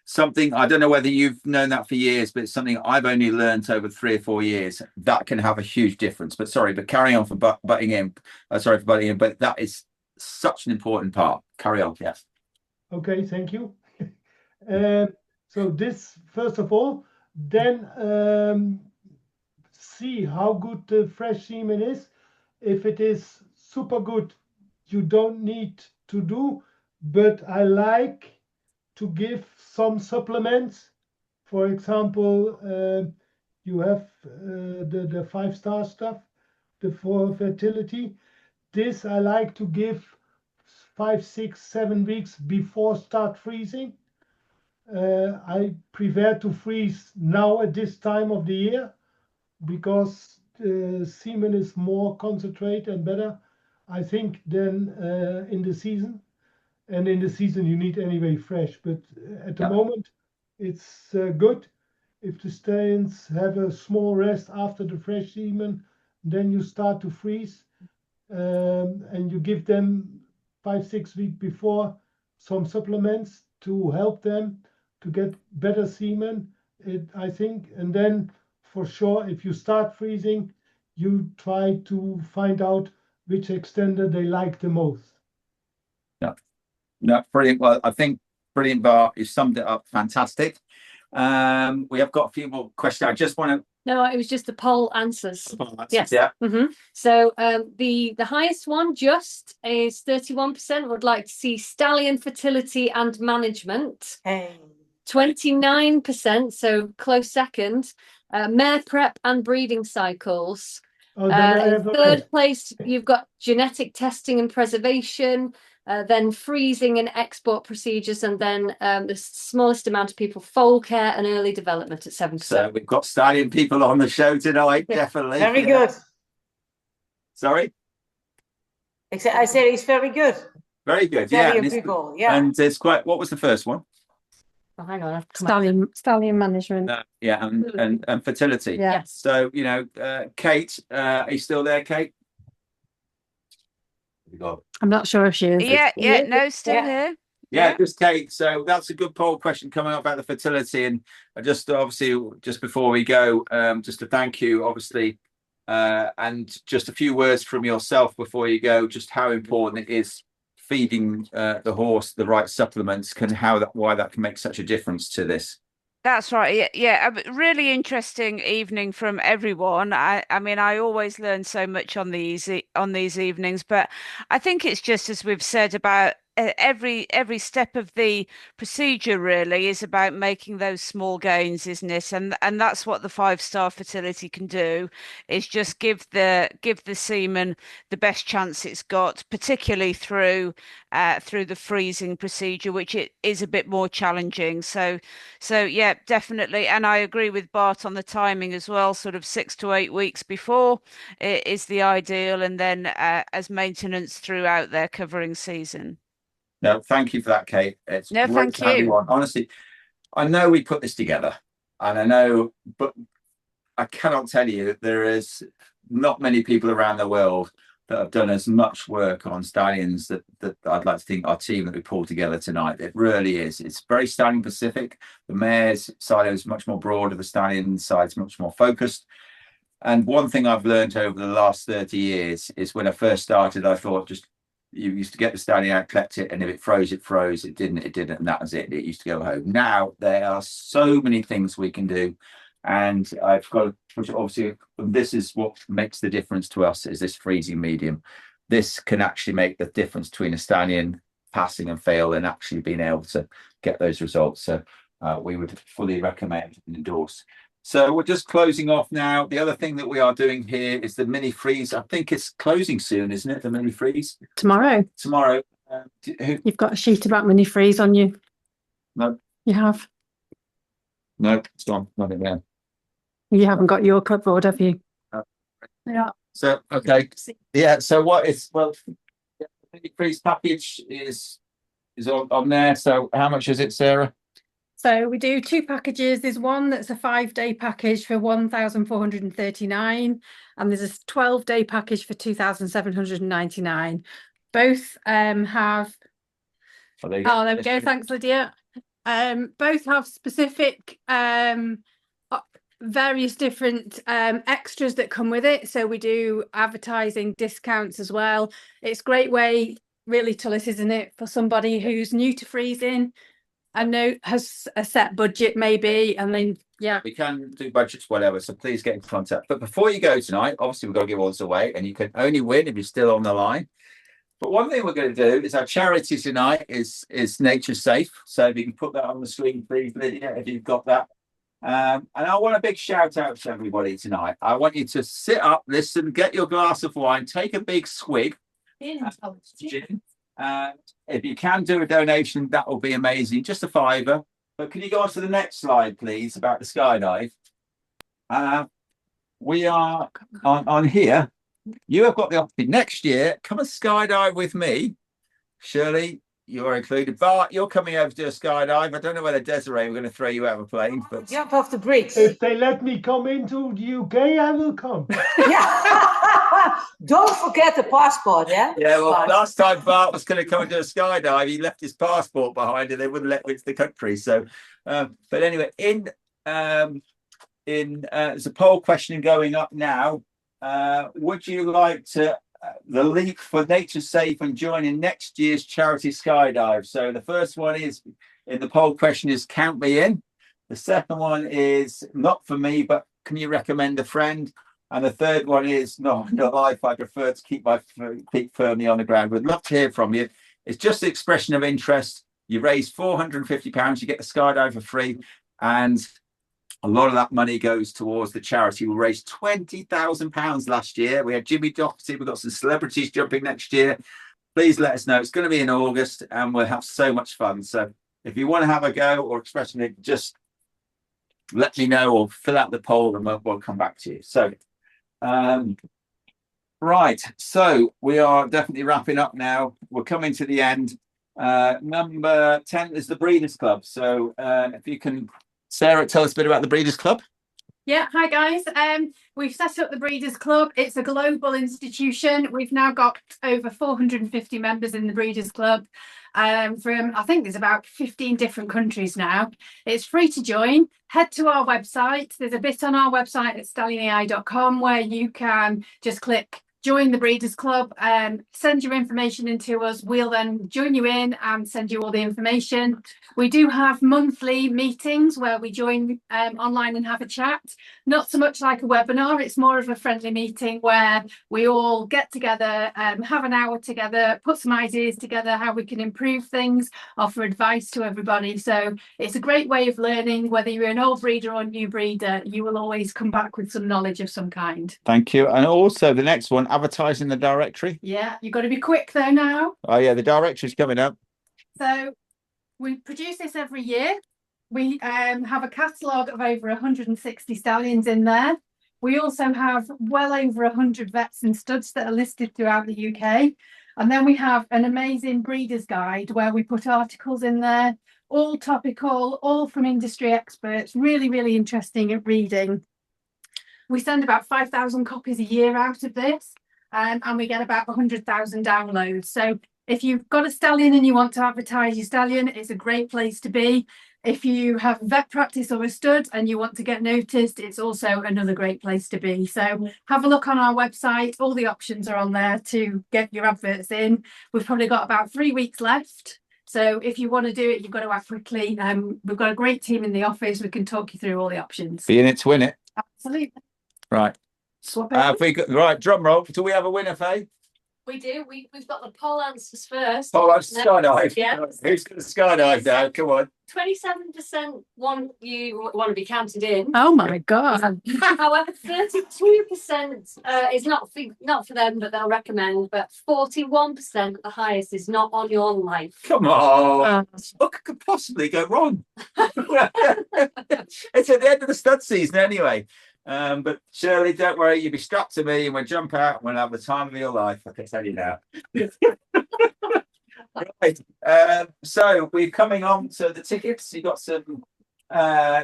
something, I don't know whether you've known that for years, but it's something I've only learned over 3 or 4 years. That can have a huge difference. But sorry, but carry on for butting in. Sorry for butting in, but that is such an important part. Carry on, yes. Okay, thank you. So this, first of all, then see how good the fresh semen is. If it is super good, you don't need to do, but I like to give some supplements. For example, you have the 5-star stuff, the for fertility. This I like to give 5, 6, 7 weeks before start freezing. I prefer to freeze now at this time of the year because semen is more concentrate and better, I think, than in the season. And in the season you need anyway fresh, but at the moment it's good. If the stallions have a small rest after the fresh semen, then you start to freeze, and you give them 5, 6 weeks before some supplements to help them to get better semen, I think. And then for sure, if you start freezing, you try to find out which extender they like the most. Yeah. No, brilliant. Well, I think brilliant, Bart. You summed it up fantastic. We have got a few more questions. I just want to. No, it was just the poll answers. Yes. Yeah. So the highest one just is 31% would like to see stallion fertility and management. Hey. 29%, so close second, mare prep and breeding cycles. In third place, you've got genetic testing and preservation, then freezing and export procedures, and then the smallest amount of people, foal care and early development at 7%. So we've got stallion people on the show tonight, definitely. Very good. Sorry? I said it's very good. Very good, Stallion people, yeah. And it's quite, what was the first one? Oh, hang on. Stallion management. Yeah, and fertility. Yes. So, you know, Kate, are you still there, Kate? I'm not sure if she is. No, still here. Yeah, just Kate. So that's a good poll question coming up about the fertility. And I just obviously, just before we go, just to thank you, obviously, and just a few words from yourself before you go, just how important it is feeding the horse the right supplements, why that can make such a difference to this. That's right. Yeah. A really interesting evening from everyone. I mean, I always learn so much on these evenings, but I think it's just as we've said about every step of the procedure really is about making those small gains, isn't it? And that's what the 5-star fertility can do, is just give the semen the best chance it's got, particularly through the freezing procedure, which it is a bit more challenging. So yeah, definitely. And I agree with Bart on the timing as well, sort of 6 to 8 weeks before is the ideal, and then as maintenance throughout their covering season. No, thank you for that, Kate. It's no, great to have you on. Honestly, I know we put this together, and I know, but I cannot tell you there is not many people around the world that have done as much work on stallions that I'd like to think our team that we pulled together tonight. It really is. It's very stallion specific. The mare's side is much more broader. The stallion side is much more focused. And one thing I've learned over the last 30 years is when I first started, I thought just you used to get the stallion out, collect it, and if it froze, it froze. It didn't, and that was it. It used to go home. Now there are so many things we can do, and I've got to, obviously, this is what makes the difference to us, is this freezing medium. This can actually make the difference between a stallion passing and fail and actually being able to get those results. So we would fully recommend and endorse. So we're just closing off now. The other thing that we are doing here is the mini freeze. I think it's closing soon, isn't it? The mini freeze Tomorrow. You've got a sheet about mini freeze on you. No. You have. No, it's gone. Nothing there. You haven't got your cupboard, have you? Yeah. So okay. Yeah. So what is the mini freeze package is on there. So how much is it, Sarah? So we do 2 packages. There's one that's a 5-day package for 1,439, and there's a 12-day package for 2,799. Both have. Oh, there we go. Thanks, Lydia. Both have specific various different extras that come with it. So we do advertising discounts as well. It's a great way, really, Tullis, isn't it, for somebody who's new to freezing. I know has a set budget maybe, and then we can do budgets, whatever. So please get in contact. But before you go tonight, obviously we've got to give all this away, and you can only win if you're still on the line. But one thing we're going to do is our charity tonight is Nature Safe. So if you can put that on the screen, please, Lydia, if you've got that. And I want a big shout out to everybody tonight. I want you to sit up, listen, get your glass of wine, take a big swig. Gin. If you can do a donation, that will be amazing. Just a £5. But can you go on to the next slide, please, about the skydive? We are on here. You have got the opportunity next year. Come and skydive with me. Shirley, you're included. Bart, you're coming over to do a skydive. I don't know whether Desiree, we're going to throw you out of a plane, but Jump off the bridge. If they let me come into the UK, I will come. Yeah. Don't forget the passport, yeah? yeah. Well, Bart. last time Bart was going to come and do a skydive, he left his passport behind, and they wouldn't let him into the country. So, but anyway, there's a poll question going up now. Would you like to the leap for Nature Safe and join in next year's charity skydive? So the first one is in the poll question is count me in. The second one is not for me, but can you recommend a friend? And the third one is no, in life I prefer to keep my feet firmly on the ground. We'd love to hear from you. It's just an expression of interest. You raise £450, you get the skydive for free, and a lot of that money goes towards the charity. We raised £20,000 last year. We had Jimmy Doherty. We've got some celebrities jumping next year. Please let us know. It's going to be in August, and we'll have so much fun. So if you want to have a go or express it, just let me know or fill out the poll, and we'll come back to you. So, right. So we are definitely wrapping up now. We're coming to the end. Number 10 is the Breeders' Club. So if you can... Sarah, tell us a bit about the Breeders' Club. Yeah, hi guys. We've set up the Breeders' Club. It's a global institution. We've now got over 450 members in the Breeders' Club from, I think there's about 15 different countries now. It's free to join. Head to our website. There's a bit on our website at stallionai.com where you can just click join the Breeders' Club, send your information in to us. We'll then join you in and send you all the information. We do have monthly meetings where we join online and have a chat. Not so much like a webinar, it's more of a friendly meeting where we all get together, have an hour together, put some ideas together, how we can improve things, offer advice to everybody. So it's a great way of learning. Whether you're an old breeder or new breeder, you will always come back with some knowledge of some kind. Thank you. And also the next one, advertising the directory. Yeah, you've got to be quick though now. Oh yeah, the directory's coming up. So we produce this every year. We have a catalogue of over 160 stallions in there. We also have well over 100 vets and studs that are listed throughout the UK. And then we have an amazing breeder's guide where we put articles in there, all topical, all from industry experts, really, really interesting at reading. We send about 5,000 copies a year out of this, and we get about 100,000 downloads. So if you've got a stallion and you want to advertise your stallion, it's a great place to be. If you have vet practice or a stud and you want to get noticed, it's also another great place to be. So have a look on our website. All the options are on there to get your adverts in. We've probably got about 3 weeks left. So if you want to do it, you've got to act quickly. We've got a great team in the office. We can talk you through all the options. Be in it to win it. Absolutely. Right. Swap right, drum roll. Do we have a winner, Faye? We do. We've got the poll answers first. Oh, that's skydive. Yeah. Who's going to skydive now? Come on. 27% want to be counted in. Oh my God. However, 32% is not for them, but they'll recommend. But 41%, the highest, is not on your life. Come on. What could possibly go wrong? It's at the end of the stud season anyway. But Shirley, don't worry, you'll be strapped to me and we'll jump out and we'll have the time of your life, I can tell you now. Right. So we're coming on to the tickets. You got some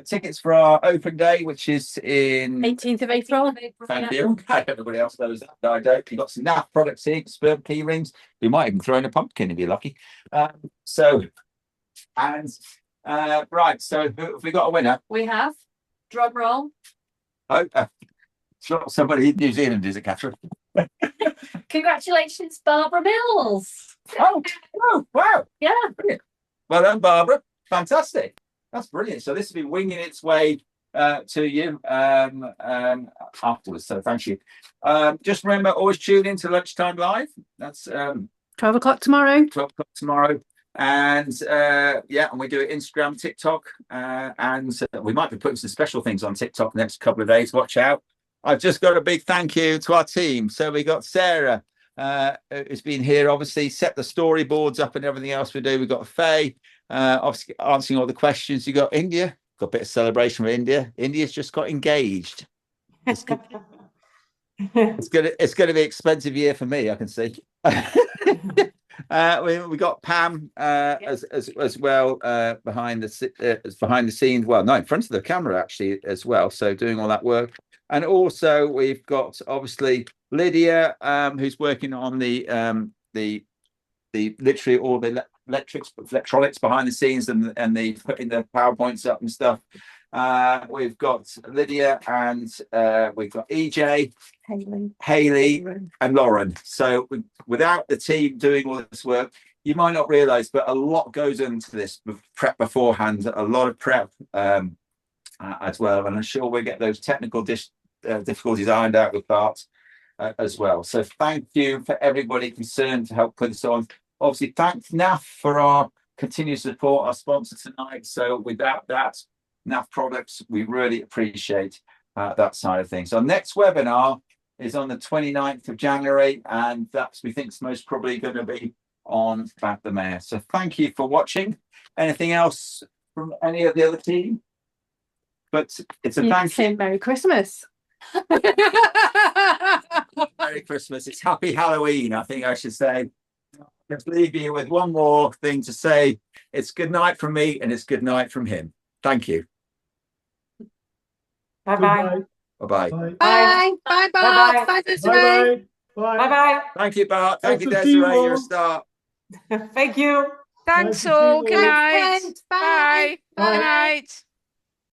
tickets for our open day, which is in 18th of April. Thank you. Everybody else knows that. No, I don't. You got some NAF products here, sperm key rings. We might even throw in a pumpkin if you're lucky. Right. So who have we got a winner? We have drum roll. Oh, it's not somebody in New Zealand, is it, Catherine? Congratulations, Barbara Mills. Oh, wow. Yeah. Brilliant. Well done, Barbara. Fantastic. That's brilliant. So this has been winging its way to you afterwards. So thank you. Just remember, always tune in to Lunchtime Live. That's 12 o'clock tomorrow. 12 o'clock tomorrow. And and we do it Instagram, TikTok, and we might be putting some special things on TikTok the next couple of days. Watch out. I've just got a big thank you to our team. So we got Sarah, who's been here, obviously set the storyboards up and everything else we do. We've got Faye, obviously answering all the questions. You got India, got a bit of celebration with India. India's just got engaged. It's gonna be expensive year for me, I can see. We got Pam as well behind the scenes. Well, no, in front of the camera actually as well. So doing all that work, and also we've got obviously Lydia, who's working on the literally all the electronics behind the scenes and the putting the PowerPoints up and stuff. We've got Lydia and we've got EJ, Haley, and Lauren. So without the team doing all this work, you might not realize, but a lot goes into this prep beforehand, a lot of prep as well. And I'm sure we'll get those technical difficulties ironed out with Bart as well. So thank you for everybody concerned to help put this on. Obviously, thanks NAF for our continued support, our sponsor tonight. So without that, NAF products, we really appreciate that side of things. Our next webinar is on the 29th of January, and that's, we think, is most probably going to be on Back the Mayor. So thank you for watching. Anything else from any of the other team? But it's a thank you. Merry Christmas. Merry Christmas. It's Happy Halloween, I think I should say. Let's leave you with one more thing to say. It's good night from me, and it's good night from him. Thank you. Bye-bye. Bye-bye. Bye. Bye. Bye. Bye. Bye. Bye. Bye. Bye-bye. Thank you, Bart. Thank you, Nice to see you Desiree. You're a all. star. Thank you. Thanks Nice to see all. you Good all. night. Bye. Bye. Bye. Good night.